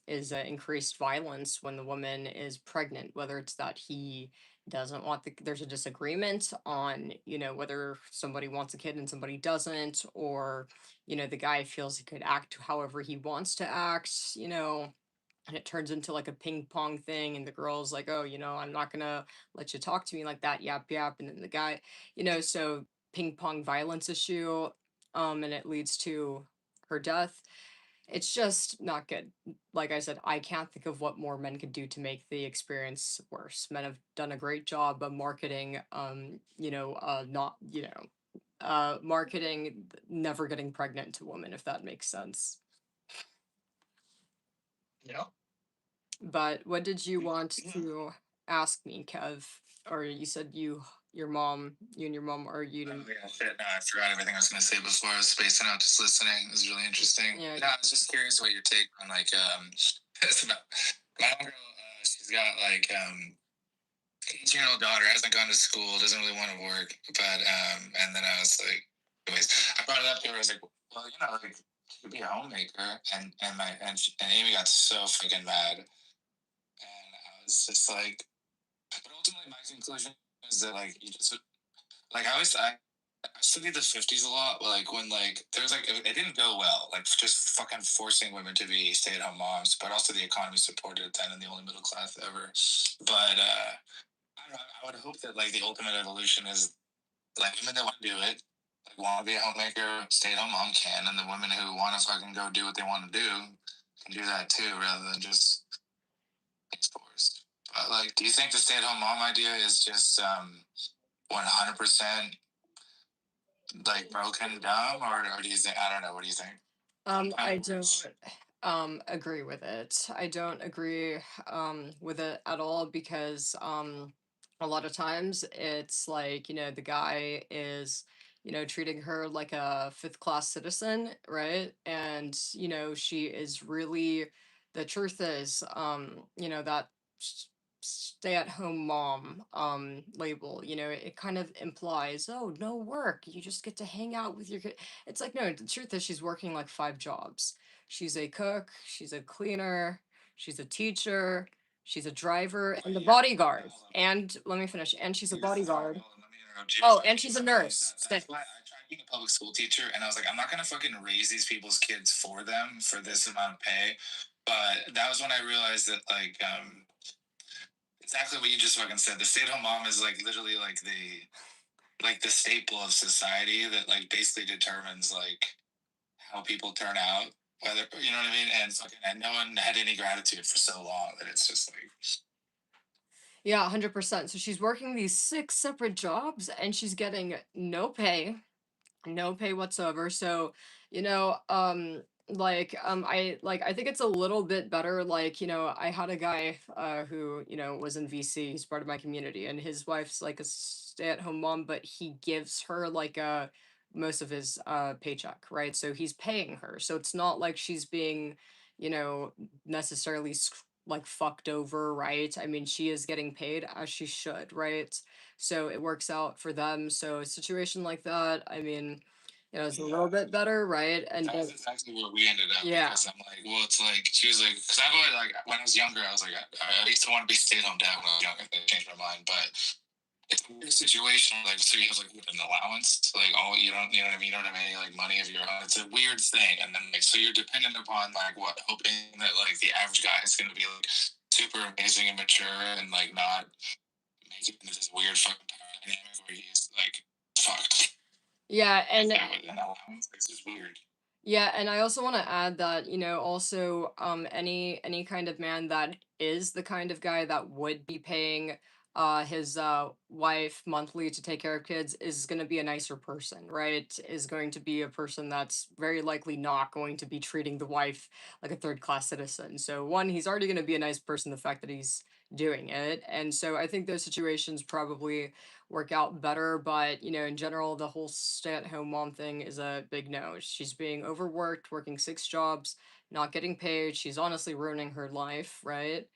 is increased violence when the woman is pregnant, whether it's that he doesn't want there's a disagreement on, whether somebody wants a kid and somebody doesn't, or, the guy feels he could act however he wants to act, and it turns into like a ping pong thing, and the girl's like, "Oh, I'm not gonna let you talk to me like that, yap yap," and then the guy, so ping pong violence issue, and it leads to her death. It's just not good. Like I said, I can't think of what more men could do to make the experience worse. Men have done a great job of marketing, not, marketing never getting pregnant to women, if that makes sense. Yeah. But what did you want to ask me, Kev? Or you said you and your mom argued. Oh, yeah, shit. No, I forgot everything I was going to say before. I was spacing out, just listening. It was really interesting. Yeah. No, I was just curious what your take on like it's about my girl. She's got like 18-year-old daughter, hasn't gone to school, doesn't really want to work, but and then I was like, anyways, I brought it up to her. I was like, well, like she could be a homemaker, and Amy got so freaking mad, and I was just like, but ultimately my conclusion is that like you just like I studied the 50s a lot, like when like there's like it didn't go well, like just fucking forcing women to be stay-at-home moms, but also the economy supported it then and the only middle class ever. But I don't know, I would hope that like the ultimate evolution is like women that want to do it, like want to be a homemaker, stay-at-home mom can, and the women who want to fucking go do what they want to do can do that too, rather than just it's forced. But like, do you think the stay-at-home mom idea is just 100% like broken dumb, or do you think, I don't know, what do you think? I don't agree with it. I don't agree with it at all because a lot of times it's like, the guy is, treating her like a fifth class citizen, right? And, she is really, the truth is, that stay at home mom label, it kind of implies, oh, no work, you just get to hang out with your kid. It's like, no, the truth is she's working like 5 jobs. She's a cook, she's a cleaner, she's a teacher, she's a driver, and a bodyguard. And let me finish. And she's a bodyguard. Let me interrupt you. Oh, and she's a nurse. That's why I tried being a public school teacher, and I was like, I'm not gonna fucking raise these people's kids for them for this amount of pay. But that was when I realized that like exactly what you just fucking said. The stay-at-home mom is like literally like like the staple of society that like basically determines like how people turn out, whether you know what I mean. And fucking, and no one had any gratitude for so long that it's just like Yeah, 100%. So she's working these 6 separate jobs and she's getting no pay whatsoever. So, I think it's a little bit better. Like, I had a guy who, was in VC, he's part of my community, and his wife's like a stay-at-home mom, but he gives her like most of his paycheck, right? So he's paying her. So it's not like she's being, you know, necessarily like fucked over, right? I mean, she is getting paid as she should, right? So it works out for them. So a situation like that, I mean, it's a little bit better, right? And that's exactly where we ended up. yeah, Because I'm like, well, it's like she was like, because I've always like when I was younger, I was like, I used to want to be stay-at-home dad when I was younger. I changed my mind, but it's a weird situation. Like, so you have like an allowance, like all you don't, you know what I mean? You don't have any like money of your own. It's a weird thing, and then like so you're dependent upon like what, hoping that like the average guy is going to be like super amazing and mature and like not make it into this weird fucking power dynamic where he's like fucked. yeah, and With an allowance, it's just weird. yeah, and I also want to add that, also any kind of man that is the kind of guy that would be paying his wife monthly to take care of kids is going to be a nicer person, right? Is going to be a person that's very likely not going to be treating the wife like a third class citizen. So one, he's already going to be a nice person, the fact that he's doing it. And so I think those situations probably work out better. But, in general, the whole stay at home mom thing is a big no. She's being overworked, working 6 jobs, not getting paid. She's honestly ruining her life, right?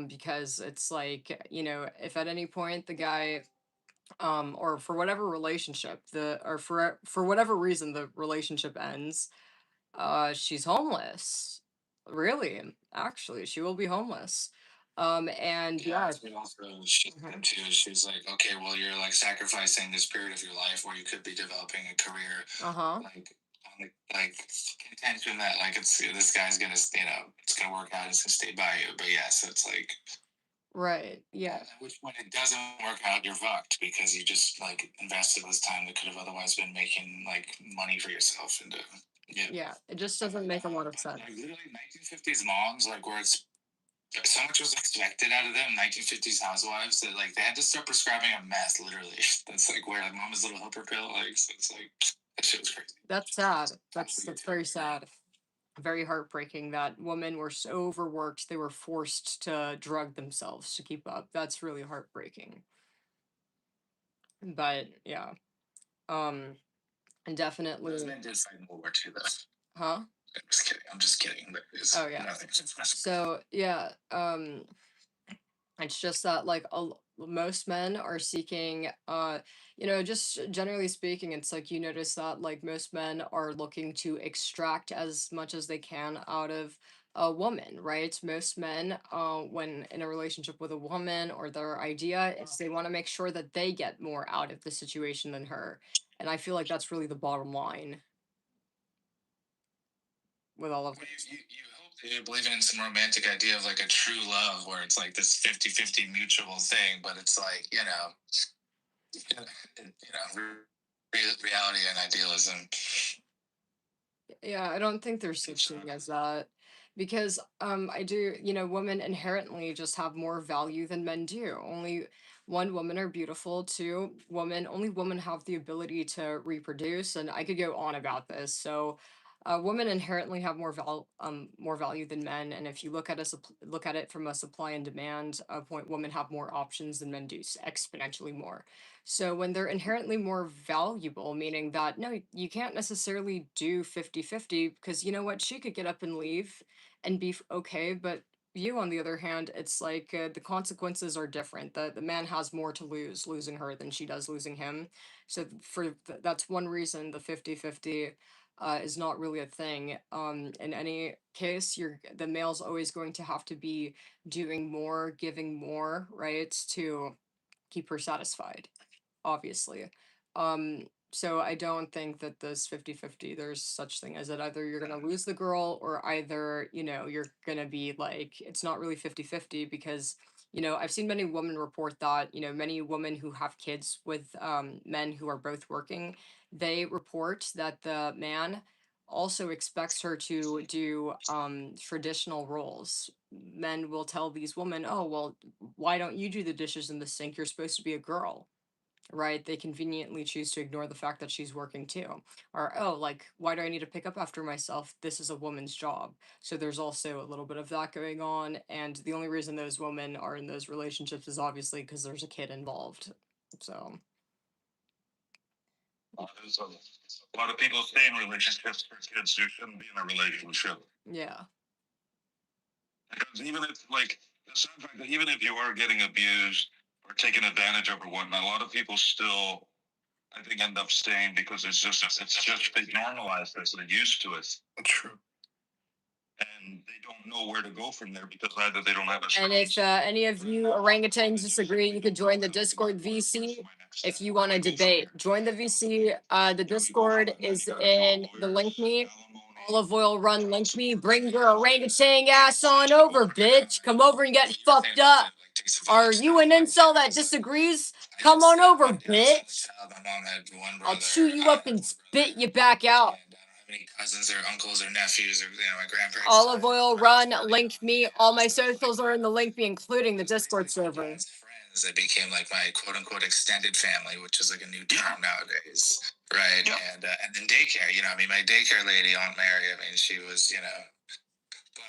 Because it's like, if at any point the guy, or for whatever relationship, or for whatever reason the relationship ends, she's homeless. Really, actually, she will be homeless. And yeah, that's what also she said too. She was like, okay, well, you're like sacrificing this period of your life where you could be developing a career, uh-huh. like on the like contention that like it's this guy's gonna it's gonna work out, it's gonna stay by you. But yeah, so it's like Right. Yeah. at which point it doesn't work out, you're fucked because you just like invested this time that could have otherwise been making like money for yourself into yeah. Yeah. It just doesn't make a lot of sense. Like literally 1950s moms, like where it's so much was expected out of them. 1950s housewives that like they had to start prescribing a meth. Literally, that's like where like mama's little helper pill. Like so it's like that shit was crazy. That's sad. That's very sad. Very heartbreaking that women were so overworked they were forced to drug themselves to keep up. That's really heartbreaking. But yeah. Um and definitely Those men did fight in World War II, though. huh? I'm just kidding. I'm just kidding. But it's Oh yeah. nothing. So yeah, it's just that like most men are seeking just generally speaking, it's like you notice that like most men are looking to extract as much as they can out of a woman, right? Most men when in a relationship with a woman, or their idea is they want to make sure that they get more out of the situation than her. And I feel like that's really the bottom line with all of Well, you hope that you're believing in some romantic idea of like a true love where it's like this 50-50 mutual thing, but it's like, reality and idealism. Yeah, I don't think there's such thing as that, because I do, women inherently just have more value than men do. Only one, women are beautiful. Two, only women have the ability to reproduce, and I could go on about this. So women inherently have more value than men, and if you look at it from a supply and demand point, women have more options than men do, exponentially more. So when they're inherently more valuable, meaning that no, you can't necessarily do 50-50, because you know what, she could get up and leave and be okay, but you, on the other hand, it's like the consequences are different. The man has more to lose losing her than she does losing him. So that's one reason the 50-50 is not really a thing. In any case, the male's always going to have to be doing more, giving more, right, to keep her satisfied, obviously. So I don't think that this 50-50, there's such thing as that either you're going to lose the girl, or either, you're going to be like, it's not really 50-50, because You know, I've seen many women report that, you know, many women who have kids with men who are both working, they report that the man also expects her to do traditional roles. Men will tell these women, oh, well, why don't you do the dishes in the sink? You're supposed to be a girl, right? They conveniently choose to ignore the fact that she's working too. Or, oh, like, why do I need to pick up after myself? This is a woman's job. So there's also a little bit of that going on. And the only reason those women are in those relationships is obviously because there's a kid involved. So, There's a lot of people stay in relationships for kids who shouldn't be in a relationship. yeah. Because even if, like, the sad fact that even if you are getting abused or taken advantage of or whatnot, a lot of people still, I think, end up staying because it's just they normalized this, they're used to it. True. And they don't know where to go from there because either they don't have a And if any of you orangutans disagree, you could join the Discord VC if you want to debate. Join the VC. The Discord is in the link me. OliveOilRun link me. Bring your orangutan ass on over, bitch. Come over and get fucked up. Are you an incel that disagrees? Come on over, bitch. I'll chew you up and spit you back out. Any cousins or uncles or nephews or my grandparents. OliveOilRun, link me. All my socials are in the link me, including the Discord server. Friends that became like my quote unquote extended family, which is like a new term nowadays, right? Yeah. And then daycare. My daycare lady, Aunt Mary. She was,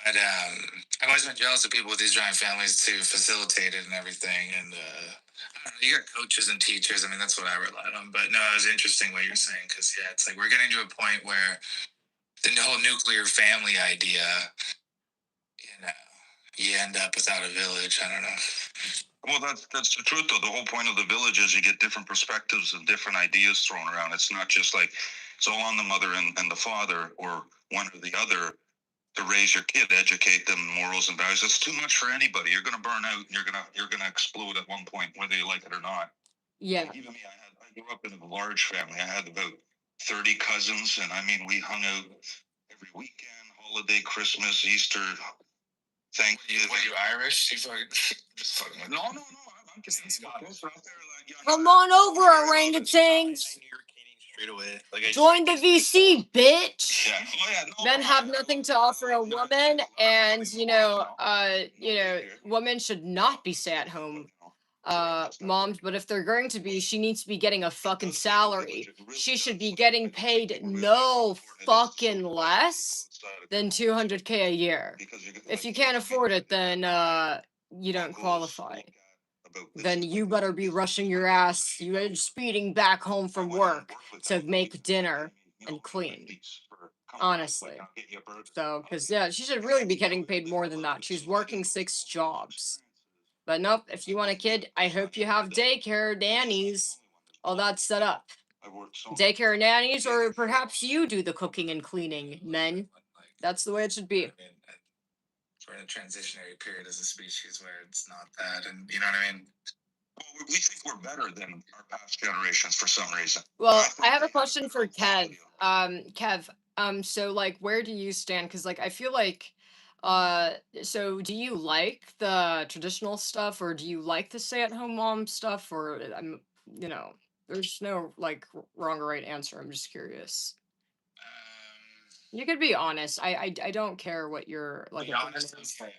But I've always been jealous of people with these giant families to facilitate it and everything. And I don't know, you got coaches and teachers. That's what I relied on. But no, it was interesting what you're saying because it's like we're getting to a point where the whole nuclear family idea, you end up without a village. I don't know. Well, that's the truth, though. The whole point of the village is you get different perspectives and different ideas thrown around. It's not just like it's all on the mother and the father or one or the other to raise your kid, educate them morals and values. It's too much for anybody. You're gonna burn out and you're gonna explode at one point, whether you like it or not. Yeah. Like even me, I grew up in a large family. I had about 30 cousins, and we hung out every weekend, holiday, Christmas, Easter. Thanksgiving. Were you Irish? You fucking just fucking with No. I'm Canadian. Come on over, orangutans. straight away. Join the VC, bitch. Yeah. Oh, yeah. No, Men have nothing to offer a woman, and women should not be stay-at-home moms, but if they're going to be, she needs to be getting a fucking salary. She should be getting paid no fucking less than 200K a year. If you can't afford it, then you don't qualify. Then you better be rushing your ass, you speeding back home from work to make dinner and clean. Honestly. So, because she should really be getting paid more than that. She's working 6 jobs. But nope, if you want a kid, I hope you have daycare nannies. All that's set up. Daycare nannies, or perhaps you do the cooking and cleaning, men. That's the way it should be. We're in a transitionary period as a species where it's not that, and you know what I mean? Well, we think we're better than our past generations for some reason. Well, I have a question for Kev. Kev, so like, where do you stand? Because like, I feel like, so do you like the traditional stuff, or do you like the stay-at-home mom stuff, or there's no like wrong or right answer. I'm just curious. You could be honest. I don't care what you're like. To be honest, I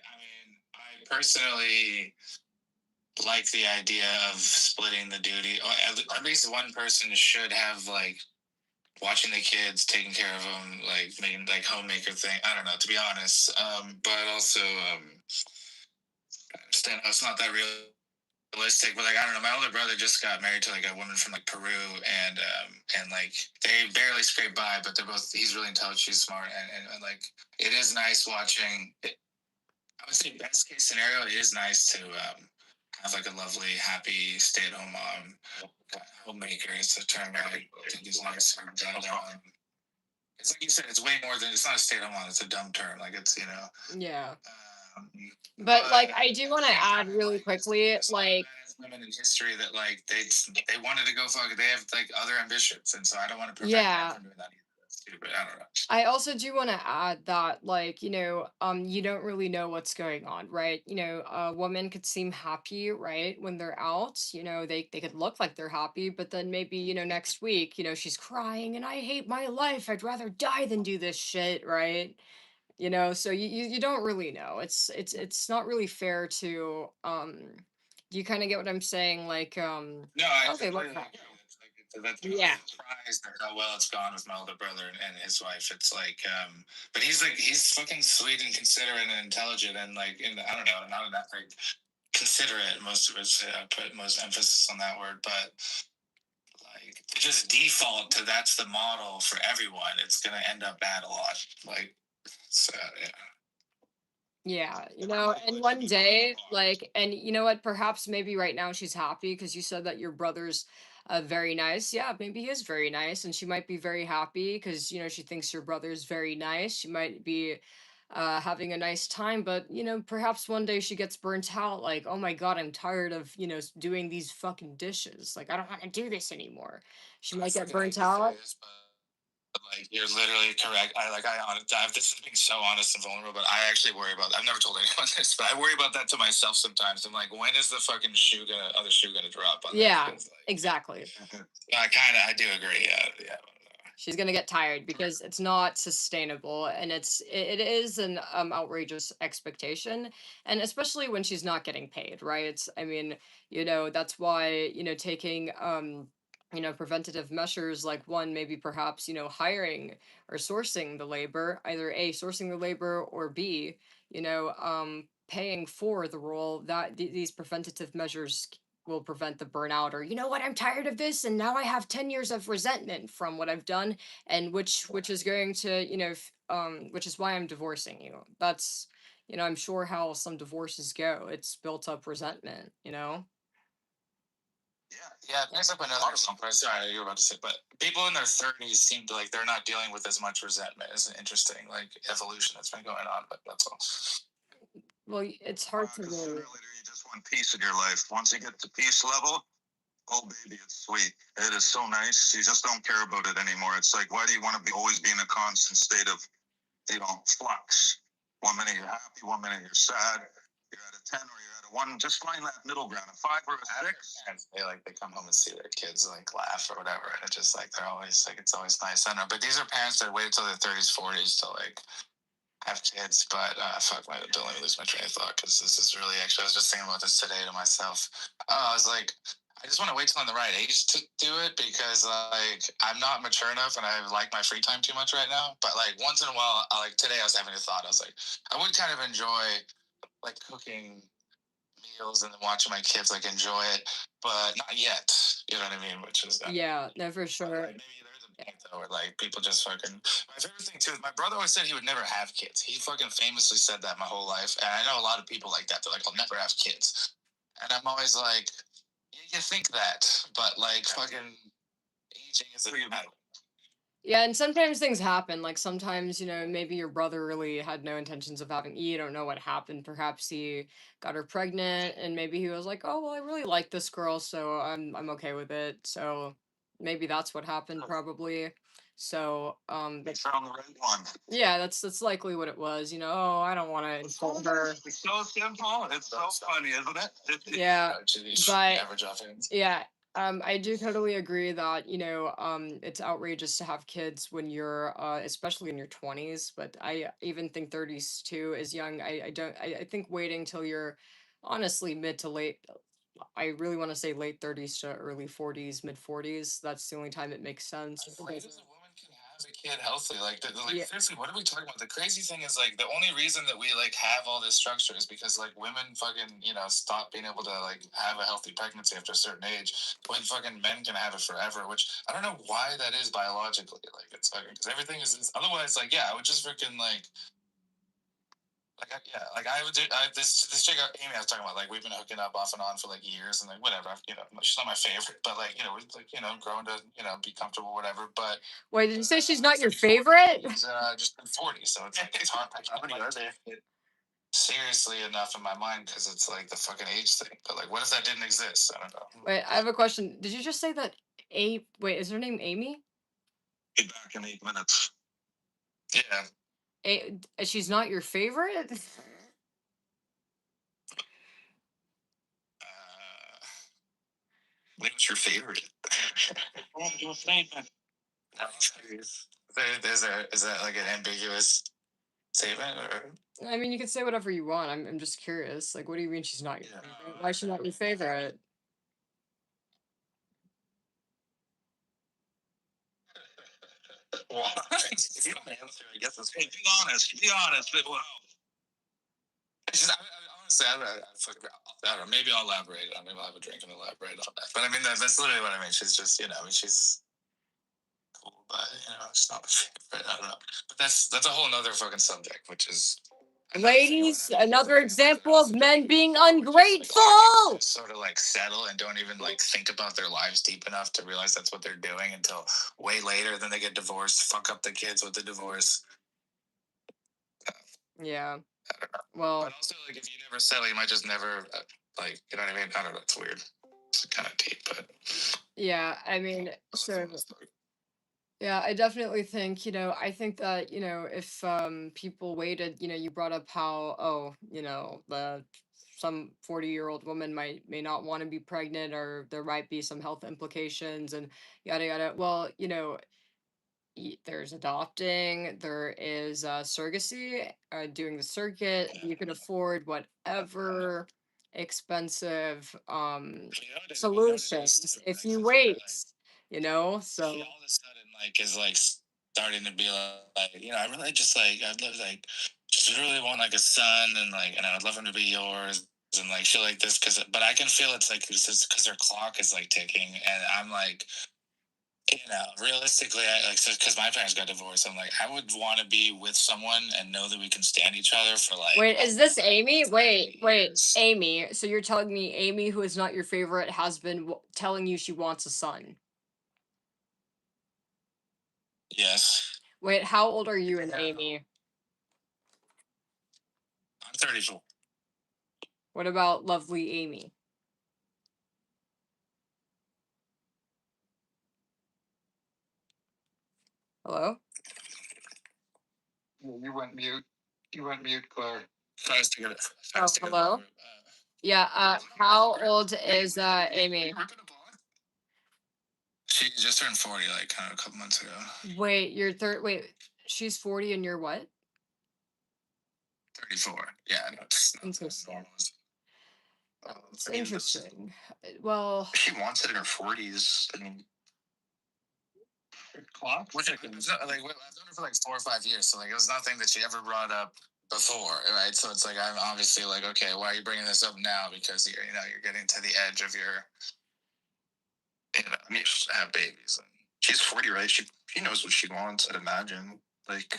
personally like the idea of splitting the duty. At least one person should have like watching the kids, taking care of them, like making like homemaker thing. I don't know, to be honest. But also, I understand it's not that realistic. But like I don't know, my older brother just got married to like a woman from like Peru, and like they barely scrape by, but he's really intelligent, she's smart, and like it is nice watching. I would say best case scenario, it is nice to have like a lovely, happy stay-at-home mom, homemaker. It's a term that I think is nice. It's like you said, it's way more than, it's not a stay-at-home mom. It's a dumb term. Like it's Yeah. But like, I do want to add really quickly, like women in history that like they wanted to go fuck. They have like other ambitions, and so I don't want to prevent Yeah. them from doing that either. stupid. I don't know. I also do want to add that, like, you don't really know what's going on, right? A woman could seem happy, right, when they're out. They could look like they're happy, but then maybe, next week, she's crying and I hate my life. I'd rather die than do this shit, right? So you don't really know. It's not really fair to do you kind of get what I'm saying? Like, No, I okay, look. completely agree. It's like that's Yeah. surprised at how well it's gone with my older brother and his wife. It's like, but he's fucking sweet and considerate and intelligent and like, and I don't know, not that like considerate. Most of us put most emphasis on that word, but like to just default to that's the model for everyone, it's gonna end up bad a lot. Like, so yeah. Yeah, and one day, like, and you know what? Perhaps maybe right now she's happy because you said that your brother's very nice. Yeah, maybe he is very nice, and she might be very happy because she thinks your brother's very nice. She might be having a nice time, but perhaps one day she gets burnt out. Like, oh my God, I'm tired of doing these fucking dishes. Like, I don't want to do this anymore. She might get burnt out. Like you're literally correct. This is being so honest and vulnerable, but I actually worry about. I've never told anyone this, but I worry about that to myself sometimes. I'm like, when is the fucking other shoe gonna drop on Yeah, this? Like, exactly. I do agree. Yeah. She's gonna get tired because it's not sustainable, and it is an outrageous expectation, and especially when she's not getting paid, right? I mean, that's why taking preventative measures, like, one, maybe perhaps hiring or sourcing the labor, either A, sourcing the labor, or B, paying for the role, that these preventative measures will prevent the burnout. Or, what, I'm tired of this and now I have 10 years of resentment from what I've done, and which is going to, which is why I'm divorcing you. That's, I'm sure how some divorces go. It's built up resentment. Yeah, it brings up another point. Sorry, you were about to say, but people in their 30s seem to like they're not dealing with as much resentment. It's an interesting like evolution that's been going on, but that's all. Well, it's hard to Because sooner or really. later you just want peace in your life. Once you get to peace level, oh baby, it's sweet. It is so nice. You just don't care about it anymore. It's like, why do you want to be always be in a constant state of, flux? 1 minute you're happy, 1 minute you're sad. You're at a 10 or you're at a 1. Just find that middle ground. A 5 or a 6. They come home and see their kids like laugh or whatever, and it's just like they're always like it's always nice. I don't know, but these are parents that wait until their 30s, 40s to like have kids. But fuck, don't let me lose my train of thought because this is really actually. I was just thinking about this today to myself. I was like, I just want to wait till I'm the right age to do it because like I'm not mature enough and I like my free time too much right now. But like once in a while, like today, I was having a thought. I was like, I would kind of enjoy like cooking meals and then watching my kids like enjoy it, but not yet. You know what I mean? Which is Yeah, no, for sure. like, maybe there's a point though where like people just fucking. My favorite thing too is my brother always said he would never have kids. He fucking famously said that my whole life, and I know a lot of people like that. They're like, I'll never have kids, and I'm always like, yeah, you think that, but like fucking aging is a Yeah, and sometimes things happen. Like, sometimes, maybe your brother really had no intentions of having you. Don't know what happened. Perhaps he got her pregnant, and maybe he was like, "Oh, well, I really like this girl, so I'm okay with it." So maybe that's what happened, probably. So Found the right one. yeah, that's likely what it was. Oh, I don't want to insult her. It's so simple. It's so funny, isn't it? Yeah, but average offense. yeah, I do totally agree that it's outrageous to have kids when you're especially in your 20s. But I even think 30s too is young. I don't. I think waiting till you're honestly mid to late. I really want to say late 30s to early 40s, mid 40s. That's the only time it makes sense. As a woman can have a kid healthy, like Yeah. seriously, what are we talking about? The crazy thing is like the only reason that we like have all this structure is because like women fucking stop being able to like have a healthy pregnancy after a certain age when fucking men can have it forever. Which I don't know why that is biologically. Like it's fucking because everything is otherwise like yeah, I would just freaking like I would do this chick Amy I was talking about like we've been hooking up off and on for like years and like whatever she's not my favorite but like we're like growing to be comfortable whatever but Wait, did you say she's not your favorite? she's just been 40 so it's like it's hard seriously enough in my mind because it's like the fucking age thing but like what if that didn't exist I don't know. Wait, I have a question. Did you just say that wait, is her name Amy? Be back in 8 minutes. Yeah. She's not your favorite? What's your favorite? Your statement. Is that like an ambiguous statement, or I mean, you could say whatever you want. I'm just curious. Like, what do you mean she's not your Yeah. favorite? Why is she not your favorite? Well, if you don't answer, I guess it's Hey, be honest. Be honest. It will help. It's just, honestly, I don't know. Maybe I'll elaborate. Maybe I'll have a drink and elaborate on that. But I mean, that's literally what I mean. She's just, she's cool, but it's not my favorite. I don't know. But that's a whole nother fucking subject, which is. Ladies, another example of men being ungrateful. Sort of like settle and don't even like think about their lives deep enough to realize that's what they're doing until way later. Then they get divorced, fuck up the kids with the divorce. Yeah. But Well, also, like, if you never settle, you might just never, like, you know what I mean? I don't know. It's weird. It's kind of deep, but. yeah, I mean, so. Yeah, I definitely think, I think that, if people waited, you brought up how, oh, some 40-year-old woman may not want to be pregnant, or there might be some health implications and yada yada. Well, there's adopting, there is surrogacy, doing the circuit. You can afford whatever expensive solutions if you wait, so. She all of a sudden, like, is, like, starting to be like, I really just, like, I'd love, like, just really want, like, a son, and, like, and I would love him to be yours, and, like, shit like this, but I can feel it's, like, because her clock is, like, ticking, and I'm, like, realistically, I like, because my parents got divorced. I'm like, I would want to be with someone and know that we can stand each other for like. Wait, is this Amy? Wait, Amy. So you're telling me Amy, who is not your favorite, has been telling you she wants a son? Yes. Wait, how old are you and Amy? I'm 34. What about lovely Amy? Hello? You went mute. You went mute, Claire. Tries to get it. Oh, hello? Yeah, how old is Amy? She just turned 40, like, kind of a couple months ago. Wait, she's 40 and you're what? 34. Yeah, no, it's not Interesting. It's I mean, interesting. Well, she wants it in her 40s. I mean, Clock? like, I've known her for like 4 or 5 years, so like it was nothing that she ever brought up before, right? So it's like I'm obviously like, okay, why are you bringing this up now? Because you're getting to the edge of your, I mean, have babies. And she's 40, right? She knows what she wants. I'd imagine, like,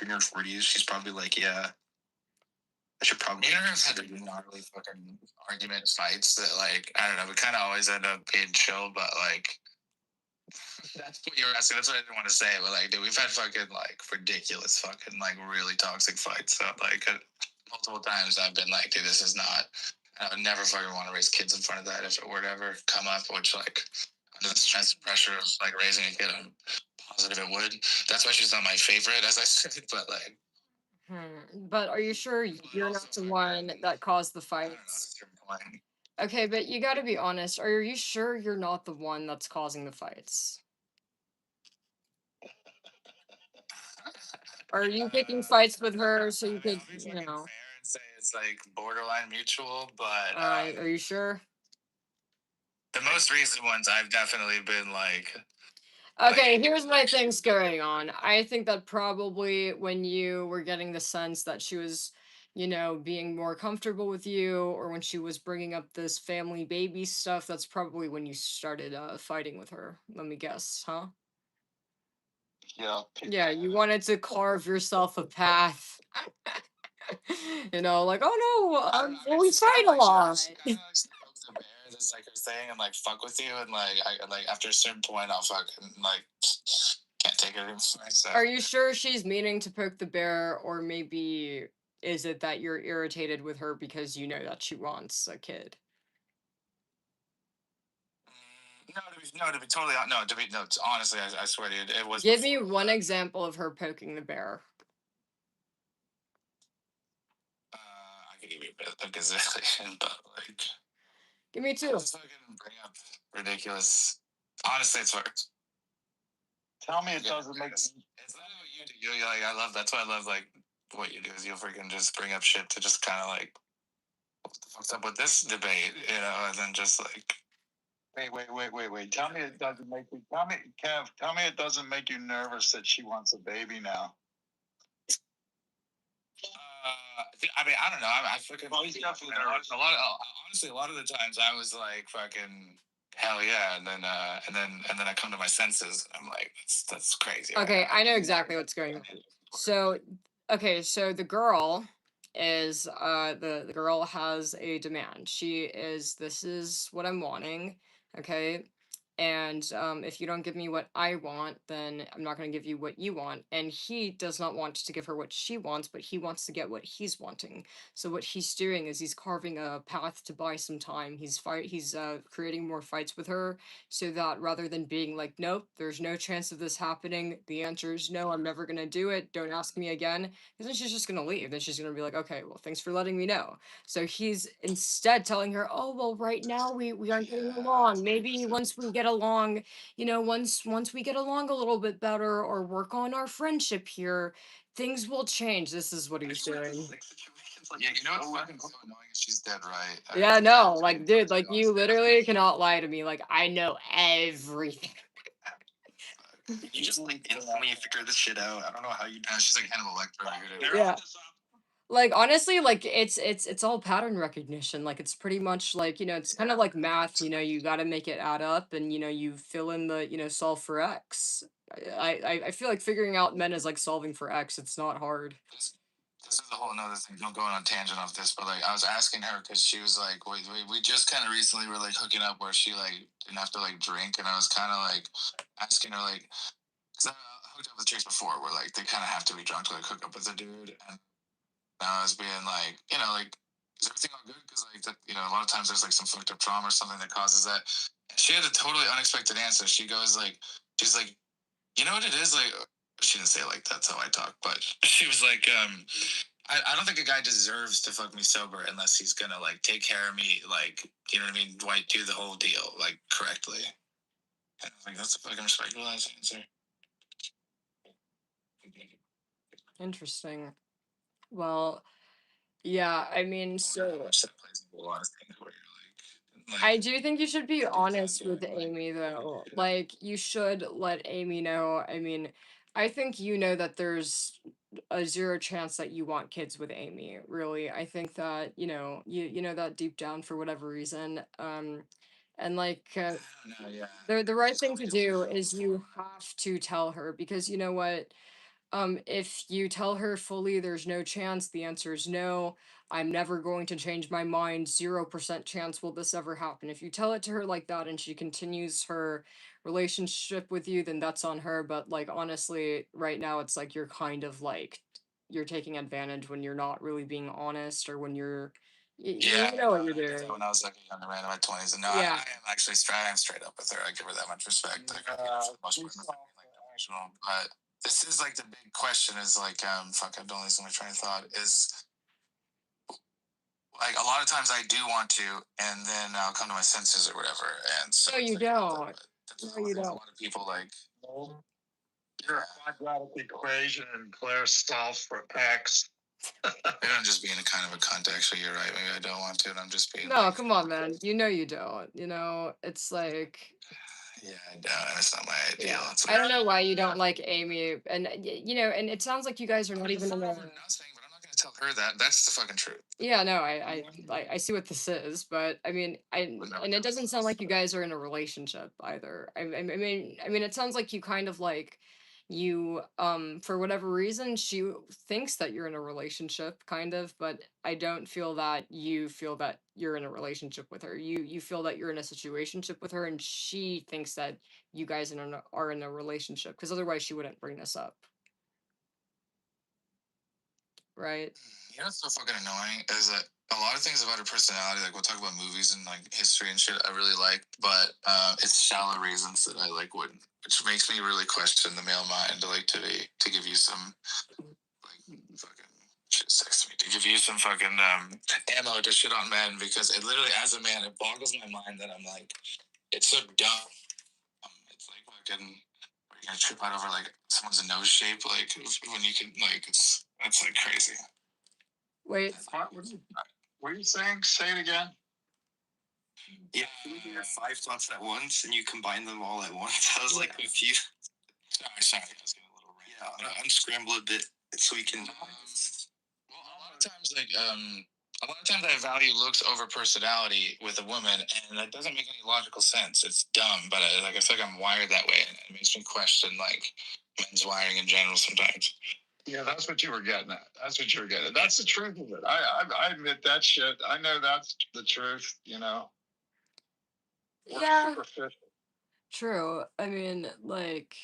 in her 40s, she's probably like, yeah, I should probably. Me and her have had gnarly fucking argument fights that, like, I don't know, we kind of always end up being chill, but like. That's what you were asking. That's what I didn't want to say. But like, dude, we've had fucking like ridiculous, fucking like really toxic fights. So like, multiple times I've been like, dude, this is not. I would never fucking want to raise kids in front of that if it were to ever come up. Which like, under the stress and pressure of like raising a kid, I'm positive it would. That's why she's not my favorite, as I said. But like. But are you sure you're not the one that caused the fights? Okay, but you got to be honest. Are you sure you're not the one that's causing the fights? Are you picking fights with her so you could, Fair and say it's like borderline mutual, but. Are you sure? The most recent ones, I've definitely been like. Okay, here's my things going on. I think that probably when you were getting the sense that she was, being more comfortable with you, or when she was bringing up this family baby stuff, that's probably when you started fighting with her. Let me guess, huh? Yeah. Yeah, you wanted to carve yourself a path. Like, oh no, we fight a lot. That's like her thing, and like fuck with you, and like I like after a certain point, I'll fucking like can't take it anymore. So. Are you sure she's meaning to poke the bear, or maybe is it that you're irritated with her because you know that she wants a kid? To be totally honestly, I swear, dude, it was. Give me one example of her poking the bear. I could give you a gazillion, but like, Give me two. just fucking bring up ridiculous. Honestly, it's hard. Tell me it doesn't make It's not what you do. You're like, I love. That's why I love like what you do is you'll freaking just bring up shit to just kind of like, what the fuck's up with this debate, and then just like. Wait. Tell me it doesn't make you. Kev. Tell me it doesn't make you nervous that she wants a baby now. I mean, I don't know. I freaking. Well, he's definitely nervous. Honestly, a lot of the times I was like, fucking. Hell yeah, and then I come to my senses. And I'm like, that's crazy. Okay, I know exactly what's going on. So, okay, so the girl is the girl has a demand. She is, this is what I'm wanting, okay? And if you don't give me what I want, then I'm not going to give you what you want. And he does not want to give her what she wants, but he wants to get what he's wanting. So what he's doing is he's carving a path to buy some time. He's creating more fights with her, so that rather than being like, nope, there's no chance of this happening, the answer is no, I'm never going to do it, don't ask me again, because then she's just going to leave. Then she's going to be like, okay, well, thanks for letting me know. So he's instead telling her, oh, well, right now we aren't getting along. Maybe once we get along, once we get along a little bit better or work on our friendship here, things will change. This is what he's doing. Yeah, you know what's fucking so annoying is she's dead right. Yeah, no, like, dude, like, you literally cannot lie to me. Like, I know everything. You just like instantly figure this shit out. I don't know how you. She's like Hannibal Lecter. Yeah. Like, honestly, like, it's all pattern recognition. Like, it's pretty much like, it's kind of like math. You got to make it add up, and you fill in the, solve for x. I feel like figuring out men is like solving for x. It's not hard. This is a whole another thing. Don't go on a tangent off this, but like I was asking her because she was like, we just kind of recently were like hooking up where she like didn't have to like drink, and I was kind of like asking her like, because I hooked up with chicks before where like they kind of have to be drunk to like hook up with a dude, and I was being like, like, is everything all good? Because like a lot of times there's like some fucked up trauma or something that causes that. And she had a totally unexpected answer. She goes like, she's like, you know what it is like. She didn't say it like that's how I talk, but she was like, I don't think a guy deserves to fuck me sober unless he's gonna like take care of me, like, you know what I mean, like do the whole deal like correctly. And I was like, that's a fucking respectful answer. Interesting. Well, yeah, I mean, so I do think you should be honest with Amy, though. Like, you should let Amy know. I mean, I think that there's a zero chance that you want kids with Amy, really. I think that, you know that deep down for whatever reason. And like, the right thing to do is you have to tell her, because you know what? If you tell her fully there's no chance, the answer is no. I'm never going to change my mind. 0% chance will this ever happen. If you tell it to her like that and she continues her relationship with you, then that's on her. But like, honestly, right now it's like you're kind of like you're taking advantage when you're not really being honest, or when you're Yeah, you know what you're doing. when I was like a younger man in my 20s, and no, Yeah. I am actually straight up with her. I give her that much respect. Like, but this is like the big question is like, fuck, I don't lose my train of thought. Is like a lot of times I do want to, and then I'll come to my senses or whatever. And so No, you don't. No, you don't. A lot of people like. You're a quadratic equation and Claire solves for X. Maybe I'm just being a kind of a cunt. Actually, you're right. Maybe I don't want to, and I'm just being. No, like, come on, man. You don't. It's like. Yeah, I don't. And it's not my ideal. Yeah. I don't know why you don't like Amy, and and it sounds like you guys are not even in a. But I'm not gonna tell her that. That's the fucking truth. Yeah, no, I see what this is, but I mean, and it doesn't sound like you guys are in a relationship either. I mean, it sounds like you kind of like for whatever reason she thinks that you're in a relationship, kind of, but I don't feel that you feel that you're in a relationship with her. You feel that you're in a situationship with her, and she thinks that you guys are in a relationship, because otherwise she wouldn't bring this up. Right? You know what's so fucking annoying is that a lot of things about her personality, like we'll talk about movies and like history and shit, I really like, but it's shallow reasons that I like wouldn't, which makes me really question the male mind. To give you some like fucking shit sex to me, to give you some fucking ammo to shit on men, because it literally, as a man, it boggles my mind that I'm like, it's so dumb. It's like fucking, are you gonna trip out over like someone's nose shape, like when you can like that's like crazy. Wait. What are you saying? Say it again. Yeah, you have 5 thoughts at once and you combine them all at once. I was like confused. Sorry, I was getting a little rant. Yeah, unscramble a bit so we can. Well, a lot of times, a lot of times I value looks over personality with a woman, and that doesn't make any logical sense. It's dumb, but I feel like I'm wired that way, and it makes me question like men's wiring in general sometimes. Yeah, that's what you were getting at. That's what you were getting at. That's the truth of it. I admit that shit. I know that's the truth. You know. We're Yeah. superficial. True. I mean, like,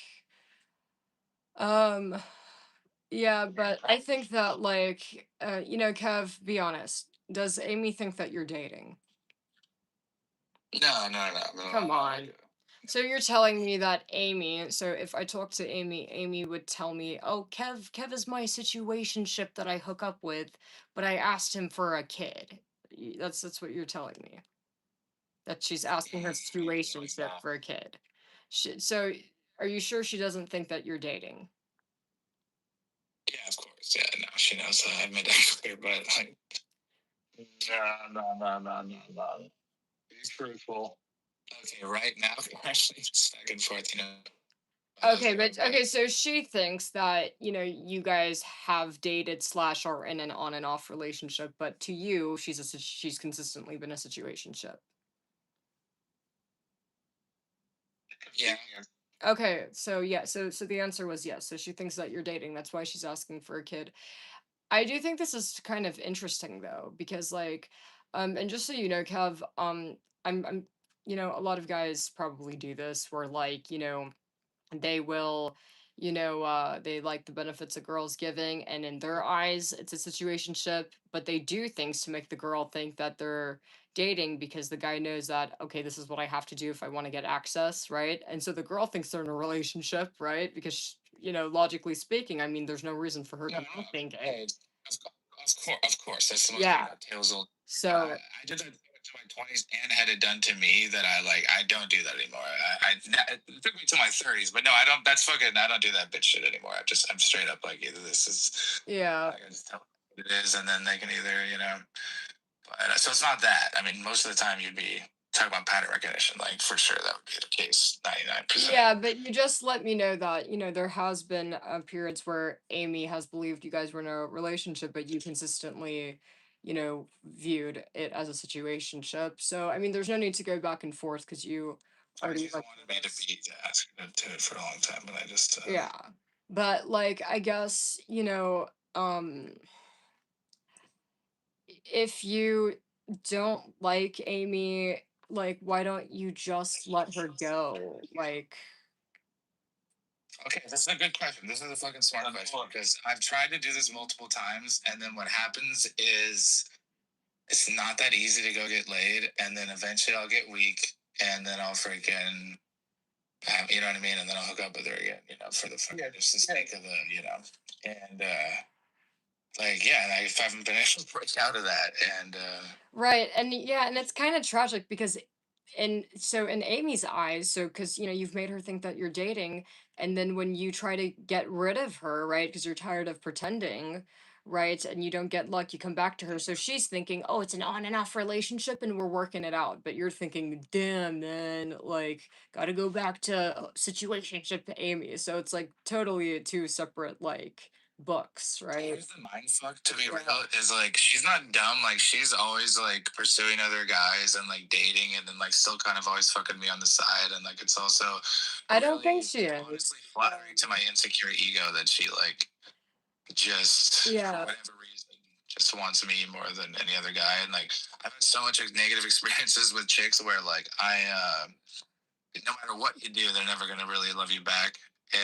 yeah, but I think that, like, Kev, be honest. Does Amy think that you're dating? No. Come on. So you're telling me that Amy, so if I talk to Amy, Amy would tell me, "Oh, Kev is my situationship that I hook up with, but I asked him for a kid." That's what you're telling me. That she's asking her situationship for a kid. So are you sure she doesn't think that you're dating? Yeah, of course. Yeah, no, she knows I made that clear, but like, no. Be truthful. Okay, right now, actually, just back and forth, you know. Okay, but okay, so she thinks that, you guys have dated slash are in an on and off relationship, but to you, she's consistently been a situationship. Yeah. Okay, so yeah, so the answer was yes. So she thinks that you're dating. That's why she's asking for a kid. I do think this is kind of interesting though, because like, and just so you know, Kev, I'm, a lot of guys probably do this, where like, they will, they like the benefits a girl's giving, and in their eyes, it's a situationship, but they do things to make the girl think that they're dating because the guy knows that, okay, this is what I have to do if I want to get access, right? And so the girl thinks they're in a relationship, right? Because, logically speaking, I mean, there's no reason for her to think it. Of course, that's the most Yeah. tails old. So I did that to my 20s and had it done to me that I don't do that anymore. It took me to my 30s, but no, I don't. That's fucking. I don't do that bitch shit anymore. I'm straight up like, either this is. yeah. I just tell them what it is, and then they can either But, so it's not that. I mean, most of the time you'd be talking about pattern recognition. Like for sure that would be the case. 99%. Yeah, but you just let me know that, there has been periods where Amy has believed you guys were in a relationship, but you consistently, viewed it as a situationship. So, I mean, there's no need to go back and forth because you already She's like wanted me to be asking to it for a long time, but I just yeah. But like, I guess, if you don't like Amy, like, why don't you just let her go? Like, Okay, this is a good question. This is a fucking smart question, because I've tried to do this multiple times, and then what happens is it's not that easy to go get laid, and then eventually I'll get weak, and then I'll freaking, you know what I mean, and then I'll hook up with her again, for the fucking just the sake of the, and like yeah, and I haven't been able to break out of that, and right. And yeah, and it's kind of tragic because in Amy's eyes, so because you've made her think that you're dating, and then when you try to get rid of her, right, because you're tired of pretending, right, and you don't get luck, you come back to her, so she's thinking, oh, it's an on and off relationship and we're working it out, but you're thinking, damn man, like, gotta go back to situationship to Amy. So it's like totally two separate like books, right? here's the mind fuck, to be real, is like she's not dumb. Like she's always like pursuing other guys and like dating, and then like still kind of always fucking me on the side. And like it's also I don't think she is. honestly flattering to my insecure ego that she like just for whatever reason just wants me more than any other guy. And like I've had so much negative experiences with chicks where like no matter what you do, they're never gonna really love you back.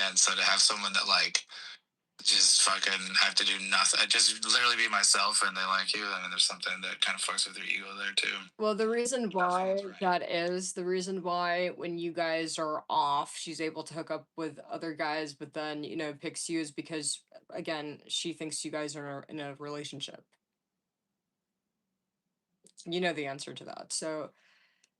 And so to have someone that like just fucking have to do nothing. I just literally be myself, and they like you. I mean, there's something that kind of fucks with your ego there too. Well, the reason why right. that is, the reason why when you guys are off, she's able to hook up with other guys, but then, you know, picks you is because, again, she thinks you guys are in a relationship. You know the answer to that. So,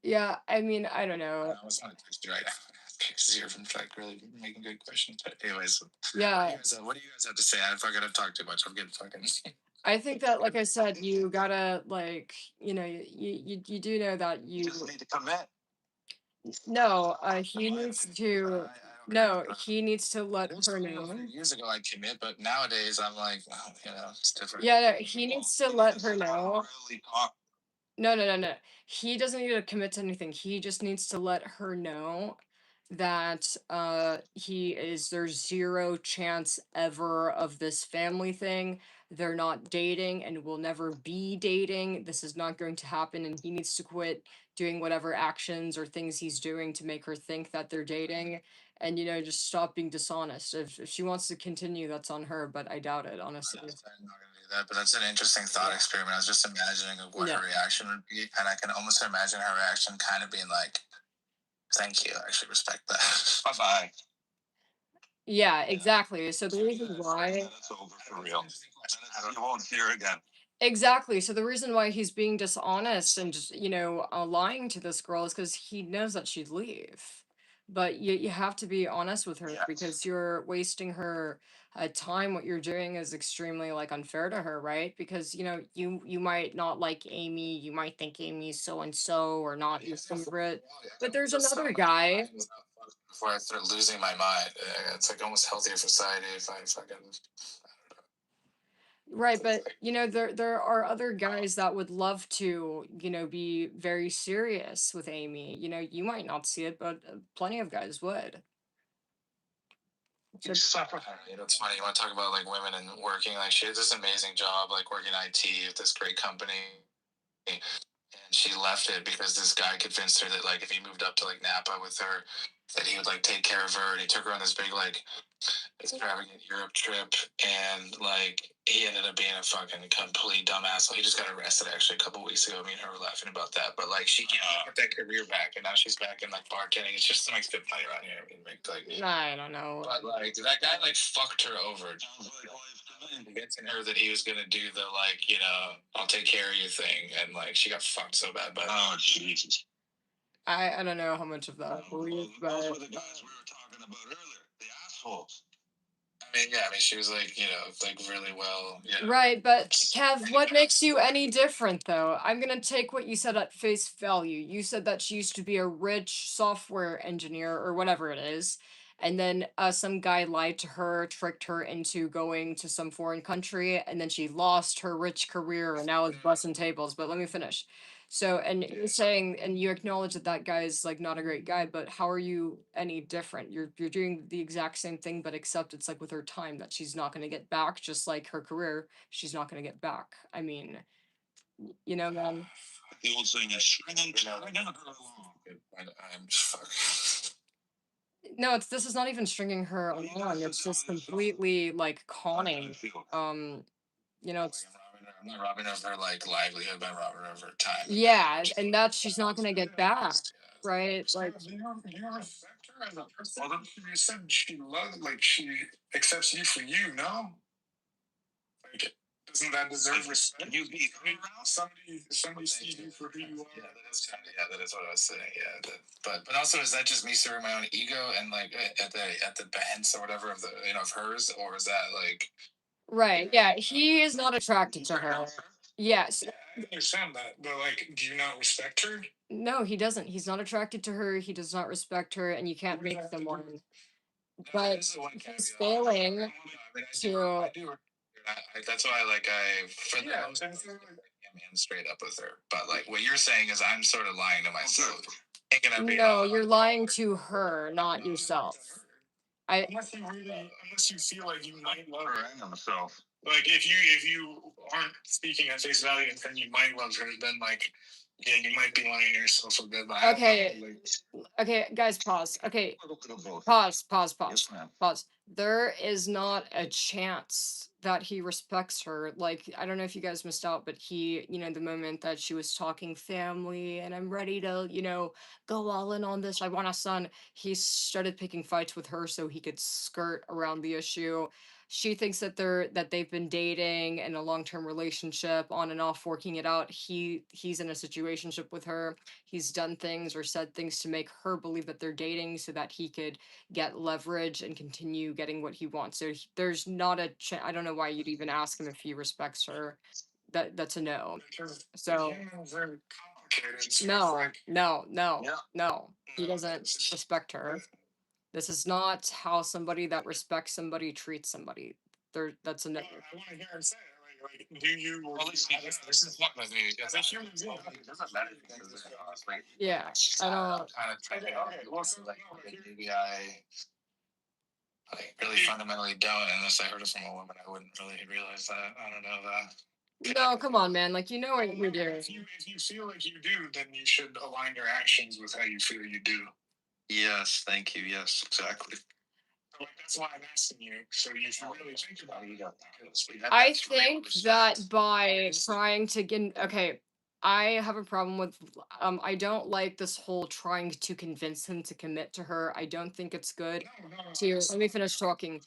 yeah, I mean, I don't know. I was trying to text you right now. Because you're from like really making good questions. But anyways, Yeah. what do you guys have to say? I fucking have talked too much. I'm getting fucking. I think that, like I said, you gotta like, you know, you do know that You you just need to commit. no, he needs to no, he needs to let her know. Years ago, I'd commit, but nowadays I'm like, oh, you know, it's different. Yeah, no, he needs to let her know. Really talk. No. He doesn't need to commit to anything. He just needs to let her know that there's zero chance ever of this family thing. They're not dating and will never be dating. This is not going to happen, and he needs to quit doing whatever actions or things he's doing to make her think that they're dating, and, you know, just stop being dishonest. If she wants to continue, that's on her, but I doubt it, honestly. I'm not gonna do that, but that's an interesting thought experiment. I was just imagining of what Yeah. her reaction would be, and I can almost imagine her reaction kind of being like, "Thank you, I actually respect that." Bye bye. Yeah, exactly. So the reason why That's over for real. You won't see her again. exactly. So the reason why he's being dishonest and just, you know, lying to this girl is because he knows that she'd leave. But you have to be honest with her Yes. because you're wasting her time. What you're doing is extremely like unfair to her, right? Because, you know, you might not like Amy, you might think Amy's so and so or not your favorite, but there's another guy. Before I start losing my mind, it's like almost healthier for society if I fucking. Right, but you know, there are other guys that would love to, you know, be very serious with Amy. You know, you might not see it, but plenty of guys would. So, You know, it's funny. You want to talk about like women and working? Like she has this amazing job, like working IT at this great company, and she left it because this guy convinced her that like if he moved up to like Napa with her, that he would like take care of her, and he took her on this big like extravagant Europe trip, and like he ended up being a fucking complete dumbass. He just got arrested actually a couple weeks ago. Me and her were laughing about that, but like she can't get that career back, and now she's back in like bartending. It's just to make good money around here. I mean, like, I don't know. but like that guy like fucked her over. Convincing her that he was gonna do the like, you know, I'll take care of you thing, and like she got fucked so bad by that. Oh Jesus! I don't know how much of that I believe, Those but were the guys we were talking about earlier. The assholes. I mean, yeah, I mean, she was like, you know, like really well. Yeah. right, but Kev, what makes you any different though? I'm gonna take what you said at face value. You said that she used to be a rich software engineer or whatever it is, and then some guy lied to her, tricked her into going to some foreign country, and then she lost her rich career and now is busting tables. But let me finish. So, and you're saying, and you acknowledge that that guy is like not a great guy, but how are you any different? You're doing the exact same thing, but except it's like with her time that she's not going to get back, just like her career, she's not going to get back. I mean, you know, man. The old saying is stringing her along. I'm fuck. No, this is not even stringing her along. It's just completely like conning. You know, it's I'm not robbing her of her like livelihood, but I'm robbing her of her time. yeah, and that she's not going to get back, right? Like, Do you respect her as a person? You said she loves, like she accepts you for you, no? Like, doesn't that deserve respect? You be Somebody sees you for who you are. Yeah, that is kind of, yeah, that is what I was saying. Yeah, but also is that just me serving my own ego and like at the behest or whatever of the, you know, of hers, or is that like right? Yeah, he is not attracted to her. Yes. Yeah, I understand that, but like, do you not respect her? No, he doesn't. He's not attracted to her. He does not respect her, and you can't make them one. But he's failing to. That's why like I for the most part, I'm straight up with her. But like what you're saying is I'm sort of lying to myself. No, you're lying to her, not yourself. Unless you feel like you might love her and himself. Like if you aren't speaking at face value and then you might love her, then like yeah, you might be lying to yourself a bit. Okay. Okay, guys, pause. Okay. Pause. Yes, ma'am. Pause. There is not a chance that he respects her. Like, I don't know if you guys missed out, but he, the moment that she was talking family and I'm ready to, go all in on this, I want a son, he started picking fights with her so he could skirt around the issue. She thinks that they've been dating in a long-term relationship, on and off, working it out. He's in a situationship with her. He's done things or said things to make her believe that they're dating so that he could get leverage and continue getting what he wants. So there's not a I don't know why you'd even ask him if he respects her. That's a no. Because So humans are complicated. So it's no, like, no, Yeah. no. He no, doesn't it's just- respect her. This is not how somebody that respects somebody treats somebody. That's a no. I want to hear him say it. Like, do you? Well, at least this is what I mean. As a human being, It doesn't matter if it's like, Yeah, I don't. kind of trying Okay, well, so, like no, but here- maybe I like really fundamentally don't, unless I heard it from a woman, I wouldn't really realize that. I don't know that. No, come on, man. Like, you know what you're doing. if you feel like you do, then you should align your actions with how you feel you do. Yes, thank you. Yes, exactly. So, like, that's why I'm asking you. So you should really think about it. Because we have I that sort of think respect. that by trying to get okay, I have a problem with I don't like this whole trying to convince him to commit to her. I don't think it's good. To let me finish talking.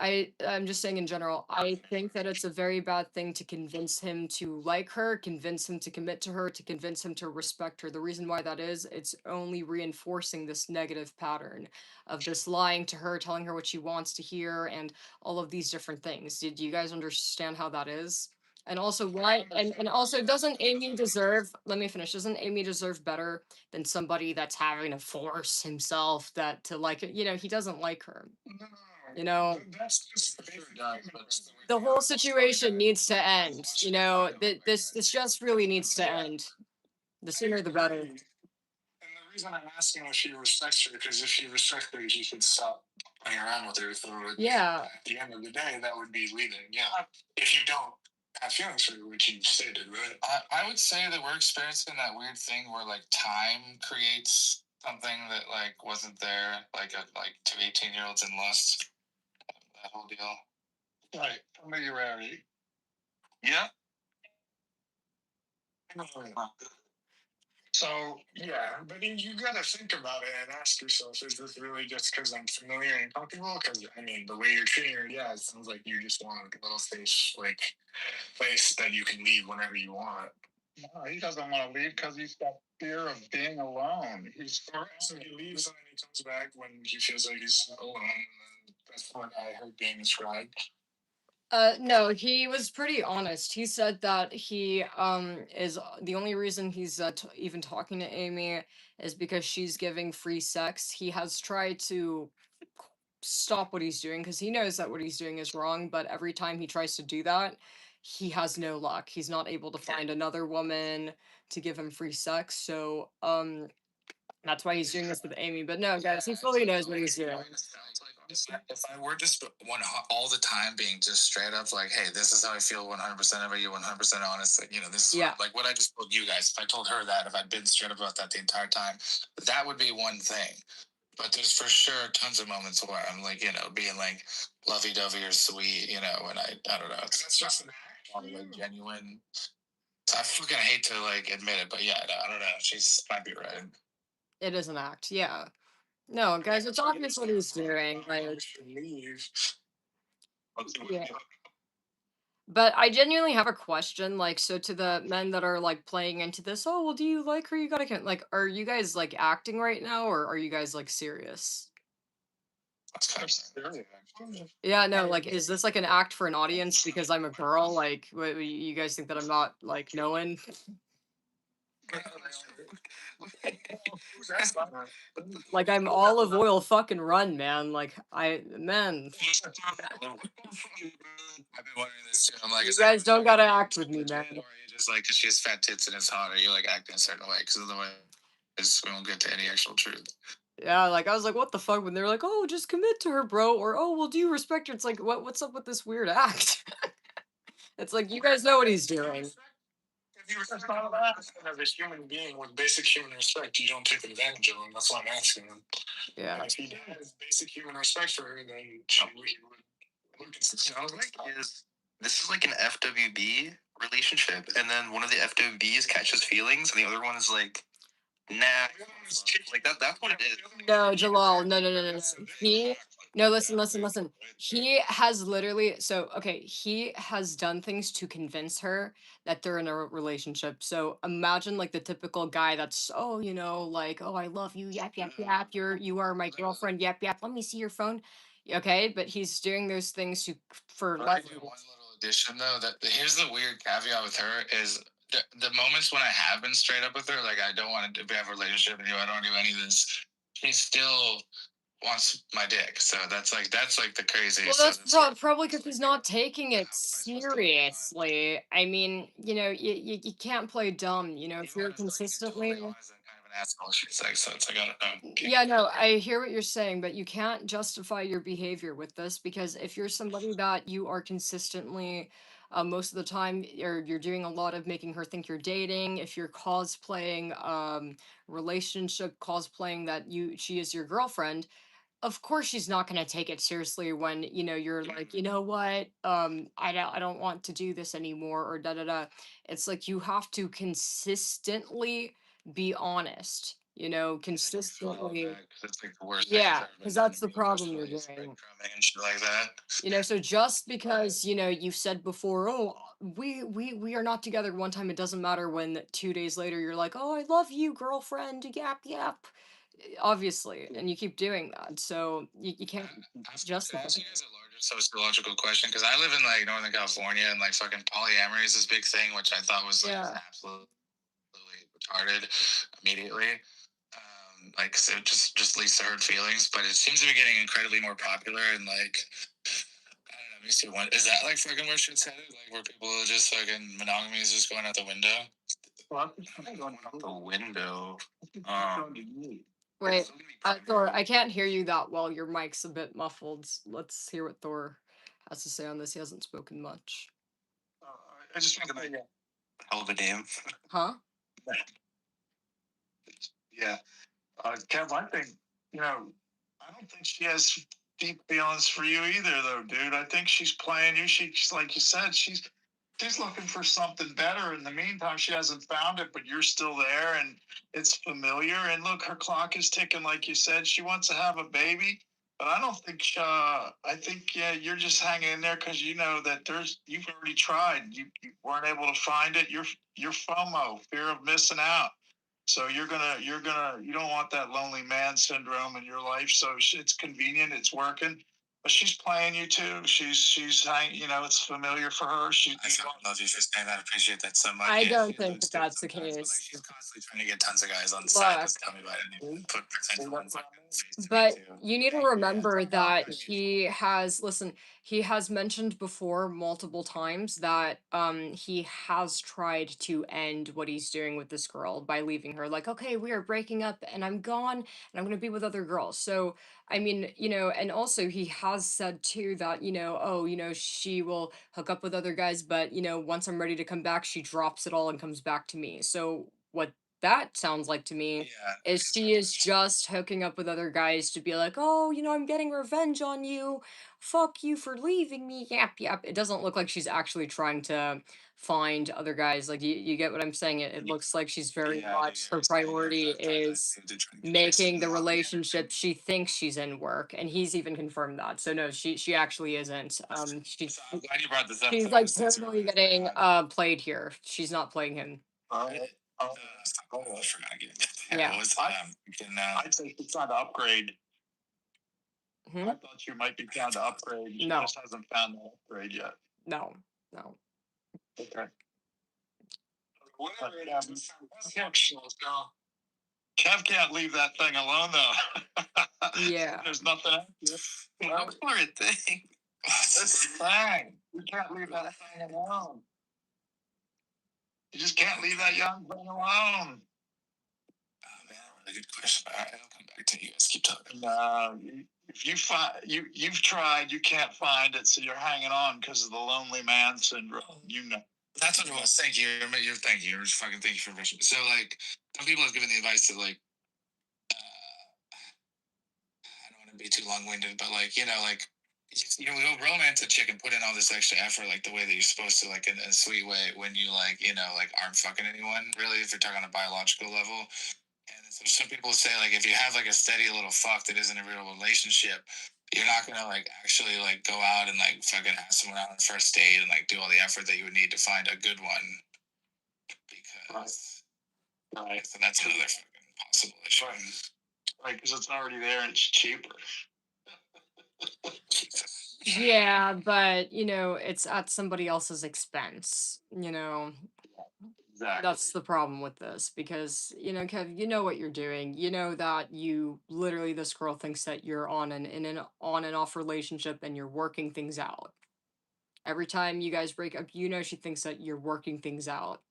I'm just saying in general, I think that it's a very bad thing to convince him to like her, convince him to commit to her, to convince him to respect her. The reason why that is, it's only reinforcing this negative pattern of this lying to her, telling her what she wants to hear, and all of these different things. Did you guys understand how that is? And also, why? And also, doesn't Amy deserve? Let me finish. Doesn't Amy deserve better than somebody that's having to force himself that to like it? He doesn't like her. That's just The whole situation needs to end. This just really needs to end. The sooner the better. And the reason I'm asking if she respects her, because if she respects her, she should stop playing around with her. So Yeah. at the end of the day, that would be leaving. Yeah. If you don't have feelings for her, which you stated, right? I would say that we're experiencing that weird thing where like time creates something that like wasn't there, like two 18-year-olds in lust. That whole deal. Right. Familiarity. Yeah. So yeah, but you gotta think about it and ask yourself: is this really just because I'm familiar and comfortable? Because I mean, the way you're treating her, yeah, it sounds like you just want a little safe, like place that you can leave whenever you want. No, he doesn't want to leave because he's got fear of being alone. So he leaves and then he comes back when he feels like he's alone. And then that's what I heard being described. No, he was pretty honest. He said that he is the only reason he's even talking to Amy is because she's giving free sex. He has tried to stop what he's doing because he knows that what he's doing is wrong, but every time he tries to do that, he has no luck. He's not able to find another woman to give him free sex. So, that's why he's doing this with Amy. But no, guys, he fully knows what he's doing. If I were just all the time being just straight up like, hey, this is how I feel 100% of you 100% honest, like, this is Yeah. like what I just told you guys. If I told her that, if I'd been straight up about that the entire time, that would be one thing. But there's for sure tons of moments where I'm like, being like lovey-dovey or sweet, and I don't know. It's just like genuine. I fucking hate to like admit it, but yeah, I don't know. She's might be right. It is an act, yeah. No, guys, it's obvious what he's doing. Like, yeah. But I genuinely have a question. Like, so to the men that are like playing into this, oh, well, do you like her? You gotta like, are you guys like acting right now, or are you guys like serious? That's kind of scary, actually. Yeah, no, like, is this like an act for an audience because I'm a girl? Like, what, you guys think that I'm not like knowing? Like, I'm olive oil fucking run, man. Like, man. I've been wondering this too. I'm like, You guys don't gotta act with me, man. Or you just like, because she has fat tits and it's hot, or you like acting a certain way, because otherwise we won't get to any actual truth. Yeah, like I was like, what the fuck? When they're like, oh, just commit to her, bro, or oh, well, do you respect her? It's like, what's up with this weird act? It's like you guys know what he's doing. If That's not what I'm asking. As a human being with basic human respect, you don't take advantage of him. That's what I'm asking him. Yeah. If he has basic human respect for her, then she would look at Sounds like this is like an FWB relationship, and then one of the FWBs catches feelings, and the other one is like, nah, like that's what it is. No, Jalal, no. Listen. He has literally, he has done things to convince her that they're in a relationship. So imagine like the typical guy that's, oh, like, oh, I love you, yap, yap, yap. You are my girlfriend, yap, yap. Let me see your phone. Okay, but he's doing those things for But I love. do one little addition though. That here's the weird caveat with her is the moments when I have been straight up with her, like I don't want to have a relationship with you. I don't do any of this. She still wants my dick. So that's like the crazy. Well, so that's probably because he's not taking it seriously. I mean, you can't play dumb. If you're consistently. Kind of an asshole. She's like, so it's like I don't know. Yeah, no, I hear what you're saying, but you can't justify your behavior with this because if you're somebody that you are consistently, most of the time, you're doing a lot of making her think you're dating, if you're cosplaying, relationship cosplaying that she is your girlfriend, of course she's not going to take it seriously when you're like, you know what, I don't want to do this anymore, or da da da. It's like you have to consistently be honest, consistently. It's like the worst. Yeah, because that's the problem you're doing. And shit like that. So just because you've said before, oh, we are not together one time, it doesn't matter when 2 days later you're like, oh, I love you, girlfriend, yap yap. Obviously, and you keep doing that, so you can't justify. Ask you guys a larger sociological question because I live in like Northern California and like fucking polyamory is this big thing, which I thought was like absolutely retarded immediately. Like so just leads to hurt feelings, but it seems to be getting incredibly more popular and like I don't know. Let me see. One is that like fucking where shit's headed? Like where people are just fucking monogamy is just going out the window. Well, I'm going out the window. Wait, Thor, I can't hear you that well. Your mic's a bit muffled. Let's hear what Thor has to say on this. He hasn't spoken much. I just think that Hell of a damn. Huh? Yeah. Kev, I think, I don't think she has deep feelings for you either, though, dude. I think she's playing you. She's like you said, she's looking for something better. In the meantime, she hasn't found it, but you're still there, and it's familiar. And look, her clock is ticking, like you said. She wants to have a baby, but I don't think. I think you're just hanging in there because you know that you've already tried. You weren't able to find it. You're FOMO, fear of missing out. So you don't want that lonely man syndrome in your life. So it's convenient, it's working, but she's playing you too. She's hanging, it's familiar for her. I love you for saying that. I appreciate that so much. I don't think that's the case. But, like, she's constantly trying to get tons of guys on the side. Just tell me about it. Put potential on but you need to remember that he has mentioned before multiple times that he has tried to end what he's doing with this girl by leaving her, like, okay, we are breaking up and I'm gone and I'm going to be with other girls. So I mean, and also he has said too that, she will hook up with other guys, but once I'm ready to come back, she drops it all and comes back to me. So what that sounds like to me is she is just hooking up with other guys to be like, oh, I'm getting revenge on you. Fuck you for leaving me. Yap, yap. It doesn't look like she's actually trying to find other guys. Like, you get what I'm saying? It looks like she's very much, her priority is making the relationship she thinks she's in work. And he's even confirmed that. So no, she actually isn't. She's I'm glad you brought this up. she's like totally getting played here. She's not playing him. I forgot again. Yeah. I'd say she's trying to upgrade. I thought you might be trying to upgrade. She just hasn't found the upgrade yet. No. Okay. Whatever. Kev can't leave that thing alone, though. Yeah. There's nothing. What for a thing? That's the thing. You can't leave that thing alone. You just can't leave that young thing alone. Oh man, really good question. All right, I'll come back to you guys. Keep talking. No, if you find you've tried, you can't find it, so you're hanging on because of the lonely man syndrome. That's what it was. Thank you. Thank you. Fucking thank you for mentioning. So like, some people have given the advice to like, I don't want to be too long winded, but like, like you know, go romance a chick and put in all this extra effort, like the way that you're supposed to, like in a sweet way, when you like, like aren't fucking anyone really, if you're talking on a biological level. And so some people say like, if you have like a steady little fuck that isn't a real relationship, you're not gonna like actually like go out and like fucking ask someone out on the first date and like do all the effort that you would need to find a good one, because Right. so that's another fucking possible issue. Right, because it's already there and it's cheaper. Yeah, but it's at somebody else's expense. Exactly. That's the problem with this because Kev, you know what you're doing. You know that you literally this girl thinks that you're in an on and off relationship and you're working things out. Every time you guys break up, she thinks that you're working things out.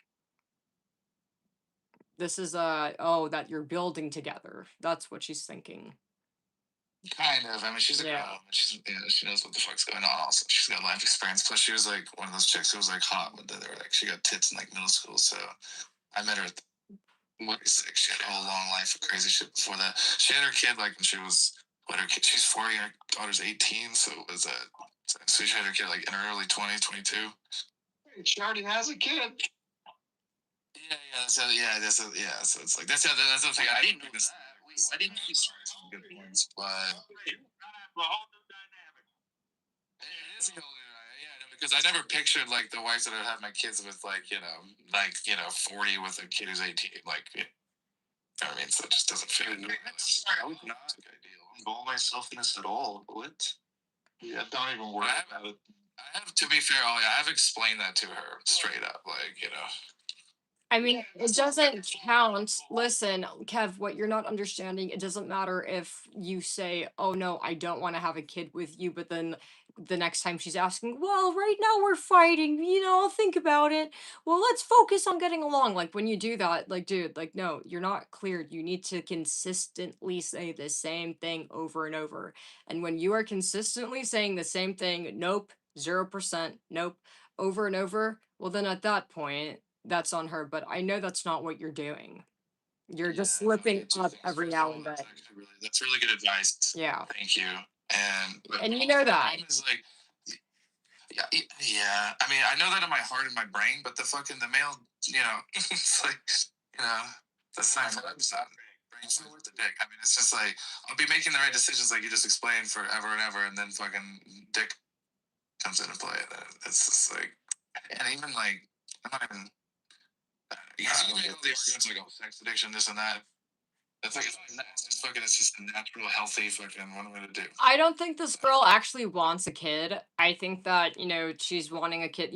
This is that you're building together. That's what she's thinking. Kind of. I mean, she's a Yeah. girl. She knows what the fuck's going on. Also, she's got life experience. Plus, she was like one of those chicks who was like hot. But they were like, she got tits in like middle school. So I met her at 46. She had a whole long life of crazy shit before that. She had her kid like when she was she's 40 and her daughter's 18. So it was so she had her kid like in her early 20s, 22. She already has a kid. Yeah. So it's like that's the thing. I didn't know that. I didn't see some good points, but it is a whole new because I never pictured like the wife that I had my kids with, like 40 with a kid who's 18, like. I mean, so it just doesn't fit. I would not involve myself in this at all. What? Yeah, don't even worry about it. I have, to be fair, I have explained that to her straight up, like. I mean, it doesn't count. Listen, Kev, what you're not understanding, it doesn't matter if you say, oh no, I don't want to have a kid with you, but then the next time she's asking, well, right now we're fighting, I'll think about it. Well, let's focus on getting along. Like when you do that, like, dude, like, no, you're not cleared. You need to consistently say the same thing over and over. And when you are consistently saying the same thing, nope, 0%, nope, over and over, well, then at that point, that's on her, but I know that's not what you're doing. You're just slipping up every now and then. That's really good advice. Yeah. Thank you. And you know that. Is like, yeah. I mean, I know that in my heart and my brain, but the male, it's like, that's not brain cells with the dick. I mean, it's just like I'll be making the right decisions, like you just explained, forever and ever, and then fucking dick comes into play. It's just like, and even like, I'm not even. You make all the arguments like, sex addiction, this and that. It's like it's just a natural, healthy fucking. What am I gonna do? I don't think this girl actually wants a kid. I think that she's wanting a kid.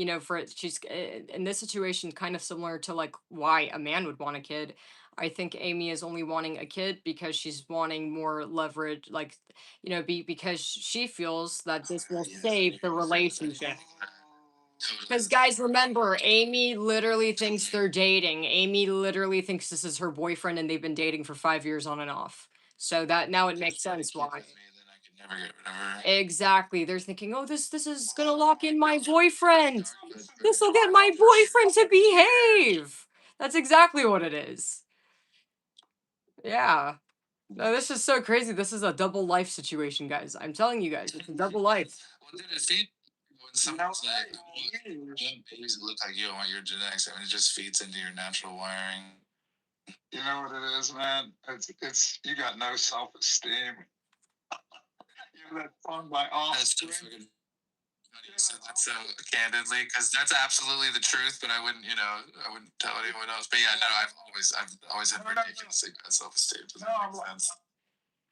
She's in this situation, kind of similar to like why a man would want a kid. I think Amy is only wanting a kid because she's wanting more leverage, like because she feels that this will save the relationship. Because guys, remember, Amy literally thinks they're dating. Amy literally thinks this is her boyfriend, and they've been dating for 5 years on and off. So that now it makes sense why. Exactly. They're thinking, oh, this is gonna lock in my boyfriend. This will get my boyfriend to behave. That's exactly what it is. Yeah. No, this is so crazy. This is a double life situation, guys. I'm telling you guys, it's a double life. Well, dude, when someone's like, please look like you, I want your genetics. I mean, it just feeds into your natural wiring. You know what it is, man? It's you got no self-esteem. That song by Offspring. You said that so candidly, because that's absolutely the truth. But I wouldn't tell anyone else. But yeah, no, I've always had ridiculously bad self-esteem.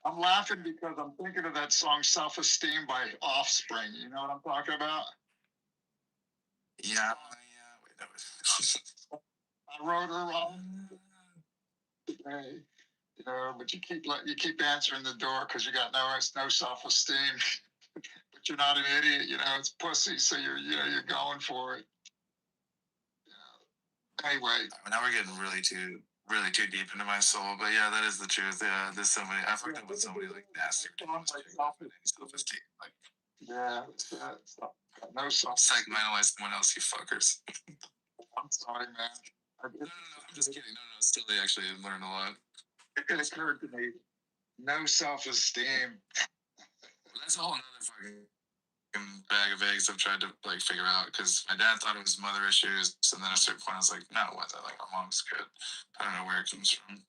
I'm laughing because I'm thinking of that song "Self-Esteem" by Offspring. You know what I'm talking about? Yeah. I wrote her wrong. Hey, but you keep answering the door because you got no self-esteem. But you're not an idiot. It's pussy, so you're going for it. Anyway, now we're getting really too deep into my soul, but yeah, that is the truth. Yeah, there's somebody I fucked up with somebody like nasty. Self-esteem, like no self. Psychoanalyze someone else, you fuckers. Sorry, man. No, I'm just kidding. No, silly. Actually, I learned a lot. It occurred to me. No self-esteem. That's a whole nother fucking bag of eggs I've tried to like figure out because my dad thought it was mother issues, and then at a certain point I was like, no, what? Like my mom's good. I don't know where it comes from. I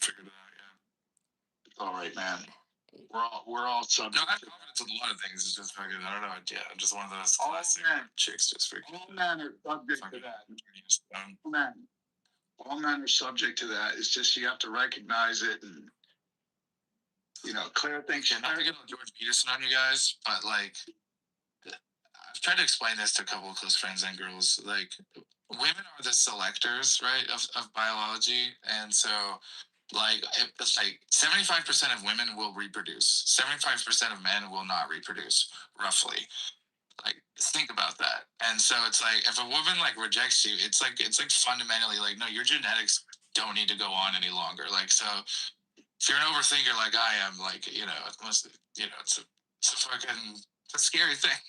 figured it out. Yeah. It's all right, man. We're all subject. No, I have confidence in a lot of things. It's just fucking. I don't know. Yeah, I'm just one of those All classic men. chicks. Just freaking. All men are subject to that. All men. All men are subject to that. It's just you have to recognize it and, Claire thinks. Yeah, not to get on George Peterson on you guys, but like, I've tried to explain this to a couple of close friends and girls. Like, women are the selectors, right, of biology, and so like it's like 75% of women will reproduce, 75% of men will not reproduce, roughly. Like, think about that. And so it's like if a woman like rejects you, it's like fundamentally like, no, your genetics don't need to go on any longer. Like, so if you're an overthinker like I am, like, it must, it's a scary thing.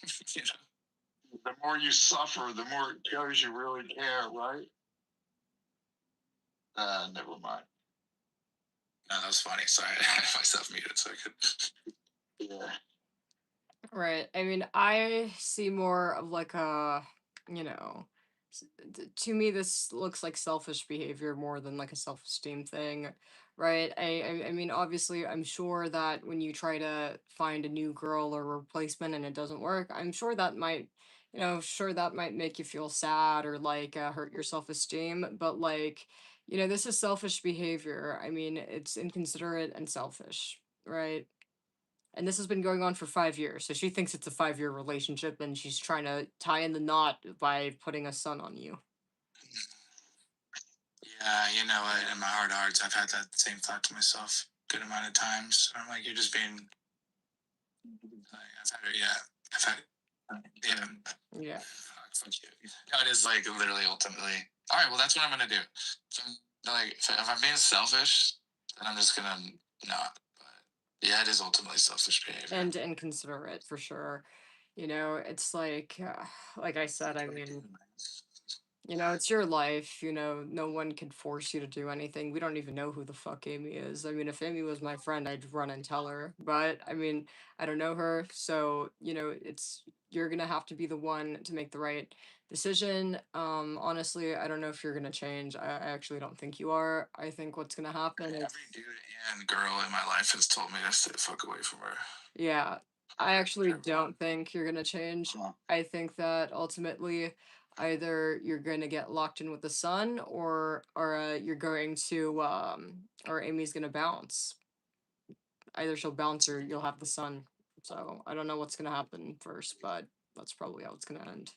The more you suffer, the more it shows you really care, right? Never mind. No, that was funny. Sorry, I had myself muted so I could. Yeah. Right. I mean, I see more of like a, to me, this looks like selfish behavior more than like a self-esteem thing, right? I mean, obviously, I'm sure that when you try to find a new girl or replacement and it doesn't work, I'm sure that might, sure that might make you feel sad or like hurt your self-esteem, but like, this is selfish behavior. I mean, it's inconsiderate and selfish, right? And this has been going on for 5 years. So she thinks it's a 5-year relationship and she's trying to tie in the knot by putting a son on you. Yeah, you know what? In my heart of hearts, I've had that same thought to myself a good amount of times. I'm like, you're just being. Like, I've had it. Yeah. Yeah. Fuck you. No, it is like literally ultimately. All right, well, that's what I'm gonna do. If I'm being selfish, then I'm just gonna not. But yeah, it is ultimately selfish behavior. And inconsiderate for sure. It's like I said, I mean, it's your life, no one can force you to do anything. We don't even know who the fuck Amy is. I mean, if Amy was my friend, I'd run and tell her. But I mean, I don't know her, so you're gonna have to be the one to make the right decision. Honestly, I don't know if you're gonna change. I actually don't think you are. I think what's gonna happen is every dude and girl in my life has told me to stay the fuck away from her. yeah. I actually don't think you're gonna change. I think that ultimately either you're going to get locked in with the sun or you're going to or Amy's going to bounce. Either she'll bounce or you'll have the sun. So I don't know what's going to happen first, but that's probably how it's going to end.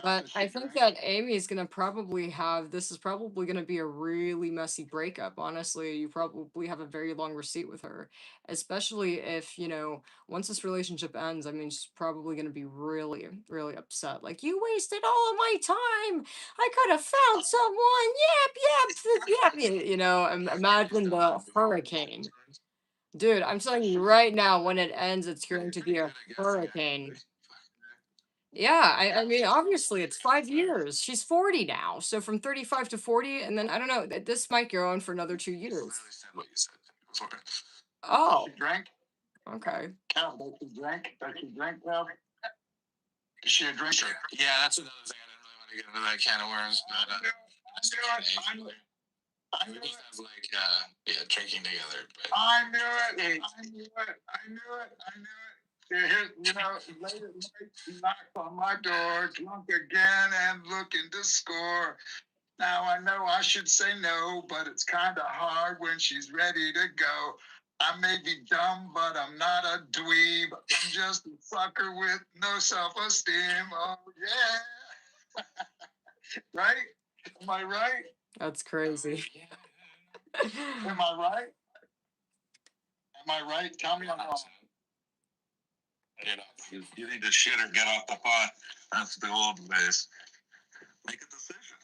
But I think that Amy's going to probably this is probably going to be a really messy breakup. Honestly, you probably have a very long receipt with her, especially if, once this relationship ends, I mean, she's probably going to be really, really upset. Like, you wasted all of my time. I could have found someone. Yep. Imagine the hurricane. Dude, I'm telling you right now, when it ends, it's going to be a hurricane. Yeah, I mean, obviously, it's 5 years. She's 40 now. So from 35 to 40, and then I don't know, this might go on for another 2 years. What you said before. Oh, She drank? okay. Cal, does she drink? Does she drink, Cal? Is she a drinker? Yeah, that's another thing. I didn't really want to get into that can of worms, but I knew it. I knew we it. have like drinking together. But I knew it. I knew it. I knew it. I knew it. Here, late at night, she knocks on my door, drunk again and looking to score. Now I know I should say no, but it's kind of hard when she's ready to go. I may be dumb, but I'm not a dweeb. I'm just a sucker with no self-esteem. Oh yeah. Right? Am I right? That's crazy. Am I right? Am I right? Tell me I'm wrong. You need to shit or get off the pot. That's the old days. Make a decision.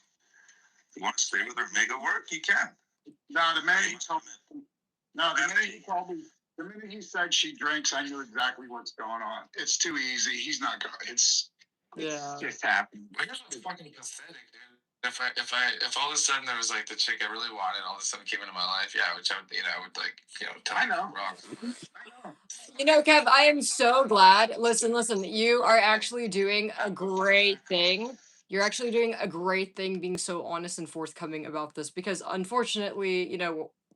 If you want to stay with her, make it work, you can. No, the minute he told me, the minute he said she drinks, I knew exactly what's going on. It's too easy. He's not going. Yeah. Just happy. I guess it's fucking pathetic, dude. If all of a sudden there was like the chick I really wanted, all of a sudden came into my life, yeah, which I would like, tell I know. Rock. You know, Kev, I am so glad. Listen, you are actually doing a great thing. You're actually doing a great thing being so honest and forthcoming about this because unfortunately,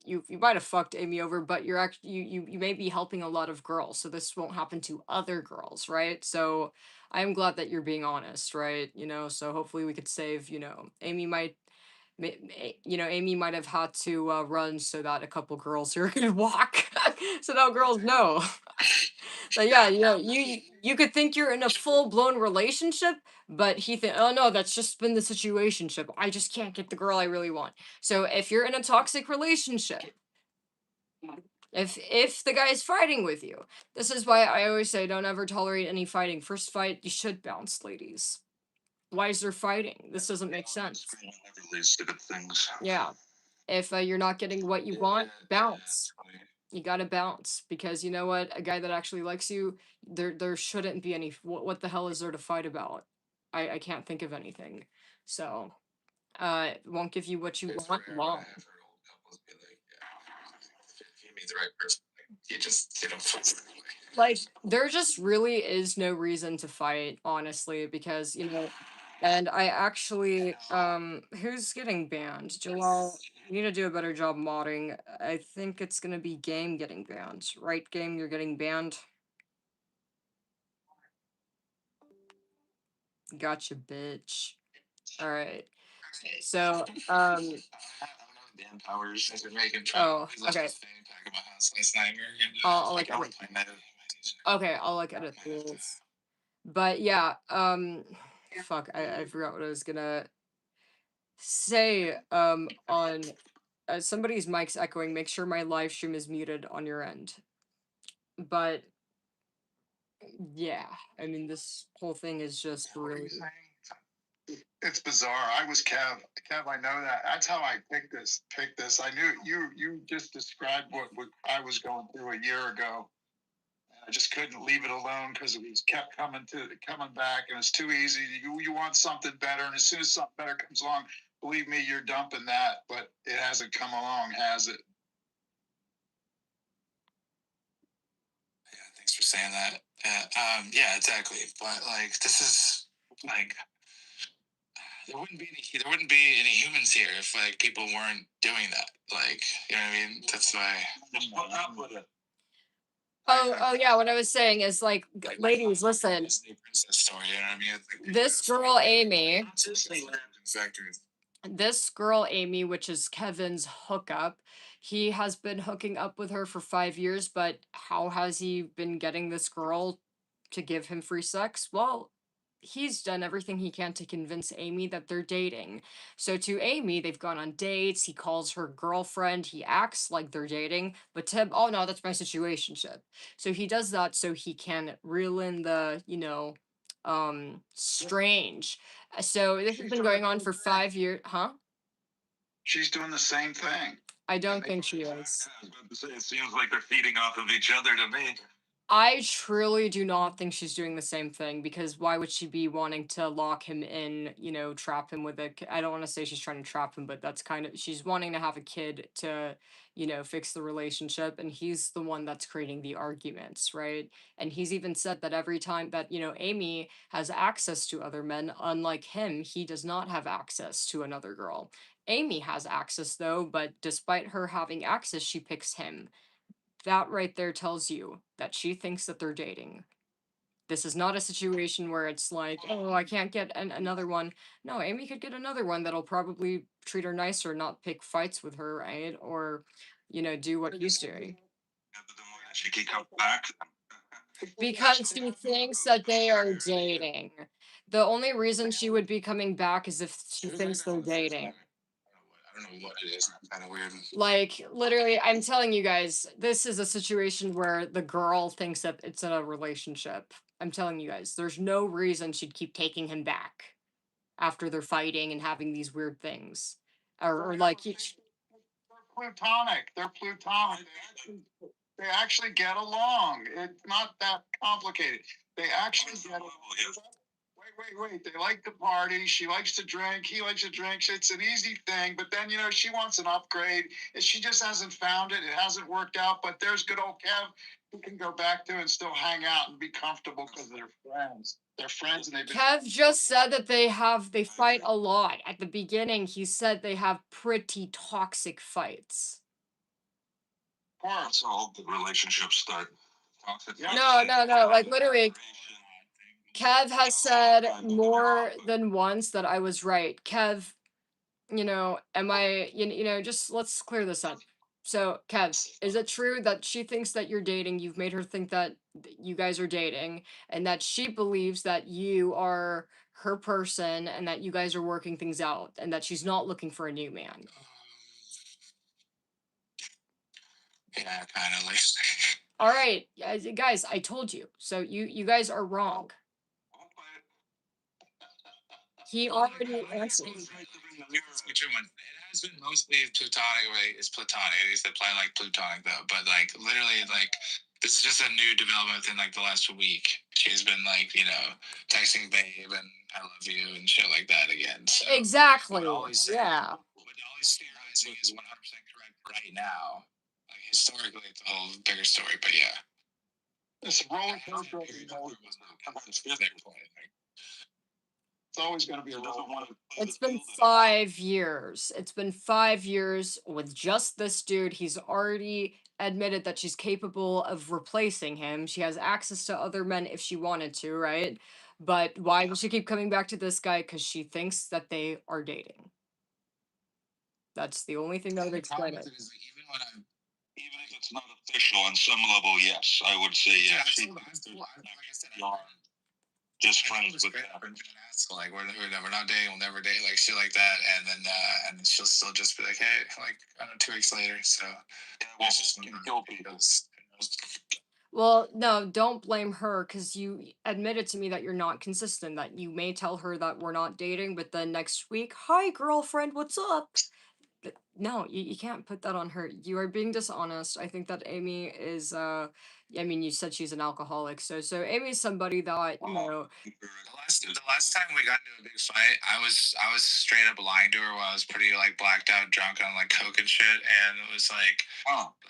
you might have fucked Amy over, but you're actually you may be helping a lot of girls, so this won't happen to other girls, right? So I'm glad that you're being honest, right? So hopefully we could save, Amy might Amy might have had to run so that a couple girls here could walk, so now girls know. But yeah, you could think you're in a full blown relationship, but he think, oh no, that's just been the situationship. I just can't get the girl I really want. So if you're in a toxic relationship, if the guy is fighting with you, this is why I always say don't ever tolerate any fighting. First fight, you should bounce, ladies. Why is there fighting? This doesn't make sense. Never leads to good things. Yeah. If you're not getting what you want, bounce. You gotta bounce because you know what? A guy that actually likes you, there shouldn't be any. What the hell is there to fight about? I can't think of anything. So, it won't give you what you want. Long. If you meet the right person, you just Like there just really is no reason to fight, honestly, because and I actually who's getting banned? Joel, you need to do a better job modding. I think it's gonna be Game getting banned. Right, Game, you're getting banned. Gotcha, bitch. Alright. So Dan Powers has been making oh, okay. I'll like edit. Okay, I'll like edit this. But yeah, fuck, I forgot what I was gonna say. On somebody's mic's echoing. Make sure my live stream is muted on your end. But yeah, I mean, this whole thing is just really. It's bizarre. I was Kev. Kev, I know that. That's how I picked this. I knew you just described what I was going through a year ago. I just couldn't leave it alone because it was kept coming back, and it's too easy. You want something better, and as soon as something better comes along, believe me, you're dumping that. But it hasn't come along, has it? Yeah, thanks for saying that. Yeah, exactly. But like, this is like, there wouldn't be any humans here if like people weren't doing that. Like, you know what I mean? That's why. Just put up with it. Oh yeah, what I was saying is like, ladies, listen. Disney princess story, you know what I mean? It's like, This girl Amy, factories. this girl Amy, which is Kevin's hookup, he has been hooking up with her for 5 years, but how has he been getting this girl to give him free sex? Well, he's done everything he can to convince Amy that they're dating. So to Amy, they've gone on dates, he calls her girlfriend, he acts like they're dating, but to him, oh no, that's my situationship. So he does that so he can reel in the, strange. So this has been going on for 5 years, huh? She's doing the same thing. I don't think she is. I was about to say, it seems like they're feeding off of each other to me. I truly do not think she's doing the same thing because why would she be wanting to lock him in, trap him with I don't want to say she's trying to trap him, but that's kind of, she's wanting to have a kid to, fix the relationship. And he's the one that's creating the arguments, right? And he's even said that every time that, Amy has access to other men, unlike him, he does not have access to another girl. Amy has access though, but despite her having access, she picks him. That right there tells you that she thinks that they're dating. This is not a situation where it's like, oh, I can't get another one. No, Amy could get another one that'll probably treat her nicer, not pick fights with her, right? Or, do what he's doing. Yeah, but then why did she keep coming back? Because she thinks that they are dating. The only reason she would be coming back is if she thinks they're dating. I don't know what it is. Kind of weird. Like, literally, I'm telling you guys, this is a situation where the girl thinks that it's a relationship. I'm telling you guys, there's no reason she'd keep taking him back after they're fighting and having these weird things. Or like, They're plutonic. They actually get along. It's not that complicated. They actually get along. wait. They like to party. She likes to drink. He likes to drink. It's an easy thing. But then, she wants an upgrade. And she just hasn't found it. It hasn't worked out. But there's good old Kev who can go back to and still hang out and be comfortable because they're friends. They're friends and they've been. Kev just said that they fight a lot. At the beginning, he said they have pretty toxic fights. That's all the relationships start. Toxic No, like literally, Kev has said more than once that I was right. Kev, am I, just let's clear this up. So, Kev, is it true that she thinks that you're dating? You've made her think that you guys are dating, and that she believes that you are her person and that you guys are working things out and that she's not looking for a new man? Yeah, kind of like. All right, guys, I told you. So you guys are wrong. He already answered. Which one? It has been mostly platonic, right? It's platonic. It is applying like platonic though, but like literally like this is just a new development within like the last week. She's been like, texting babe and I love you and shit like that again. So Exactly. what Ollie's saying- Yeah. What Ollie's theorizing is 100% correct right now. Like historically, it's a whole bigger story, but yeah. It's a roller coaster. It's always going to be a roller coaster. It's been 5 years. It's been 5 years with just this dude. He's already admitted that she's capable of replacing him. She has access to other men if she wanted to, right? But why does she keep coming back to this guy? Because she thinks that they are dating. That's the only thing that would explain it. Even if it's not official on some level, yes, I would say yes. Like I said, Just friends with them. Like we're not dating, we'll never date, like shit like that, and then she'll still just be like, hey, like I don't know, 2 weeks later. So Well, just kill people. Well, no, don't blame her because you admitted to me that you're not consistent, that you may tell her that we're not dating, but then next week, hi, girlfriend, what's up? No, you can't put that on her. You are being dishonest. I think that Amy is, you said she's an alcoholic. So Amy's somebody that, The last time we got into a big fight, I was straight up lying to her while I was pretty like blacked out, drunk on like coke and shit, and it was like,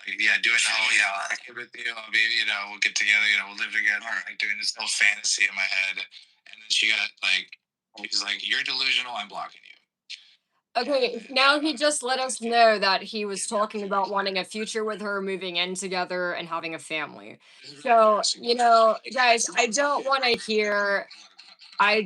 doing the whole I'll get with you, I'll be, we'll get together, we'll live together, like doing this whole fantasy in my head, and then she got like, she's like, you're delusional, I'm blocking you. okay, now he just let us know that he was talking about wanting a future with her, moving in together, and having a family. So, guys, I don't want to hear any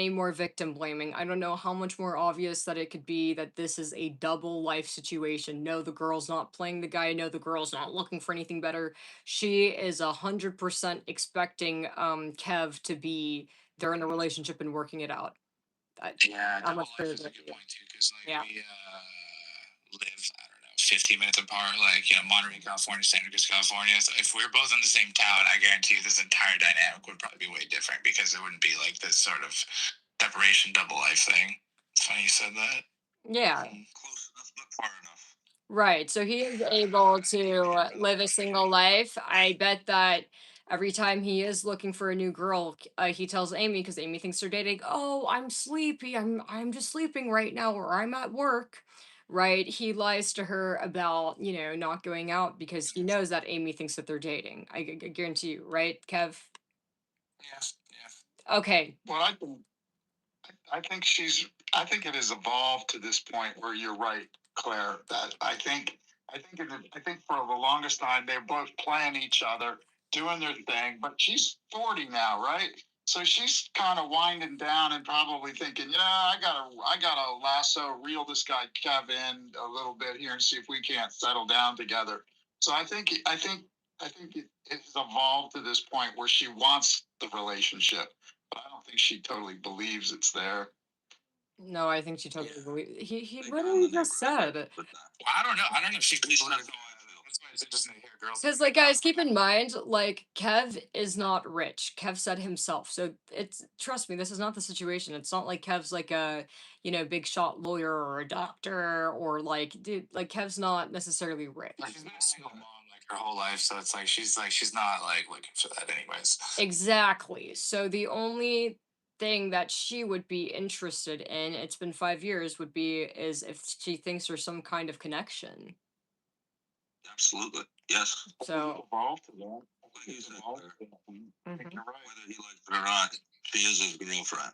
more victim blaming. I don't know how much more obvious that it could be that this is a double life situation. No, the girl's not playing the guy. No, the girl's not looking for anything better. She is 100% expecting Kev to be they're in a relationship and working it out. Double life is a good point too, because we live, I don't know, 15 minutes apart, like Monterey, California, Santa Cruz, California. So if we're both in the same town, I guarantee you this entire dynamic would probably be way different because it wouldn't be like this sort of separation double life thing. It's funny you said that. Yeah. Close enough, but far enough. Right. So he is able to live a single life. I bet that every time he is looking for a new girl, he tells Amy because Amy thinks they're dating. Oh, I'm sleepy. I'm just sleeping right now, or I'm at work. Right. He lies to her about not going out because he knows that Amy thinks that they're dating. I guarantee you, right, Kev? Yeah. Okay. Well, I think it has evolved to this point where you're right, Claire, that I think for the longest time they're both playing each other, doing their thing, but she's 40 now, right? So she's kind of winding down and probably thinking, I gotta lasso, reel this guy Kevin a little bit here and see if we can't settle down together. So I think it has evolved to this point where she wants the relationship, but I don't think she totally believes it's there. No, I think she totally believes. He literally just said. Well, I don't know. I don't know if she believes that. That's why it's interesting to hear girls. Because, like, guys, keep in mind, like, Kev is not rich. Kev said himself. So trust me, this is not the situation. It's not like Kev's like a, big shot lawyer or a doctor or like, dude, like, Kev's not necessarily rich. She's been a single mom like her whole life, so it's like she's not like looking for that anyways. Exactly. So the only thing that she would be interested in, it's been 5 years, would be is if she thinks there's some kind of connection. Absolutely. Yes. So Evolved to that. Like you said, mhm. You're right. whether he likes it or not, she is his girlfriend.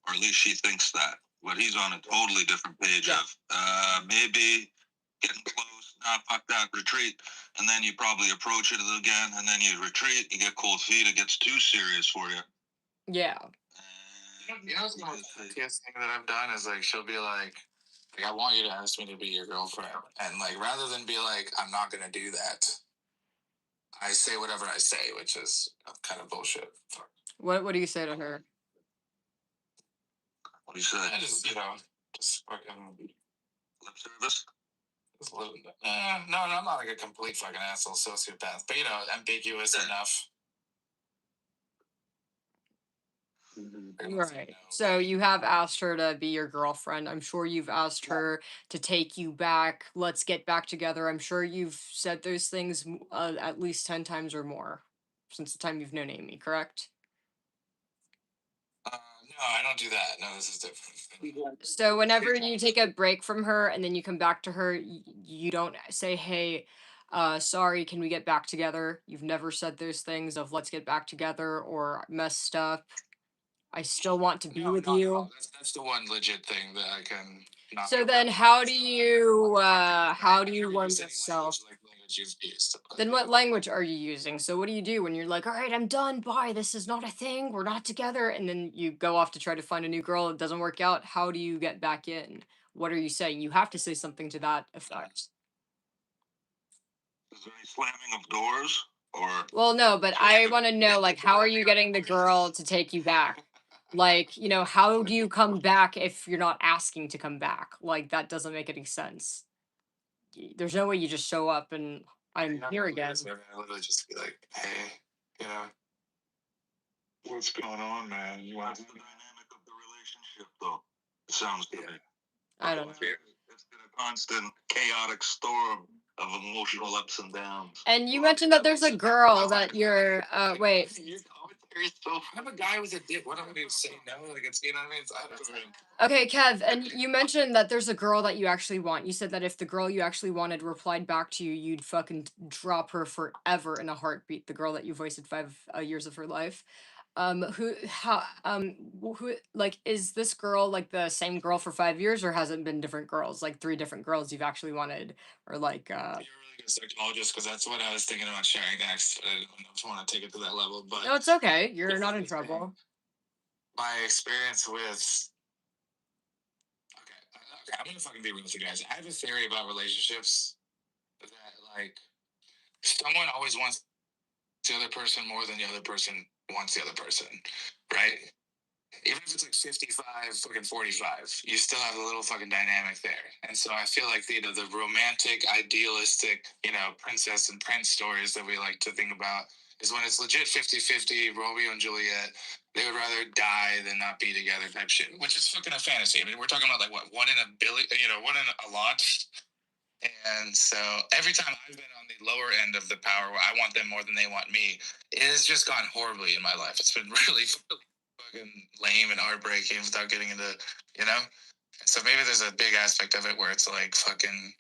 Or at least she thinks that. But he's on a totally different page Yeah. of maybe getting close, nah, fuck that, retreat. And then you probably approach it again, and then you retreat, you get cold feet, it gets too serious for you. Yeah. You know, the most funniest thing that I've done is like she'll be like, I want you to ask me to be your girlfriend, and like rather than be like, I'm not gonna do that, I say whatever I say, which is kind of bullshit. What do you say to her? What do you say? I just just fucking Lip service? just live. No, I'm not like a complete fucking asshole sociopath, but ambiguous enough. Right. So you have asked her to be your girlfriend. I'm sure you've asked her to take you back. Let's get back together. I'm sure you've said those things at least 10 times or more since the time you've known Amy, correct? No, I don't do that. No, this is different. So whenever you take a break from her and then you come back to her, you don't say, "Hey, sorry, can we get back together?" You've never said those things of "let's get back together" or "messed up, I still want to be with you." That's the one legit thing that I can. So then how do you warn yourself? Then what language are you using? So what do you do when you're like, all right, I'm done, bye, this is not a thing, we're not together, and then you go off to try to find a new girl, it doesn't work out, how do you get back in? What are you saying? You have to say something to that effect. Is there any slamming of doors? Or Well, no, but I want to know, like, how are you getting the girl to take you back? Like, how do you come back if you're not asking to come back? Like, that doesn't make any sense. There's no way you just show up and I'm here again. I literally just be like, hey, What's going on, man? You want what's the dynamic of the relationship, though? It sounds to me. I don't know. It's been a constant chaotic storm of emotional ups and downs. And you mentioned that there's a girl that you're wait. Your commentary is so. I'm a guy with a dick. What am I going to say? No, like it's what I mean. It's, I don't know. Okay, Kev, and you mentioned that there's a girl that you actually want. You said that if the girl you actually wanted replied back to you, you'd fucking drop her forever in a heartbeat. The girl that you've wasted 5 years of her life. Who, like, is this girl like the same girl for 5 years, or has it been different girls, like 3 different girls you've actually wanted, or like? You're a really good psychologist because that's what I was thinking about sharing next. I don't want to take it to that level, but No, it's okay. You're not in trouble. My experience with. Okay, I'm gonna fucking be real with you guys. I have a theory about relationships that like someone always wants the other person more than the other person wants the other person, right? Even if it's like 55, fucking 45, you still have a little fucking dynamic there. And so I feel like the romantic, idealistic, princess and prince stories that we like to think about is when it's legit 50-50, Romeo and Juliet. They would rather die than not be together type shit, which is fucking a fantasy. I mean, we're talking about like what, one in a billion, one in a lot. And so every time I've been on the lower end of the power where I want them more than they want me, it has just gone horribly in my life. It's been really fucking lame and heartbreaking without getting into, So maybe there's a big aspect of it where it's like fucking.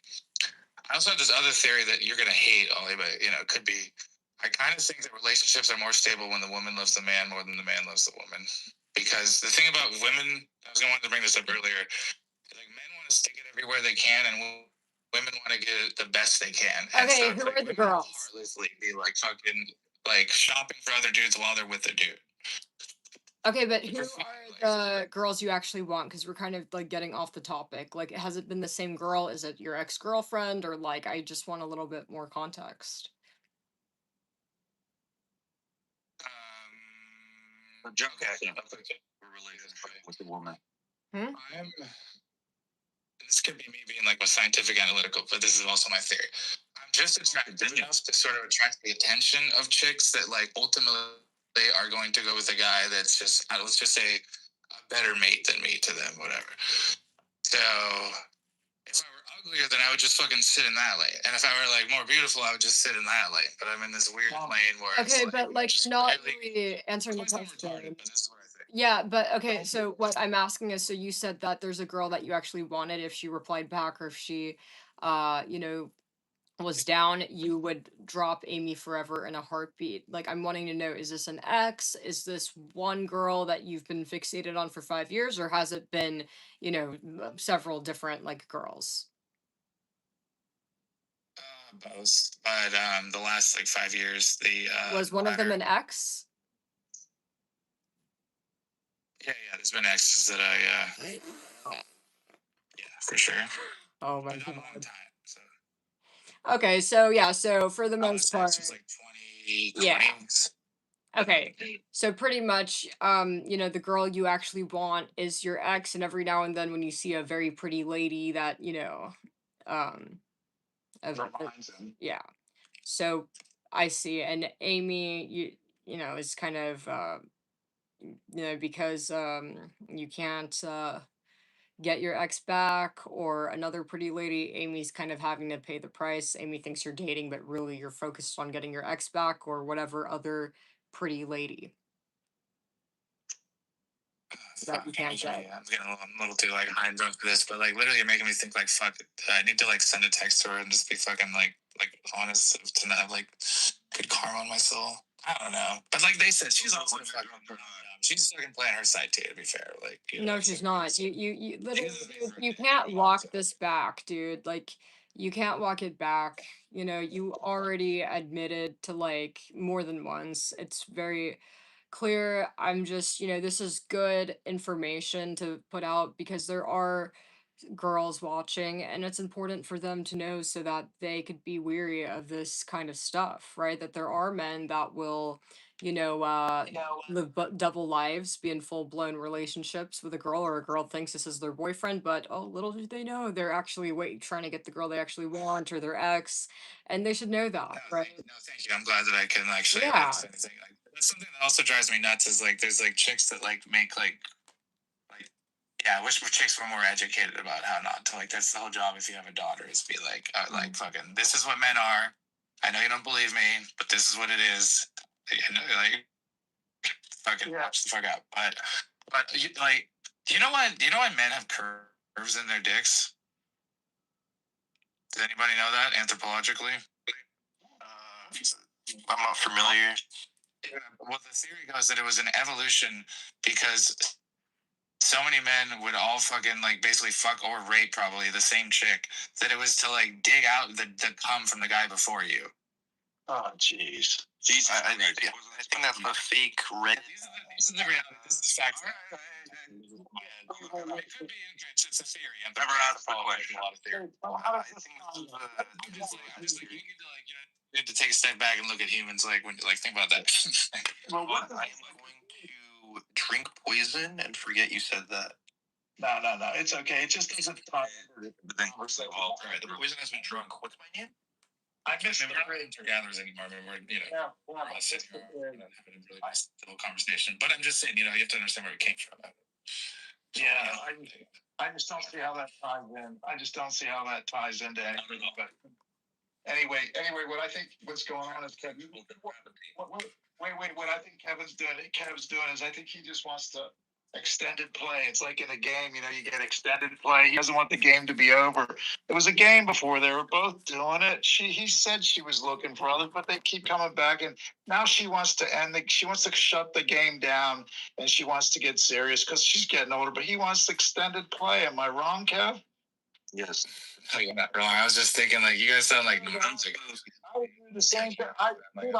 I also have this other theory that you're gonna hate, Ollie, but it could be. I kind of think that relationships are more stable when the woman loves the man more than the man loves the woman. Because the thing about women, I was gonna want to bring this up earlier. Like men want to stick it everywhere they can, and women want to get it the best they can. Okay, and so who are the girls? Heartlessly be like fucking like shopping for other dudes while they're with the dude. Okay, but who are the girls you actually want? Because we're kind of like getting off the topic. Like, has it been the same girl? Is it your ex-girlfriend? Or like, I just want a little bit more context. Okay. We're related with the woman. This could be me being like a scientific analytical, but this is also my theory. I'm just attracted enough to sort of attract the attention of chicks that like ultimately they are going to go with a guy that's just, let's just say, a better mate than me to them, whatever. So if I were uglier, then I would just fucking sit in that lane. And if I were like more beautiful, I would just sit in that lane. But I'm in this weird lane where Okay, it's but like you're not barely- really answering the Of course I'm question. retarded, but this is what I think. Yeah, but okay, so what I'm asking is, so you said that there's a girl that you actually wanted if she replied back, or if she, you know, was down, you would drop Amy forever in a heartbeat. Like, I'm wanting to know, is this an ex? Is this one girl that you've been fixated on for 5 years, or has it been, you know, several different like girls? Both, but the last like 5 years, the Was one of them an ex? yeah, there's been exes that I yeah, for sure. Oh my But not a long god. time. So Okay, so yeah, so for the most part, was like 20, yeah. 20s. Okay, so pretty much, you know, the girl you actually want is your ex, and every now and then when you see a very pretty lady that, you know, um, Reminds him. yeah. So I see, and Amy, you know, is kind of, you know, because you can't get your ex back or another pretty lady, Amy's kind of having to pay the price. Amy thinks you're dating, but really you're focused on getting your ex back or whatever other pretty lady that you can't get. I'm getting a little too like high and drunk for this, but like literally you're making me think like fuck. I need to like send a text to her and just be fucking like honest to not have like good karma on my soul. I don't know, but like they said, she's also fucking. She's fucking playing her side too. To be fair, like you know, No, she's not. You literally, She's a dude, you fucking can't idiot, walk so. this back, dude. Like, you can't walk it back. You know, you already admitted to like more than once. It's very clear. I'm just, you know, this is good information to put out because there are girls watching, and it's important for them to know so that they could be weary of this kind of stuff, right? That there are men that will, you know, live double lives, be in full blown relationships with a girl, or a girl thinks this is their boyfriend, but oh, little do they know they're actually trying to get the girl they actually want, or their ex, and they should know that, right? No, thank you. I'm glad that I can actually Yeah. like say anything. Like, that's something that also drives me nuts. Is like there's like chicks that like make like yeah, I wish chicks were more educated about how not to like. That's the whole job. If you have a daughter, is be like fucking. This is what men are. I know you don't believe me, but this is what it is. You know, like fucking watch the fuck out. But you, like, do you know why men have curves in their dicks? Does anybody know that anthropologically? I'm not familiar. Well, the theory goes that it was an evolution because so many men would all fucking like basically fuck or rape probably the same chick that it was to like dig out the cum from the guy before you. Oh, jeez. I think that's a fake Reddit. This is the reality. This is fact. It could be. It's a theory. I've Never asked the question. A lot of theory. I think I'm just like, you need to take a step back and look at humans. Like when, like, think about that. well, what I am going to drink poison and forget you said that. No. It's okay. It just doesn't talk. The poison has been drunk. What's my name? I miss never gatherers anymore. We're we're all sitting here having a really nice little conversation. But I'm just saying, you have to understand where it came from. Yeah, I just don't see how that ties in. I just don't see how that ties into anything. But anyway, what I think what's going on is Kevin. Wait. What I think Kevin's doing is I think he just wants to extended play. It's like in a game, you get extended play. He doesn't want the game to be over. It was a game before. They were both doing it. He said she was looking for others, but they keep coming back, and now she wants to she wants to shut the game down, and she wants to get serious because she's getting older. But he wants extended play. Am I wrong, Kev? Yes. No, you're not wrong. I was just thinking, like, you guys sound like I would do the same thing. I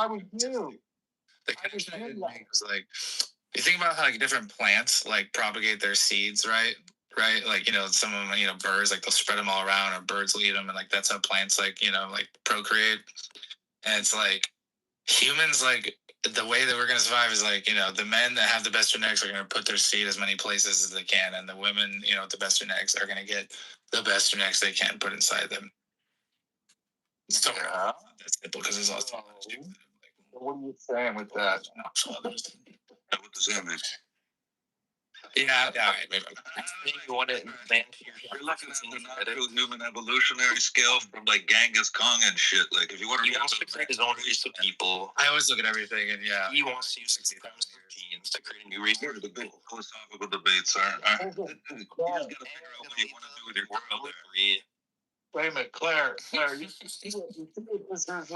would do. The connection I didn't make was like, you think about how like different plants like propagate their seeds, right? Right? Like, some of them, birds, like they'll spread them all around, or birds will eat them, and like that's how plants like, like procreate. And it's like humans, like the way that we're gonna survive is like, the men that have the best genetics are gonna put their seed as many places as they can, and the women, with the best genetics are gonna get the best genetics they can put inside them. So that's simple because there's also what are you saying with that? What does that mean? Yeah, yeah. Maybe. You want to land You're looking at the natural human evolutionary scale from like Genghis Kong and shit. Like, if you want to He wants to create his own race of people. I always look at everything, and yeah, He wants to use his genes to create a new race of the big people. philosophical debates are you just gotta figure out what you want to do with your world there. Wait a minute, Claire, you see 5 years, and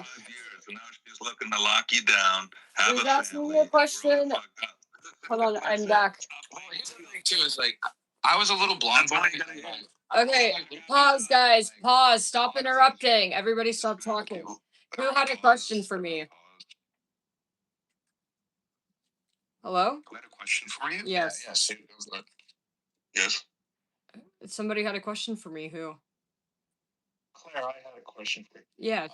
now she's looking to lock you down, have Who's a asking me family, a question? grow the fuck up. Hold on, I'm back. here's the thing too is like I was a little blonde boy. Okay, pause, guys. Pause. Stop interrupting. Everybody stop talking. Who had a question for me? Hello? I had a question for you. Yes. Yeah, yeah. Yes. Somebody had a question for me. Who? Claire, I had a question for you. Yeah.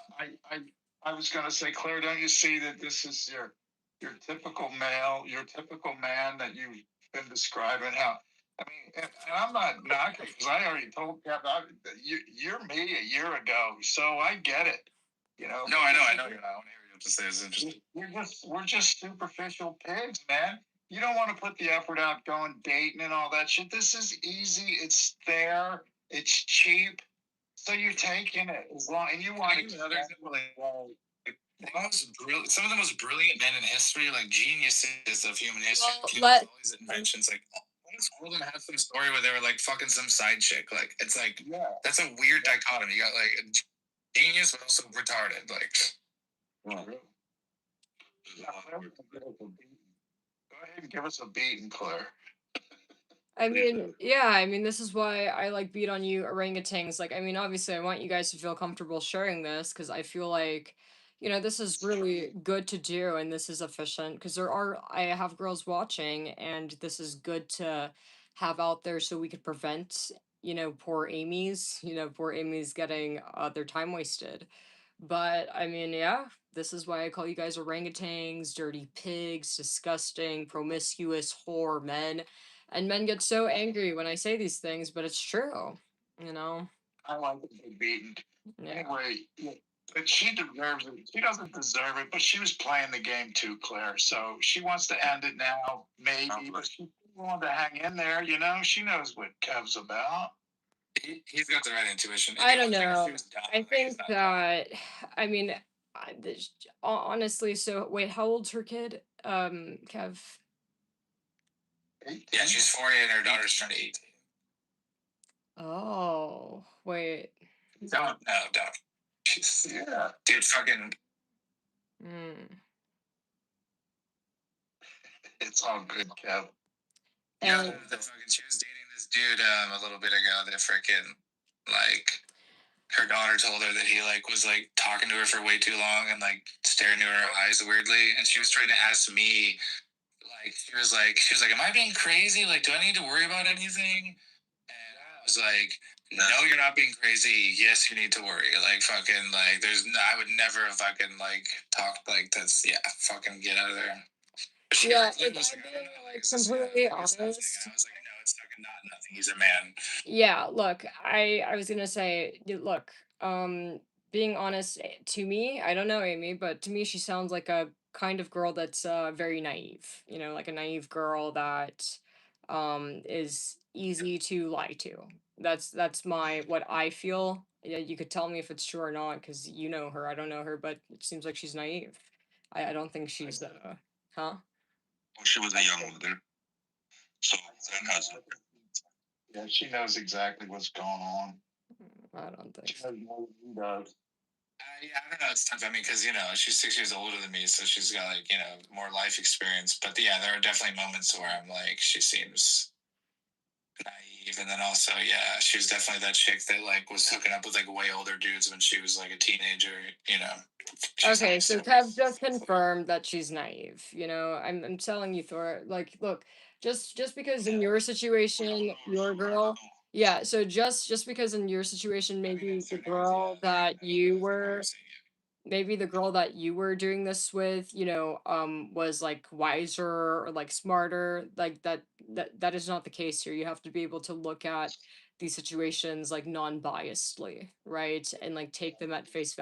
I was gonna say, Claire, don't you see that this is your typical male, your typical man that you've been describing? How I mean, and I'm not knocking because I already told Kev you're me a year ago, so I get it. You know. No, I know. You're not. I want to hear what you have to say. It's interesting. We're just superficial pigs, man. You don't want to put the effort out going dating and all that shit. This is easy. It's there. It's cheap. So you're taking it as long, and you want to. Another example, some of the most brilliant men in history, like geniuses of human history. Well, all these inventions, like all of them have some story where they were like fucking some side chick. Like it's like that's a weird dichotomy. You got like a genius, but also retarded. Like, Go ahead and give us a beating, Claire. I mean, yeah, I mean, this is why I like beat on you orangutans. Like, I mean, obviously, I want you guys to feel comfortable sharing this because I feel like, this is really good to do and this is efficient because I have girls watching and this is good to have out there so we could prevent, poor Amy's getting their time wasted. But I mean, yeah, this is why I call you guys orangutans, dirty pigs, disgusting, promiscuous whore men. And men get so angry when I say these things, but it's true, you know? I like to be beaten. Yeah. Anyway, but she deserves it. She doesn't deserve it, but she was playing the game too, Claire. So she wants to end it now, maybe, but she wanted to hang in there. She knows what Kev's about. He's got the right intuition. I don't know. I think that, I mean, honestly, so wait, how old's her kid? Kev? Yeah, she's 40 and her daughter's turning 18. Oh, wait. Don't. Dude, fucking. It's all good, Kev. Yeah, she was dating this dude a little bit ago that freaking, like, her daughter told her that he, like, was, like, talking to her for way too long and, like, staring into her eyes weirdly. And she was trying to ask me, like, she was like, am I being crazy? Like, do I need to worry about anything? And I was like, no, you're not being crazy. Yes, you need to worry. Like, fucking, like, I would never fucking, like, talk like that's, fucking get out of there. Yeah, if I'm being like completely honest. And I was like, no, it's fucking not nothing. He's a man. Yeah, look, I was gonna say, look, being honest, to me, I don't know Amy, but to me she sounds like a kind of girl that's very naive, like a naive girl that is easy to lie to. That's what I feel. Yeah, you could tell me if it's true or not, because you know her, I don't know her, but it seems like she's naive. I don't think she's huh? Well, she was a young mother, so that has it. Yeah, she knows exactly what's going on. I don't think She knows more than he does. I don't know. It's tough. I mean, because she's 6 years older than me, so she's got like more life experience. But yeah, there are definitely moments where I'm like, she seems naive, and then also, yeah, she was definitely that chick that like was hooking up with like way older dudes when she was like a teenager. Okay, so Kev just confirmed that she's naive. I'm telling you, Thor. Like, look, just because in your situation, your girl, yeah. So just because in your situation, maybe the girl that you were, maybe the girl that you were doing this with, was like wiser or like smarter. Like that is not the case here. You have to be able to look at these situations like non-biasedly, right? And like take them at face value.